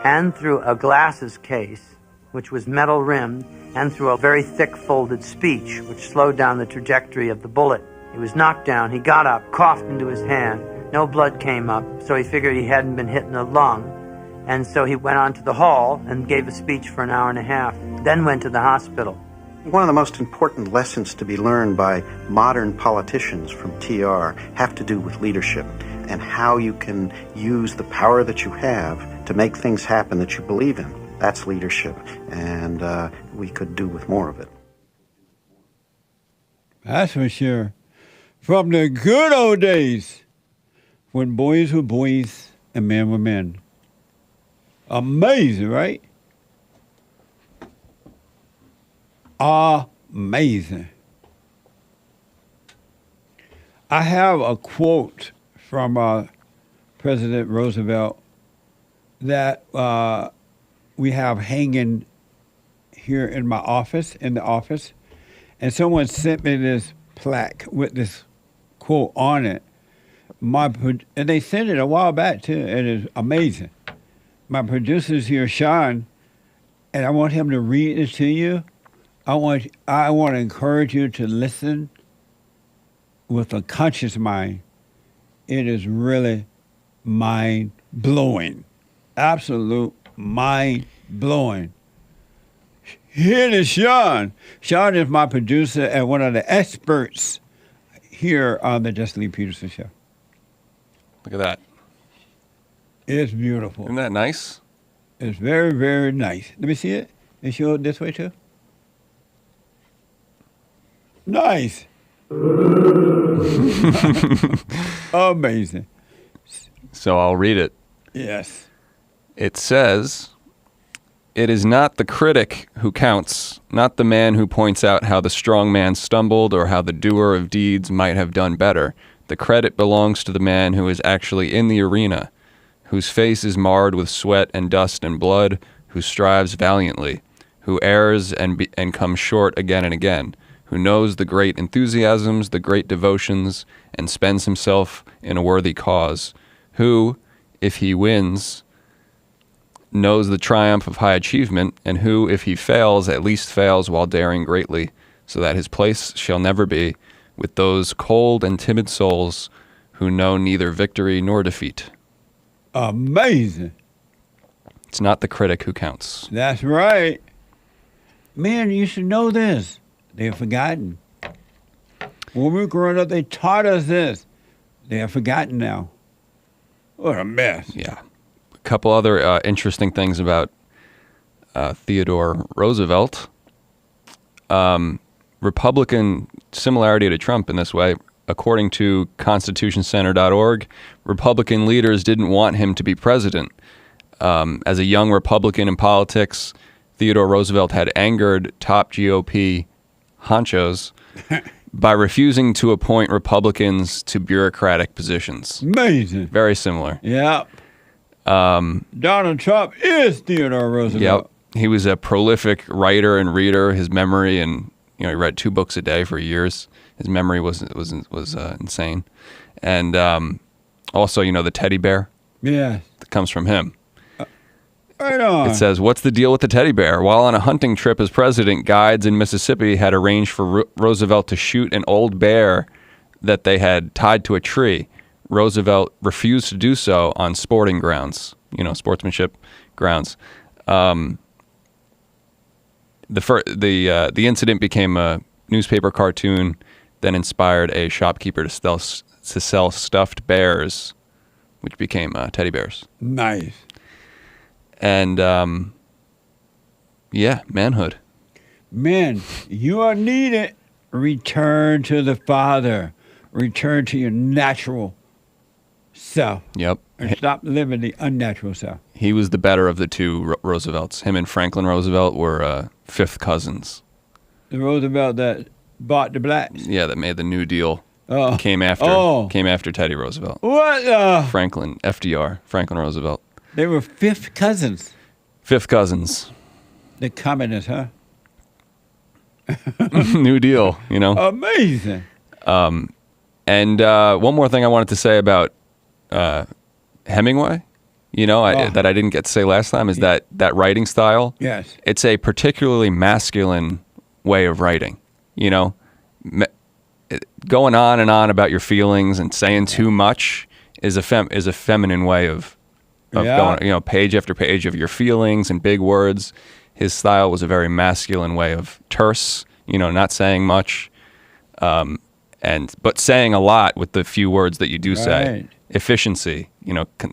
and through a glasses case, which was metal-rimmed, and through a very thick folded speech, which slowed down the trajectory of the bullet. He was knocked down. He got up, coughed into his hand. No blood came up, so he figured he hadn't been hit in the lung. And so he went on to the hall and gave a speech for an hour and a half, then went to the hospital. One of the most important lessons to be learned by modern politicians from TR have to do with leadership and how you can use the power that you have to make things happen that you believe in. That's leadership, and we could do with more of it. That's for sure. From the good old days, when boys were boys and men were men. Amazing, right? Amazing. I have a quote from President Roosevelt that we have hanging here in my office, and someone sent me this plaque with this quote on it. And they sent it a while back too. It is amazing. My producer's here, Sean, and I want him to read this to you. I want to encourage you to listen with a conscious mind. It is really mind-blowing. Absolute mind-blowing. Here is Sean. Sean is my producer and one of the experts here on the Jesse Lee Peterson Show. Look at that. It's beautiful. Isn't that nice? It's very, very nice. Let me see it. And show it this way too. Nice. Amazing. So I'll read it. Yes. It says, "It is not the critic who counts, not the man who points out how the strong man stumbled or how the doer of deeds might have done better. The credit belongs to the man who is actually in the arena, whose face is marred with sweat and dust and blood, who strives valiantly, who errs and comes short again and again, who knows the great enthusiasms, the great devotions, and spends himself in a worthy cause, who, if he wins, knows the triumph of high achievement, and who, if he fails, at least fails while daring greatly, so that his place shall never be with those cold and timid souls who know neither victory nor defeat." Amazing. It's not the critic who counts. That's right. Man, you should know this. They've forgotten. When we were growing up, they taught us this. They have forgotten now. What a mess. Yeah. A couple other interesting things about Theodore Roosevelt. Republican similarity to Trump in this way. According to constitutioncenter.org, Republican leaders didn't want him to be president. As a young Republican in politics, Theodore Roosevelt had angered top GOP honchos by refusing to appoint Republicans to bureaucratic positions. Amazing. Very similar. Yep. Donald Trump is Theodore Roosevelt. Yep. He was a prolific writer and reader. His memory, and he read 2 books a day for years. His memory was insane. And also, the teddy bear. Yeah. That comes from him. Right on. It says, "What's the deal with the teddy bear? While on a hunting trip as president, guides in Mississippi had arranged for Roosevelt to shoot an old bear that they had tied to a tree. Roosevelt refused to do so on sporting grounds, sportsmanship grounds. The incident became a newspaper cartoon, then inspired a shopkeeper to sell stuffed bears, which became teddy bears." Nice. And, manhood. Men, you are needed. Return to the Father. Return to your natural self. Yep. And stop living the unnatural self. He was the better of the two Roosevelts. Him and Franklin Roosevelt were fifth cousins. The Roosevelt that bought the blacks? Yeah, that made the New Deal. Came after Teddy Roosevelt. What? Franklin, FDR, Franklin Roosevelt. They were fifth cousins. Fifth cousins. The communists, huh? New Deal, Amazing. And one more thing I wanted to say about Hemingway, that I didn't get to say last time, is that writing style. Yes. It's a particularly masculine way of writing, going on and on about your feelings and saying too much is a feminine way of going, page after page of your feelings and big words. His style was a very masculine way of terse, not saying much, but saying a lot with the few words that you do say. Efficiency,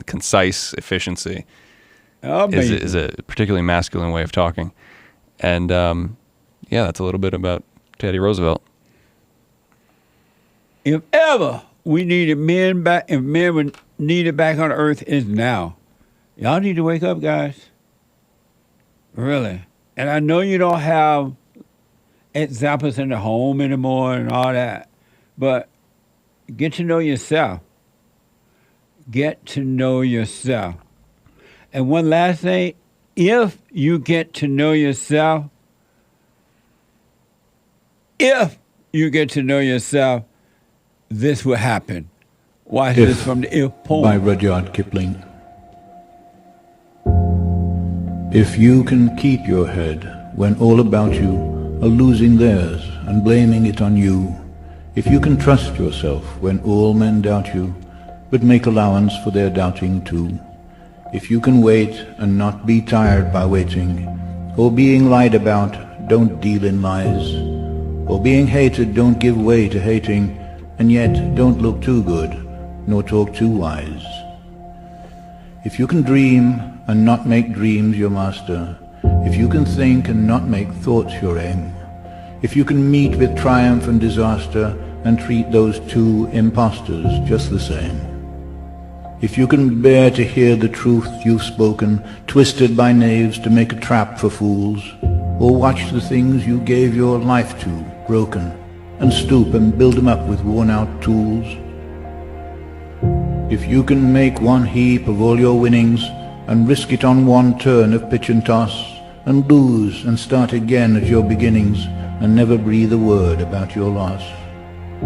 concise efficiency is a particularly masculine way of talking. And that's a little bit about Teddy Roosevelt. If ever we needed men back, if men were needed back on earth, is now. Y'all need to wake up, guys. Really. And I know you don't have examples in the home anymore and all that, but get to know yourself. Get to know yourself. And one last thing, if you get to know yourself, if you get to know yourself, this will happen. Watch If, this from the If poem. by Rudyard Kipling. If you can keep your head when all about you are losing theirs and blaming it on you, if you can trust yourself when all men doubt you, but make allowance for their doubting too, if you can wait and not be tired by waiting, or being lied about, don't deal in lies, or being hated, don't give way to hating, and yet don't look too good, nor talk too wise. If you can dream and not make dreams your master, if you can think and not make thoughts your aim, if you can meet with triumph and disaster and treat those two impostors just the same, if you can bear to hear the truth you've spoken, twisted by knaves to make a trap for fools, or watch the things you gave your life to broken, and stoop and build them up with worn-out tools, if you can make one heap of all your winnings and risk it on one turn of pitch and toss, and lose and start again at your beginnings, and never breathe a word about your loss,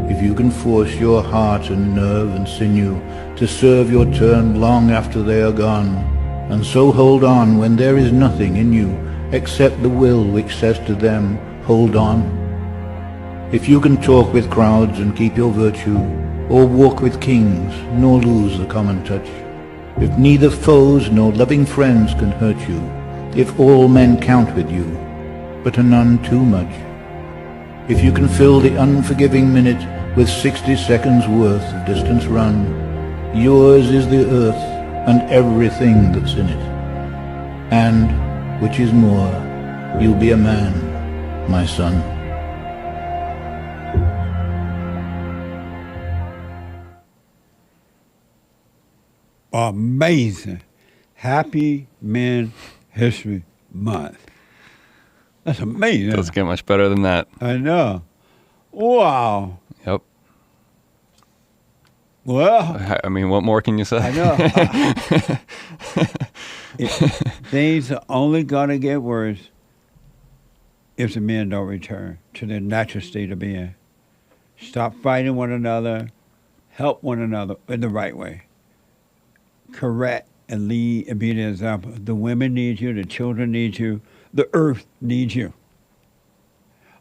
if you can force your heart and nerve and sinew to serve your turn long after they are gone, and so hold on when there is nothing in you except the will which says to them, hold on, if you can talk with crowds and keep your virtue, or walk with kings, nor lose the common touch, if neither foes nor loving friends can hurt you, if all men count with you, but are none too much, if you can fill the unforgiving minute with 60 seconds worth of distance run, yours is the earth and everything that's in it, and, which is more, you'll be a man, my son. Amazing. Happy Men History Month. That's amazing. Doesn't get much better than that. I know. Wow. Yep. Well, I mean, what more can you say? I know. Things are only going to get worse if the men don't return to their natural state of being. Stop fighting one another. Help one another in the right way. Correct and lead and be the example. The women need you. The children need you. The earth needs you.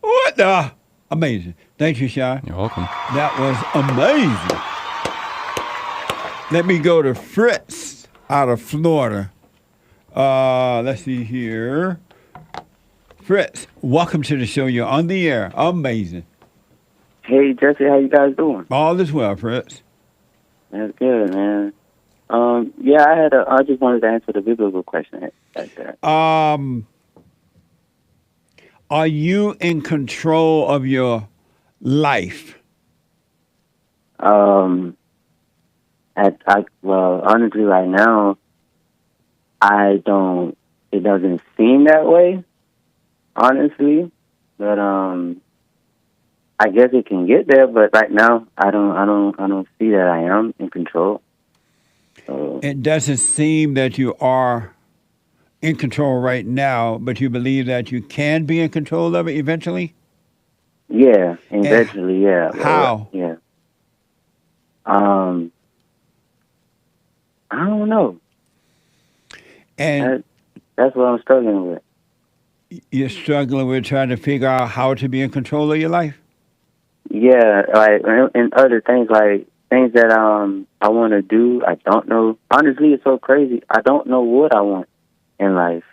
What the? Amazing. Thank you, Sean. You're welcome. That was amazing. Let me go to Fritz out of Florida. Let's see here. Fritz, welcome to the show. You're on the air. Amazing. Hey, Jesse, how you guys doing? All is well, Fritz. That's good, man. Yeah, I just wanted to answer the biblical question right there. Are you in control of your life? Well, honestly, right now, I don't. It doesn't seem that way, honestly. But I guess it can get there. But right now, I don't see that I am in control. It doesn't seem that you are in control right now, but you believe that you can be in control of it eventually? Yeah, eventually, yeah. How? Yeah. I don't know. And that's what I'm struggling with. You're struggling with trying to figure out how to be in control of your life? Yeah, like, and other things, like things that I want to do, I don't know. Honestly, it's so crazy. I don't know what I want in life,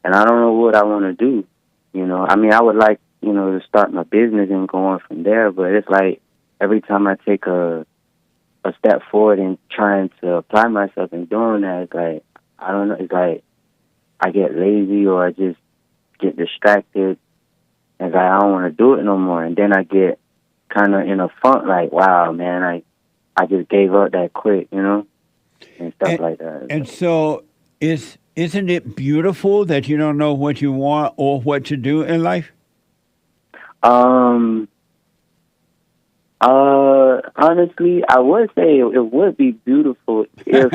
and I don't know what I want to do. You know, I mean, I would like, to start my business and go on from there, but it's like every time I take a step forward in trying to apply myself and doing that, it's like, I don't know, it's like I get lazy or I just get distracted, and it's like I don't want to do it no more, and then I get kind of in a funk, like, wow, man, I just gave up that quick, and stuff like that. And so isn't it beautiful that you don't know what you want or what to do in life? Honestly, I would say it would be beautiful if,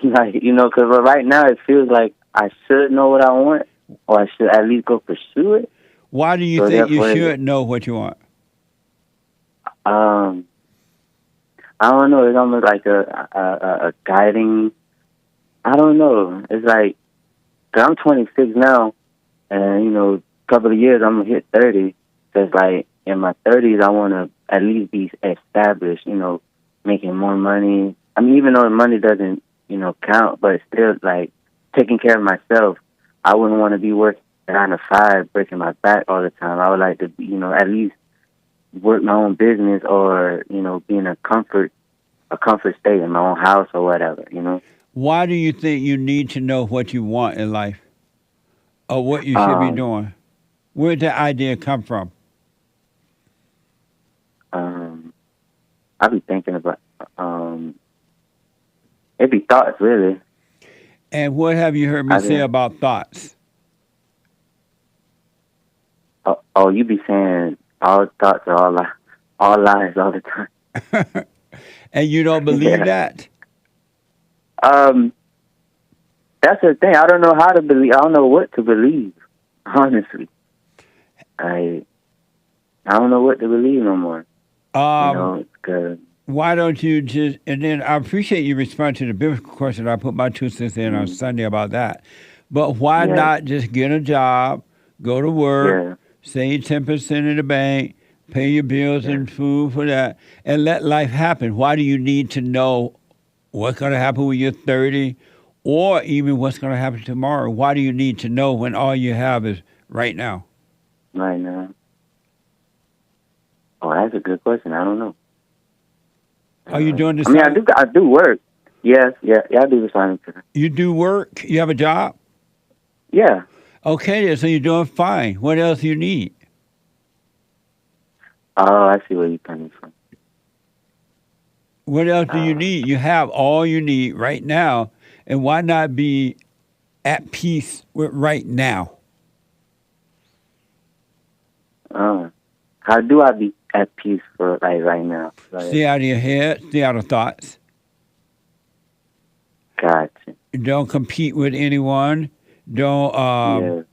like, because right now it feels like I should know what I want, or I should at least go pursue it. Why do you So think you therefore, should know what you want? I don't know. It's almost like a guiding. I don't know. It's like, cause I'm 26 now, and you know, a couple of years I'm gonna hit 30. So it's like in my 30s, I want to at least be established. You know, making more money. I mean, even though the money doesn't, you know, count, but it's still like taking care of myself. I wouldn't want to be working 9 to 5, breaking my back all the time. I would like to, you know, at least work my own business, or you know, be in a comfort state in my own house or whatever. You know. Why do you think you need to know what you want in life, or what you should be doing? Where did that idea come from? I be thinking about it be thoughts really. And what have you heard me say about thoughts? Oh, you be saying all thoughts are all lies all the time. And you don't believe that? That's the thing. I don't know how to believe. I don't know what to believe. Honestly, I don't know what to believe no more. You know, it's good. Why don't you just, and then I appreciate you responding to the biblical question. I put my 2 cents in on Sunday about that. But why not just get a job, go to work, save 10% in the bank, pay your bills and food for that, and let life happen? Why do you need to know what's going to happen when you're 30, or even what's going to happen tomorrow? Why do you need to know when all you have is right now? Right now. Oh, that's a good question. I don't know. Are you doing this? I mean, I do work. Yes, I do the silent prayer. You do work? You have a job? Yeah. Okay, so you're doing fine. What else do you need? Oh, I see where you're coming from. What else do you need? You have all you need right now, and why not be at peace with right now? How do I be at peace for like right now? Like, Stay out of your head. Stay out of thoughts. Gotcha. Don't compete with anyone. Don't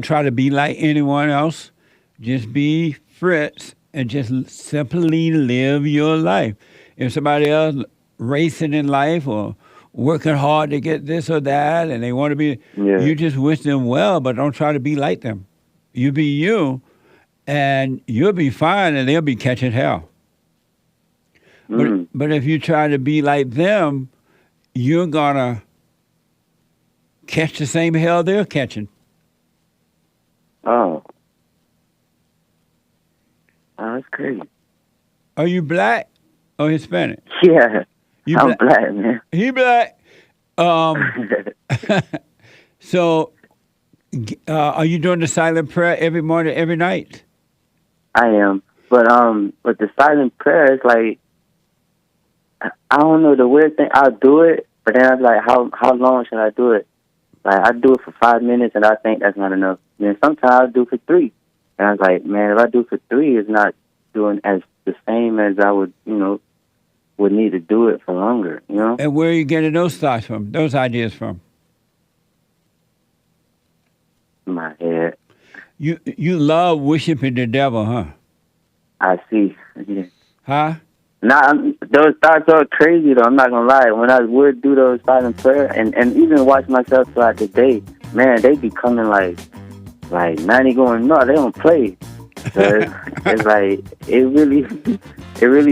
try to be like anyone else. Just be Fritz and just simply live your life. If somebody else racing in life or working hard to get this or that, and they want to be, you just wish them well, but don't try to be like them. You be you, and you'll be fine, and they'll be catching hell. But if you try to be like them, you're gonna catch the same hell they're catching. Oh, that's crazy. Are you black or Hispanic? Yeah, I'm black, man. He black. So, are you doing the silent prayer every morning, every night? I am, but the silent prayer is like, I don't know, the weird thing. I'll do it, but then I'm like, how long should I do it? Like, I do it for 5 minutes, and I think that's not enough. Then sometimes I do it for 3, and I was like, man, if I do it for 3, it's not doing as the same as I would, would need to do it for longer, And where are you getting those thoughts from, those ideas from? My head. You love worshiping the devil, huh? I see. Yeah. Huh? Nah, those thoughts are crazy, though. I'm not going to lie. When I would do those silent prayer and even watch myself throughout the day, man, they be coming like 90 going, no, they don't play. So it's like, it really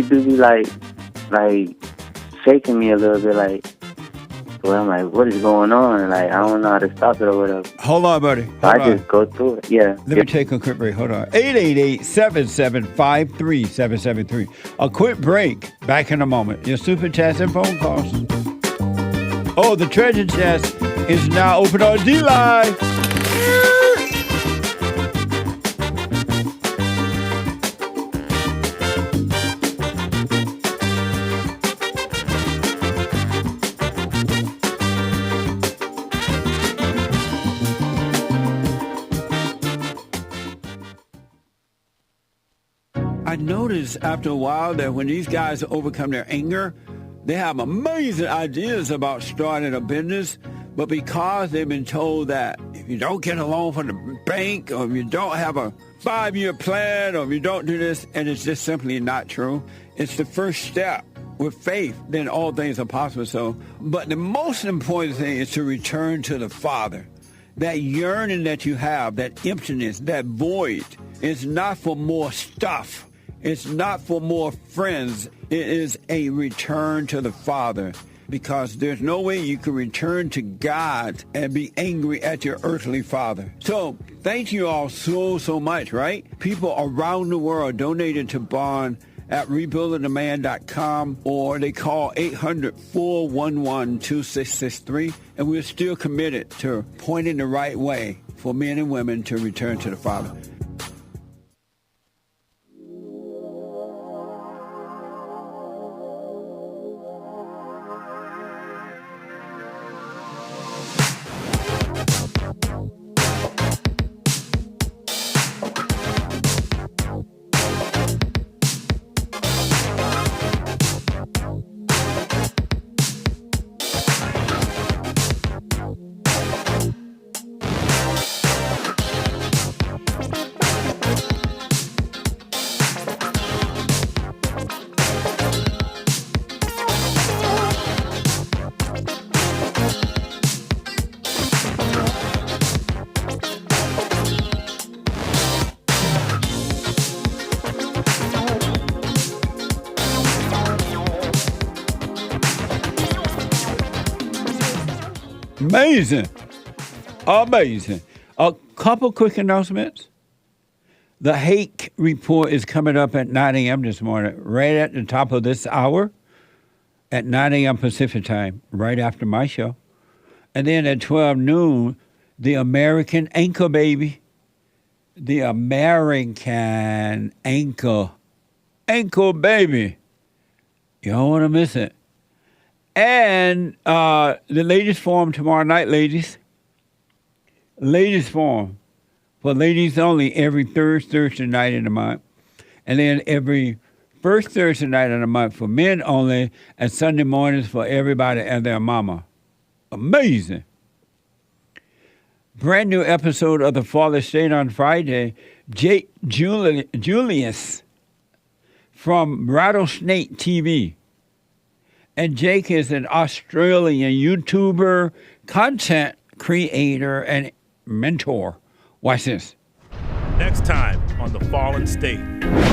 do be like shaking me a little bit, like, well, I'm like, what is going on? Like, I don't know how to stop it or whatever. Hold on, buddy. Just go through it. Yeah. Let me take a quick break. Hold on. 888-775-3773. A quick break. Back in a moment. Your super chats and phone calls. Oh, the treasure chest is now open on D-Live. I noticed after a while that when these guys overcome their anger, they have amazing ideas about starting a business, but because they've been told that if you don't get a loan from the bank, or if you don't have a 5-year plan, or if you don't do this, and it's just simply not true, it's the first step. With faith, then all things are possible. So, but the most important thing is to return to the Father. That yearning that you have, that emptiness, that void, is not for more stuff. It's not for more friends. It is a return to the Father, because there's no way you can return to God and be angry at your earthly father. So thank you all so much, right? People around the world donated to Bond at rebuildingtheman.com, or they call 800-411-2663, and we're still committed to pointing the right way for men and women to return to the Father. Amazing. Amazing. A couple quick announcements. The Hake report is coming up at 9 a.m. this morning, right at the top of this hour, at 9 a.m. Pacific time, right after my show. And then at 12 noon, the American Anchor Baby. The American Anchor Baby. You don't want to miss it. And the ladies' forum tomorrow night, ladies. Ladies' forum for ladies only every Thursday night in the month. And then every first Thursday night of the month for men only, and Sunday mornings for everybody and their mama. Amazing. Brand new episode of The Father State on Friday. Julius from Rattlesnake TV. And Jake is an Australian YouTuber, content creator, and mentor. Watch this. Next time on The Fallen State.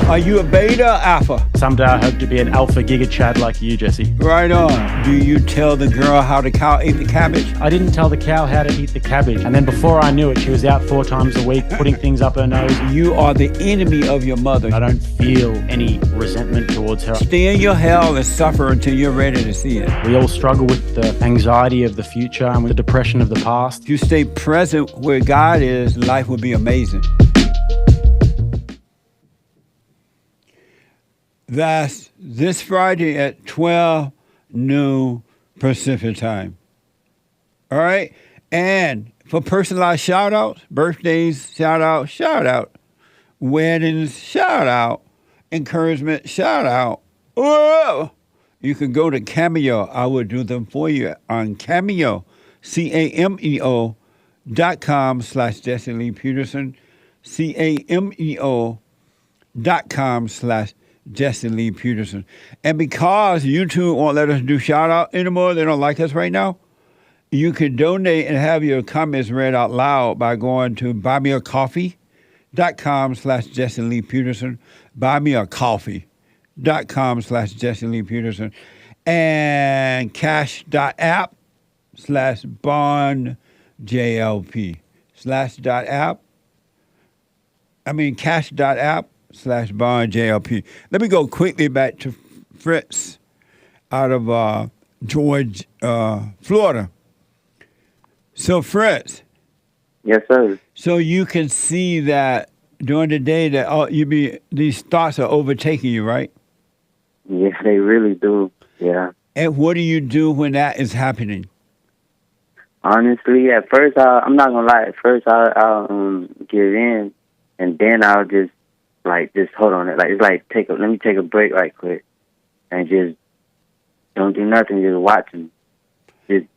Are you a beta or alpha? Someday I hope to be an alpha giga chad like you, Jesse. Right on. Do you tell the girl how the cow ate the cabbage? I didn't tell the cow how to eat the cabbage. And then before I knew it, she was out 4 times a week putting things up her nose. You are the enemy of your mother. I don't feel any resentment towards her. Stay in your hell and suffer until you're ready to see it. We all struggle with the anxiety of the future and with the depression of the past. If you stay present where God is, life will be amazing. That's this Friday at 12 noon Pacific time. All right? And for personalized shout-outs, birthdays, shout-out, weddings, shout-out, encouragement, shout-out. Whoa! You can go to Cameo. I will do them for you on Cameo, CAMEO.com/Jesse Lee Peterson, CAMEO.com/Jesse Lee Peterson. And because YouTube won't let us do shout out anymore, they don't like us right now, you can donate and have your comments read out loud by going to buymeacoffee.com/Jesse Lee Peterson, buymeacoffee.com/Jesse Lee Peterson, and cash.app/Bond JLP cash.app/Bond JLP. Let me go quickly back to Fritz out of George, Florida. So Fritz. Yes, sir. So you can see that during the day that these thoughts are overtaking you, right? Yes, they really do. Yeah. And what do you do when that is happening? Honestly, at first, I'm not gonna lie. At first, I'll give in, and then I'll just hold on. Like it's like let me take a break right quick, and just don't do nothing. Just watch them. Just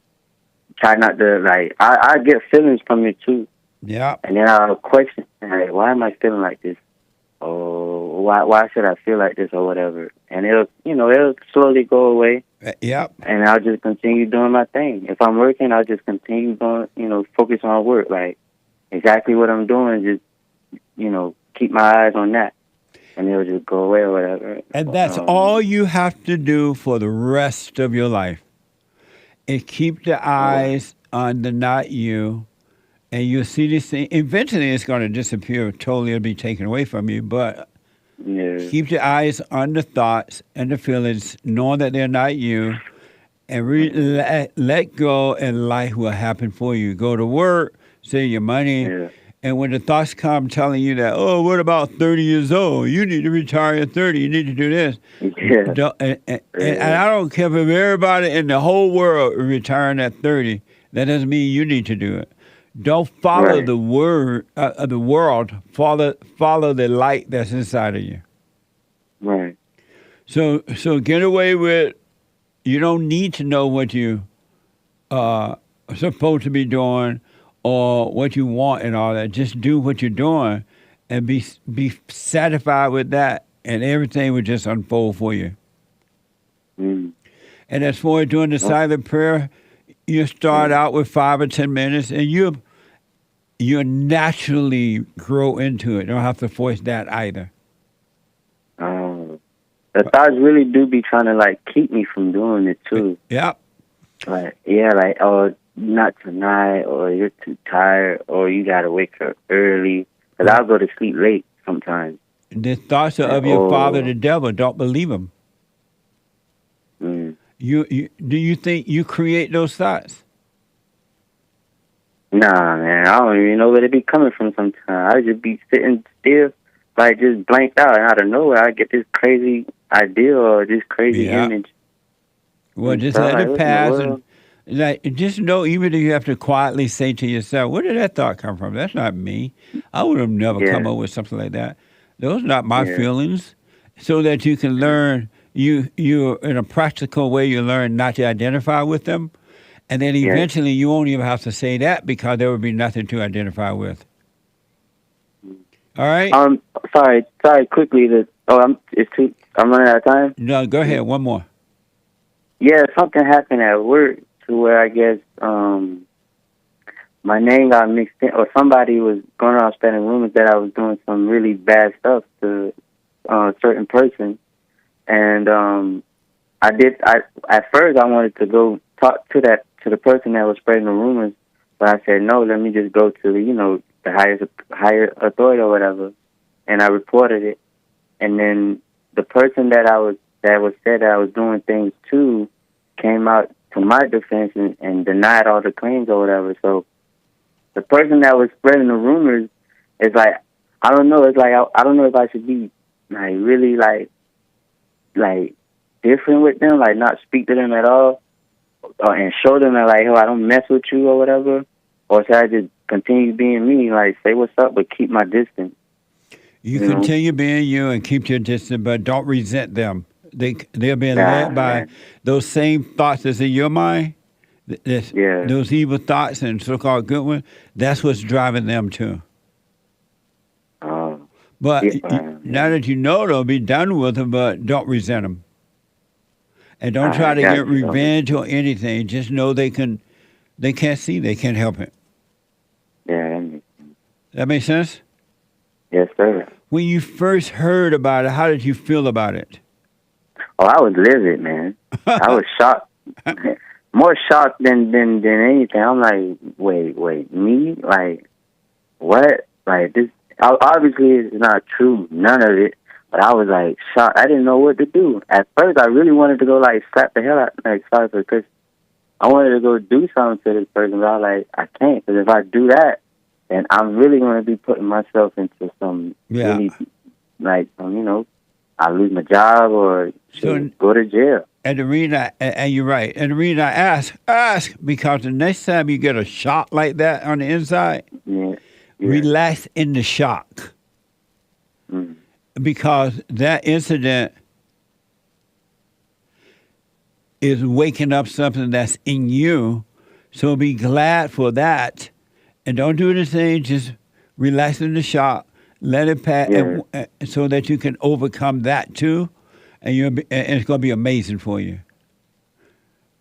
try not to, like, I get feelings from it too. Yeah. And then I'll question, like, why am I feeling like this? Or why should I feel like this or whatever? And it'll slowly go away. Yep. And I'll just continue doing my thing. If I'm working, I'll just continue going, focus on work. Like, exactly what I'm doing, just, keep my eyes on that. And it'll just go away or whatever. And that's all you have to do for the rest of your life. Is keep the eyes on the not you. And you'll see this thing. Eventually, it's going to disappear. Totally, it'll be taken away from you. But keep your eyes on the thoughts and the feelings, knowing that they're not you. And let go, and life will happen for you. Go to work, save your money. Yeah. And when the thoughts come telling you that, oh, what about 30 years old? You need to retire at 30. You need to do this. Yeah. And I don't care if everybody in the whole world is retiring at 30. That doesn't mean you need to do it. Don't follow the world. Follow the light that's inside of you. Right. So get away with. You don't need to know what you are supposed to be doing or what you want and all that. Just do what you're doing and be satisfied with that, and everything will just unfold for you. Mm. And as for doing the silent prayer, you start out with 5 or 10 minutes, and you naturally grow into it. You don't have to force that either. The thoughts really do be trying to, like, keep me from doing it, too. Yep. Like, oh, not tonight, or you're too tired, or you got to wake up early. Because I'll go to sleep late sometimes. The thoughts are of your father, the devil. Don't believe them. Mm. Do you think you create those thoughts? Nah, man. I don't even know where they be coming from sometimes. I just be sitting still, like, just blanked out, and out of nowhere, I get this crazy idea or this crazy image. Well, just let it pass, and like, just know, even if you have to quietly say to yourself, where did that thought come from? That's not me. I would have never come up with something like that. Those are not my feelings. So that you can learn, you in a practical way, you learn not to identify with them. And then eventually you won't even have to say that, because there would be nothing to identify with. All right? Sorry, quickly. I'm running out of time? No, go ahead. One more. Yeah, something happened at work to where I guess my name got mixed in, or somebody was going around spreading rumors that I was doing some really bad stuff to a certain person. And at first I wanted to go talk to the person that was spreading the rumors, but I said, no, let me just go to the higher authority or whatever. And I reported it. And then the person that was said that I was doing things to came out to my defense and denied all the claims or whatever. So the person that was spreading the rumors is like, I don't know. It's like I don't know if I should be like really like different with them, like not speak to them at all, and show them that, like, oh, I don't mess with you or whatever, or should I just continue being me, like say what's up but keep my distance? You continue being you and keep your distance, but don't resent them. They're being led by those same thoughts that's in your mind. Those evil thoughts and so-called good ones. That's what's driving them too. But now that you know them, be done with them, but don't resent them. And don't try to get revenge or anything. Just know they can't see, they can't help it. Yeah. That makes sense? Yes, sir. When you first heard about it, how did you feel about it? Oh, I was livid, man. I was shocked. More shocked than anything. I'm like, wait, me? Like, what? Like, this, obviously it's not true, none of it. But I was like shocked. I didn't know what to do. At first, I really wanted to go like slap the hell out, like, sorry, because I wanted to go do something to this person. But I was like, I can't, because if I do that, then I'm really going to be putting myself into some really, like, I lose my job or go to jail. And the reason and you're right. And the reason I ask because the next time you get a shock like that on the inside, relax in the shock. Mm. Because that incident is waking up something that's in you. So be glad for that. And don't do anything, just relax in the shock, let it pass, so that you can overcome that too, and it's going to be amazing for you.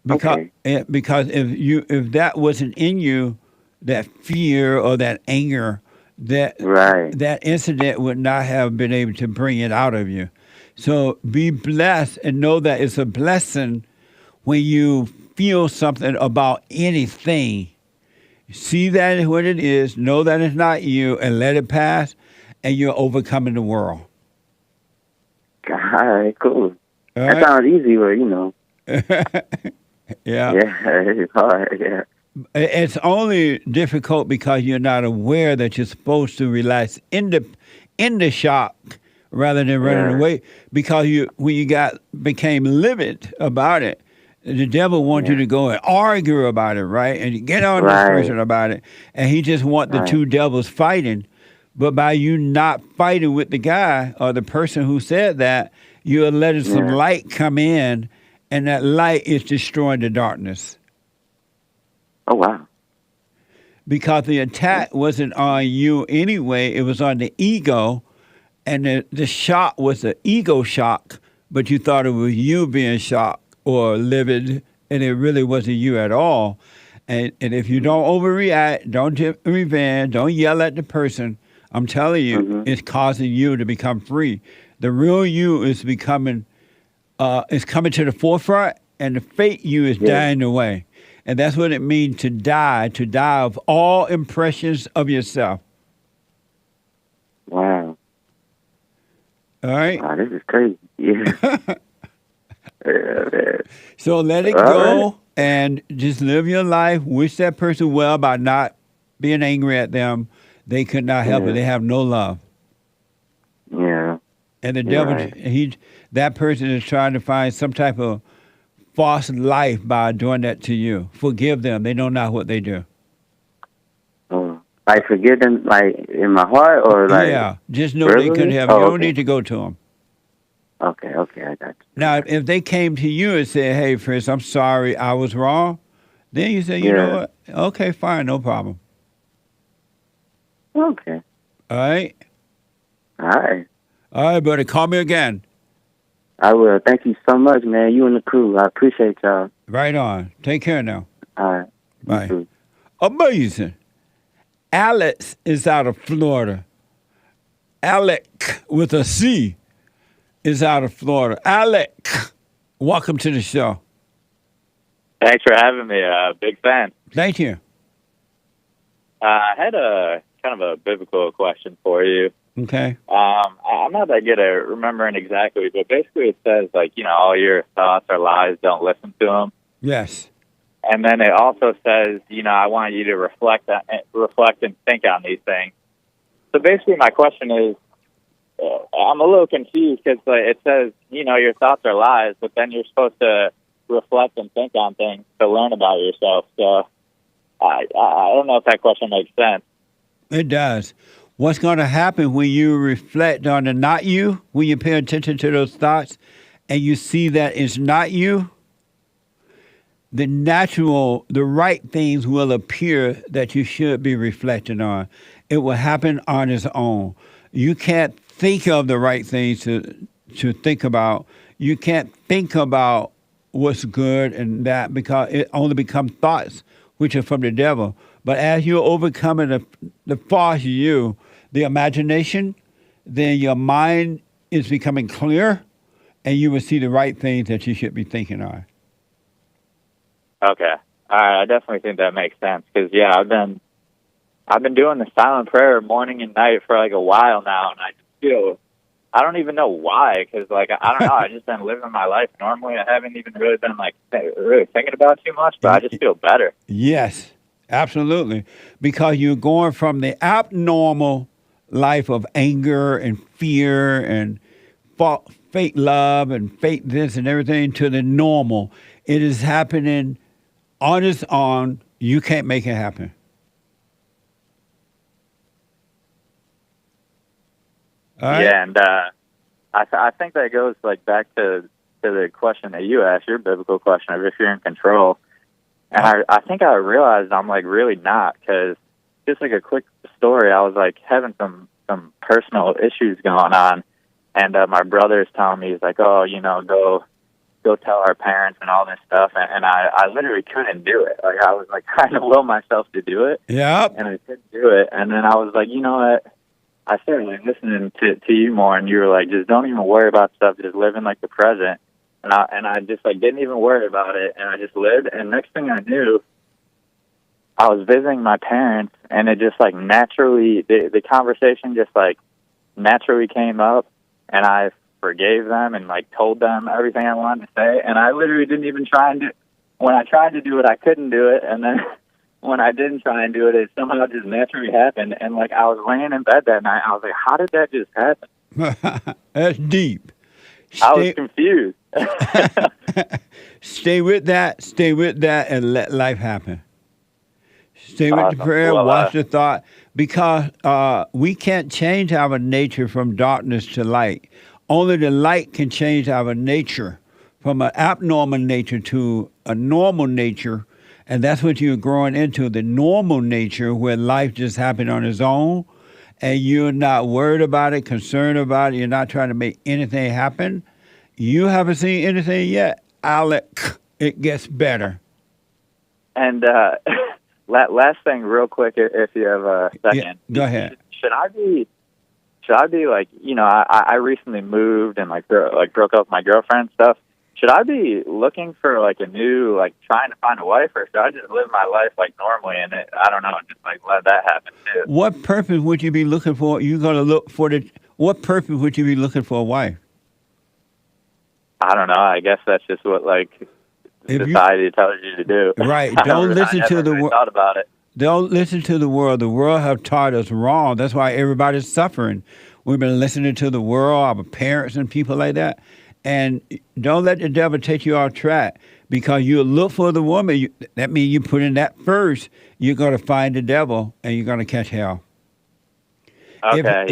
Because if that wasn't in you, that fear or that anger, that incident would not have been able to bring it out of you. So be blessed and know that it's a blessing when you feel something about anything. See that is what it is, know that it's not you, and let it pass, and you're overcoming the world. All right, cool. All that sounds easy, but you know. Yeah. Yeah, it's hard, yeah. It's only difficult because you're not aware that you're supposed to relax in the shock rather than running away. Because when you became livid about it, the devil wants you to go and argue about it, right? And you get on this person about it, and he just wants the two devils fighting. But by you not fighting with the guy or the person who said that, you're letting some light come in, and that light is destroying the darkness. Oh, wow. Because the attack wasn't on you anyway, it was on the ego, and the shock was an ego shock, but you thought it was you being shocked or livid, and it really wasn't you at all. And if you don't overreact, don't get revenge, don't yell at the person, I'm telling you, it's causing you to become free. The real you is coming to the forefront, and the fake you is dying away. And that's what it means to die of all impressions of yourself. Wow. All right? Wow, this is crazy. Yeah. So let it go and just live your life. Wish that person well by not being angry at them. They could not help it. They have no love. Yeah. And the devil, that person is trying to find some type of false life by doing that to you. Forgive them. They don't know what they do. Like forgive them, like in my heart, or like just know they could have. You don't need to go to them. Okay, I got you. Now, if they came to you and said, "Hey, Fritz, I'm sorry, I was wrong," then you say, "You know what? Okay, fine, no problem." Okay. All right. All right. All right, buddy. Call me again. I will. Thank you so much, man. You and the crew. I appreciate y'all. Right on. Take care now. All right. Bye. Amazing. Alex is out of Florida. Alec with a C is out of Florida. Alec, welcome to the show. Thanks for having me. Big fan. Thank you. I had a kind of a biblical question for you. Okay. I'm not that good at remembering exactly, but basically it says, like, you know, all your thoughts are lies, don't listen to them. Yes. And then it also says, you know, I want you to reflect and think on these things. So basically my question is, I'm a little confused because it says, you know, your thoughts are lies, but then you're supposed to reflect and think on things to learn about yourself. So I don't know if that question makes sense. It does. What's going to happen when you reflect on the not you, when you pay attention to those thoughts and you see that it's not you, the right things will appear that you should be reflecting on. It will happen on its own. You can't think of the right things to think about. You can't think about what's good and that because it only becomes thoughts, which are from the devil. But as you're overcoming the false you, the imagination, then your mind is becoming clear, and you will see the right things that you should be thinking on. Okay. All right. I definitely think that makes sense because, I've been doing the silent prayer morning and night for like a while now, and I just feel, I don't even know why, because like, I don't know, I've just been living my life normally. I haven't even really been like really thinking about too much, but I just feel better. Yes, absolutely. Because you're going from the abnormal life of anger and fear and fake love and fake this and everything to the normal. It is happening on its own. You can't make it happen. Right. Yeah, and I think that goes like back to the question that you asked, your biblical question of if you're in control. And I think I realized I'm like really not, because just like a quick story, I was like having some personal issues going on, and my brother's telling me, he's like, oh, you know, go tell our parents and all this stuff, and I literally couldn't do it. Like I was like trying to will myself to do it, and I couldn't do it. And then I was like, you know what? I started like listening to you more, and you were like, just don't even worry about stuff, just live in like the present. And I just like didn't even worry about it, and I just lived. And next thing I knew, I was visiting my parents, and it just like naturally, the conversation just like naturally came up, and I forgave them and like told them everything I wanted to say. And I literally didn't even try and do. When I tried to do it, I couldn't do it, and then when I didn't try and do it, it somehow just naturally happened. And like I was laying in bed that night, I was like, how did that just happen? That's deep. I was confused. Stay with that, and let life happen. Stay with the prayer, watch the thought, because we can't change our nature from darkness to light. Only the light can change our nature from an abnormal nature to a normal nature, and that's what you're growing into, the normal nature where life just happened on its own, and you're not worried about it, concerned about it, you're not trying to make anything happen. You haven't seen anything yet, Alec. It gets better. And last thing, real quick, if you have a second. Yeah, go ahead. Should I be like, you know, I recently moved and like broke up with my girlfriend and stuff. Should I be looking for like a new, like trying to find a wife, or should I just live my life like normally and I don't know, just like let that happen too? What purpose would you be looking for? You're going to look for what purpose would you be looking for a wife? I don't know. I guess that's just what like society tells you to do. Right. Don't listen to the world. Thought about it. Don't listen to the world. The world have taught us wrong. That's why everybody's suffering. We've been listening to the world, our parents and people like that. And don't let the devil take you off track, because you look for the woman. That means you put in that first. You're going to find the devil, and you're going to catch hell. Okay.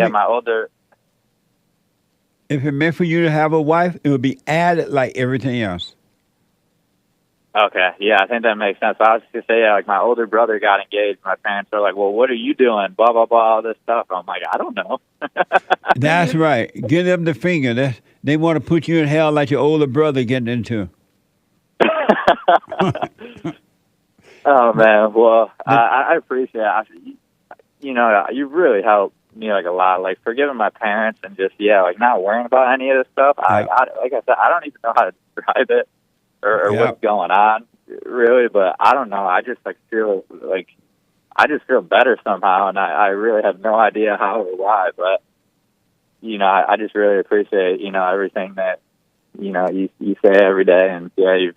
My older. If it meant for you to have a wife, it would be added like everything else. Okay, yeah, I think that makes sense. I was just going to say, like, my older brother got engaged. My parents were like, well, what are you doing? Blah, blah, blah, all this stuff. I'm like, I don't know. That's right. Give them the finger. They want to put you in hell like your older brother getting into. Oh, man. Well, I appreciate it. You know, you really helped me, like, a lot. Like, forgiving my parents and just, like, not worrying about any of this stuff. Like I said, I don't even know how to describe it. Or what's going on, really, but I don't know. I just feel better somehow, and I really have no idea how or why. But you know, I just really appreciate everything that you say every day, and your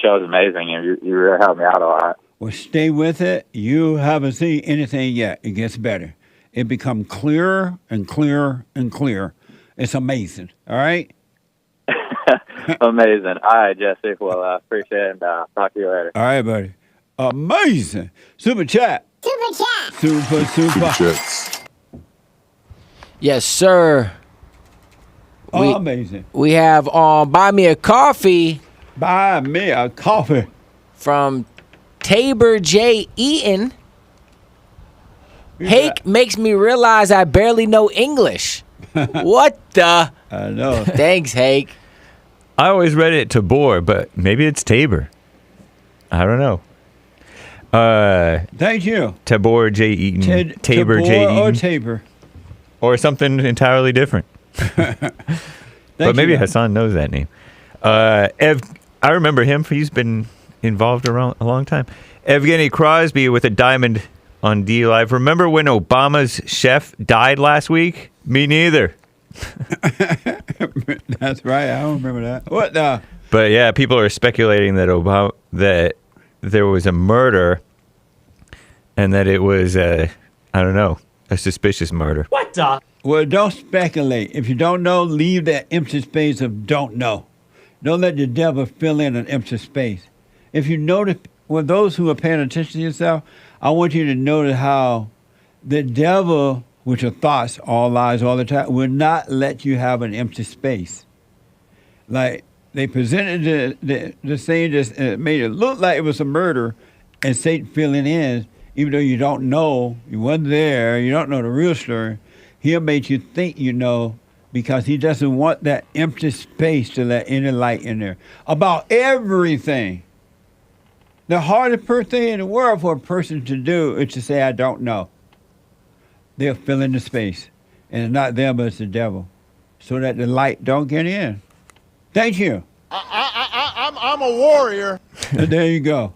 show is amazing, and you really help me out a lot. Well, stay with it. You haven't seen anything yet. It gets better. It becomes clearer and clearer and clearer. It's amazing. All right. Amazing. All right, Jesse. Well, appreciate it, and talk to you later. All right, buddy. Amazing. Super chat. Super chats. Yes, sir. Amazing. We have Buy Me a Coffee. Buy me a coffee. From Tabor J. Eaton. Hake makes me realize I barely know English. What the? I know. Thanks, Hake. I always read it Tabor, but maybe it's Tabor. I don't know. Thank you. Tabor J. Eaton. Tabor J. Eaton. Or Tabor. Or something entirely different. But maybe Hassan knows that name. Ev, I remember him. He's been involved around a long time. Evgeny Crosby with a diamond on D Live. Remember when Obama's chef died last week? Me neither. That's right. I don't remember that. What the? But yeah, people are speculating that that there was a murder, and that it was I don't know, a suspicious murder. What the? Well, don't speculate. If you don't know, leave that empty space of don't know. Don't let the devil fill in an empty space. If you notice, those who are paying attention to yourself, I want you to notice how the devil, which are thoughts, all lies, all the time, will not let you have an empty space. Like They presented the thing that made it look like it was a murder, and Satan filling in, even though you don't know, you wasn't there, you don't know the real story. He'll make you think you know, because he doesn't want that empty space to let any light in there about everything. The hardest thing in the world for a person to do is to say, I don't know. They'll fill in the space. And it's not them, but it's the devil. So that the light don't get in. Thank you. I'm a warrior. There you go.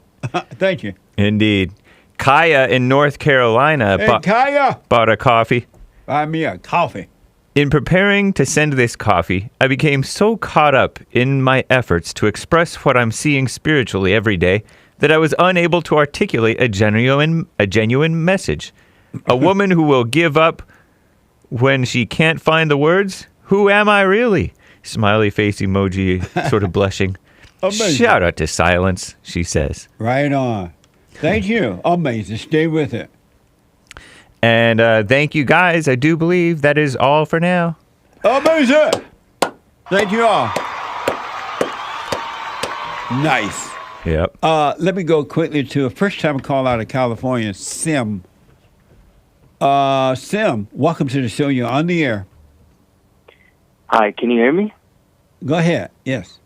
Thank you. Indeed. Kaya in North Carolina Kaya, bought a coffee. buy me a coffee. In preparing to send this coffee, I became so caught up in my efforts to express what I'm seeing spiritually every day that I was unable to articulate a genuine message. A woman who will give up when she can't find the words? Who am I really? Smiley face emoji, sort of blushing. Amazing. Shout out to silence, she says. Right on. Thank you. Amazing. Stay with it. And thank you guys. I do believe that is all for now. Amazing. Thank you all. Nice. Yep. Let me go quickly to a first-time call out of California, Sim. Sim, welcome to the show. You're on the air. Hi, can you hear me? Go ahead. Yes.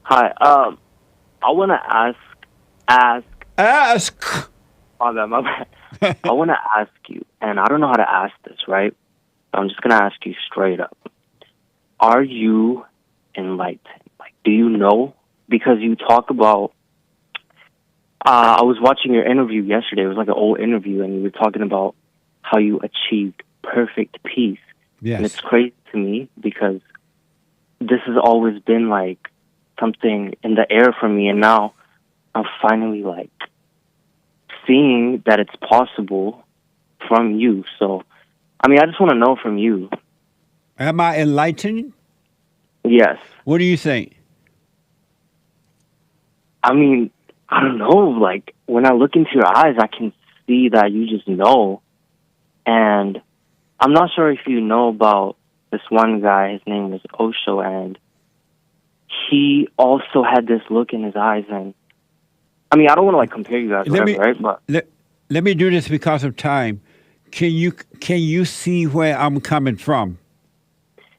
Hi. I want to ask. My bad. I want to ask you, and I don't know how to ask this, right? I'm just gonna ask you straight up. Are you enlightened? Like, do you know? Because you talk about. I was watching your interview yesterday. It was like an old interview, and you were talking about how you achieved perfect peace. Yes. And it's crazy to me because this has always been like something in the air for me, and now I'm finally like seeing that it's possible from you. So, I mean, I just want to know from you. Am I enlightened? Yes. What do you think? I mean, I don't know. Like, when I look into your eyes, I can see that you just know. And I'm not sure if you know about this one guy. His name was Osho, and he also had this look in his eyes. And I mean, I don't want to like compare you guys, right? But let me do this because of time. Can you see where I'm coming from?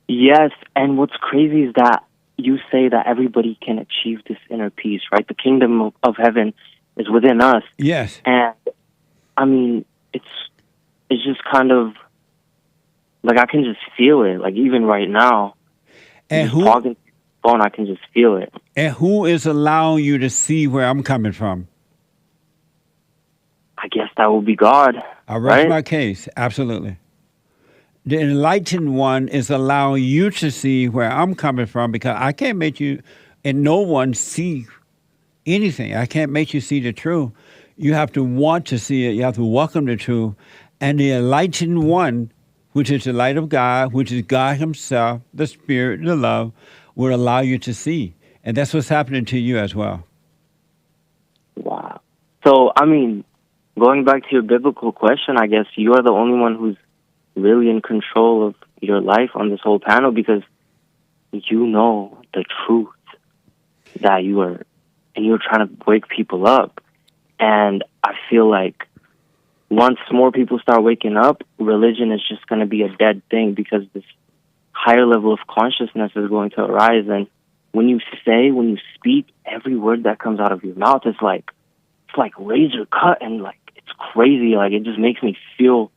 Yes, and what's crazy is that you say that everybody can achieve this inner peace, right? The kingdom of heaven is within us. Yes. And I mean, it's just kind of like I can just feel it. Like even right now, and who talking to the phone, I can just feel it. And who is allowing you to see where I'm coming from? I guess that would be God. I rest my case. Absolutely. The enlightened one is allowing you to see where I'm coming from, because I can't make you and no one see anything. I can't make you see the truth. You have to want to see it. You have to welcome the truth. And the enlightened one, which is the light of God, which is God himself, the spirit, the love, will allow you to see. And that's what's happening to you as well. Wow. So, I mean, going back to your biblical question, I guess you are the only one who's really in control of your life on this whole panel, because you know the truth that you are, and you're trying to wake people up. And I feel like once more people start waking up, religion is just going to be a dead thing, because this higher level of consciousness is going to arise. And when you speak, every word that comes out of your mouth is like, it's like razor cut, and like, it's crazy. Like, it just makes me feel,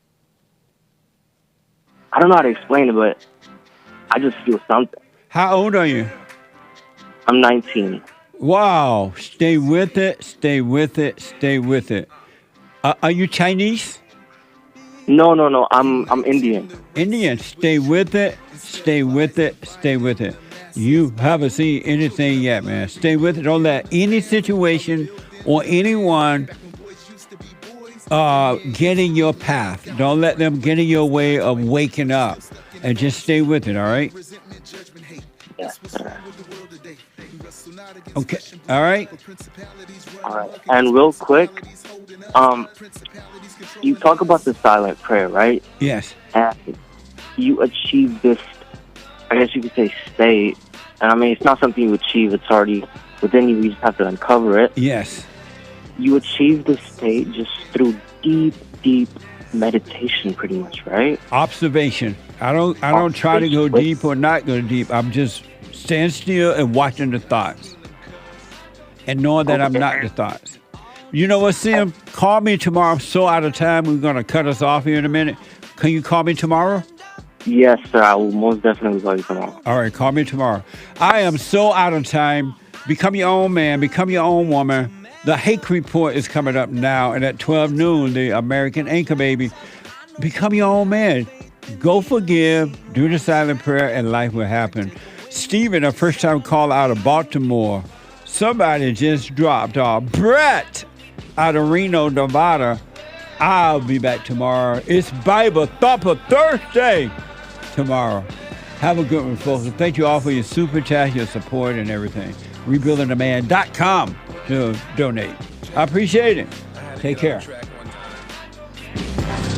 I don't know how to explain it, but I just feel something. How old are you? I'm 19. Wow. Stay with it, stay with it, stay with it. Are you Chinese? No. I'm Indian. Indian. Stay with it, stay with it, stay with it. You haven't seen anything yet, man. Stay with it. Don't let any situation or anyone get in your path. Don't let them get in your way of waking up. And just stay with it, all right? Yeah. Okay. All right? All right. And real quick, you talk about the silent prayer, right? Yes. And you achieve this, I guess you could say, state And I mean, it's not something you achieve. It's already within you. You just have to uncover it. Yes. You achieve this state just through deep, deep meditation, pretty much, right? Observation. I don't try to go deep or not go deep. I'm just stand still and watching the thoughts. And knowing that I'm not the thoughts. You know what, Sim? Call me tomorrow. I'm so out of time. We're going to cut us off here in a minute. Can you call me tomorrow? Yes, sir. I will most definitely call you tomorrow. All right, call me tomorrow. I am so out of time. Become your own man. Become your own woman. The Hake Report is coming up now. And at 12 noon, the American Anchor Baby. Become your own man. Go forgive. Do the silent prayer, and life will happen. Stephen, a first-time caller out of Baltimore. Somebody just dropped off. Brett out of Reno, Nevada. I'll be back tomorrow. It's Bible Thumper Thursday tomorrow. Have a good one, folks. And thank you all for your super chat, your support, and everything. RebuildingTheMan.com to donate. I appreciate it. Take care.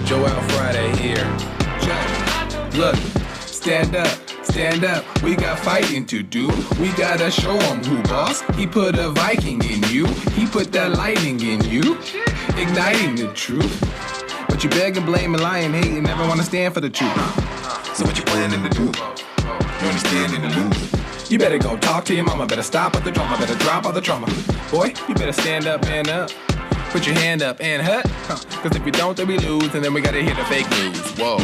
Joel Friday here. Look, stand up. Stand up, we got fighting to do. We gotta show him who boss. He put a Viking in you. He put that lightning in you. Igniting the truth. But you beg and blame and lie and hate and never wanna stand for the truth. So what you planning to do? You understand in the lose. You better go talk to your mama. Better stop at the drama. Better drop all the trauma. Boy, you better stand up and up. Put your hand up and hut. Cause if you don't, then we lose. And then we gotta hear the fake news. Whoa.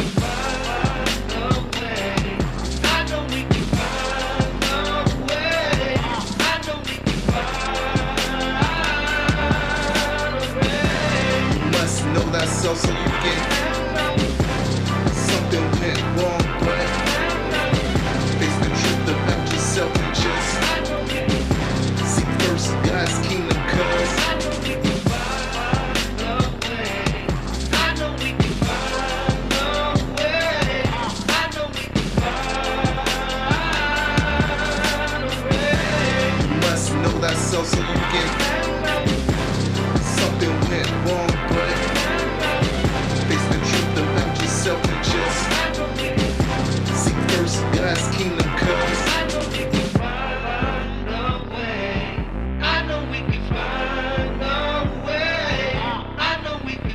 So you get something went wrong, but face the truth about yourself and just seek first God's kingdom, cause you must know thyself so you get something went wrong, but and just seek first God's kingdom, cause I know we can find a way. I know we can find a way. I know we can.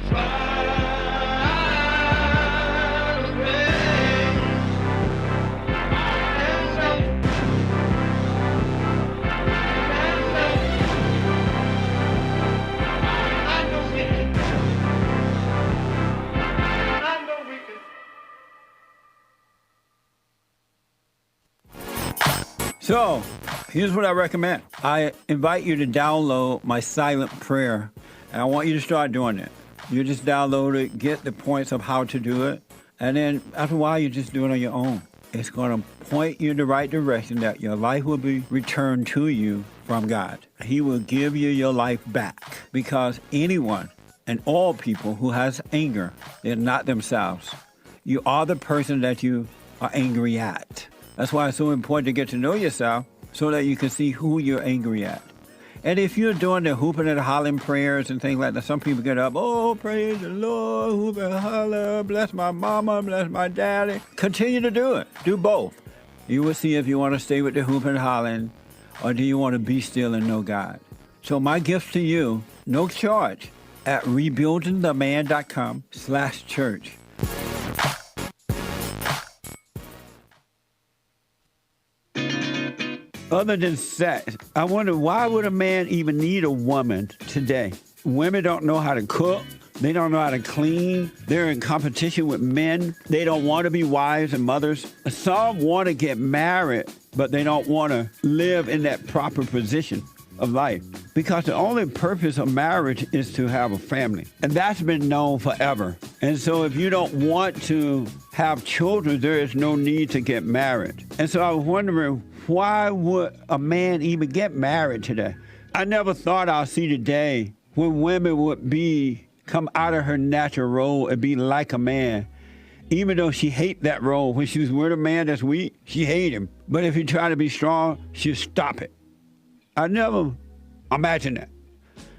So, here's what I recommend. I invite you to download my silent prayer, and I want you to start doing it. You just download it, get the points of how to do it, and then after a while, you just do it on your own. It's going to point you in the right direction that your life will be returned to you from God. He will give you your life back, because anyone and all people who has anger, they're not themselves. You are the person that you are angry at. That's why it's so important to get to know yourself so that you can see who you're angry at. And if you're doing the hooping and hollering prayers and things like that, some people get up, oh, praise the Lord, hoop and holler, bless my mama, bless my daddy. Continue to do it. Do both. You will see if you want to stay with the hooping and hollering or do you want to be still and know God. So my gift to you, no charge, at rebuildingtheman.com/church. Other than sex, I wonder, why would a man even need a woman today? Women don't know how to cook. They don't know how to clean. They're in competition with men. They don't want to be wives and mothers. Some want to get married, but they don't want to live in that proper position of life. Because the only purpose of marriage is to have a family. And that's been known forever. And so if you don't want to have children, there is no need to get married. And so I was wondering, why would a man even get married today? I never thought I'd see the day when women would come out of her natural role and be like a man. Even though she hate that role. When she was with a man that's weak, she hate him. But if he try to be strong, she'll stop it. I never imagined that.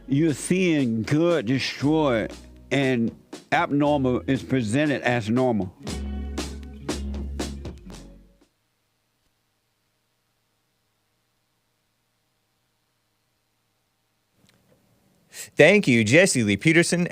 You're seeing good destroyed and abnormal is presented as normal. Thank you, Jesse Lee Peterson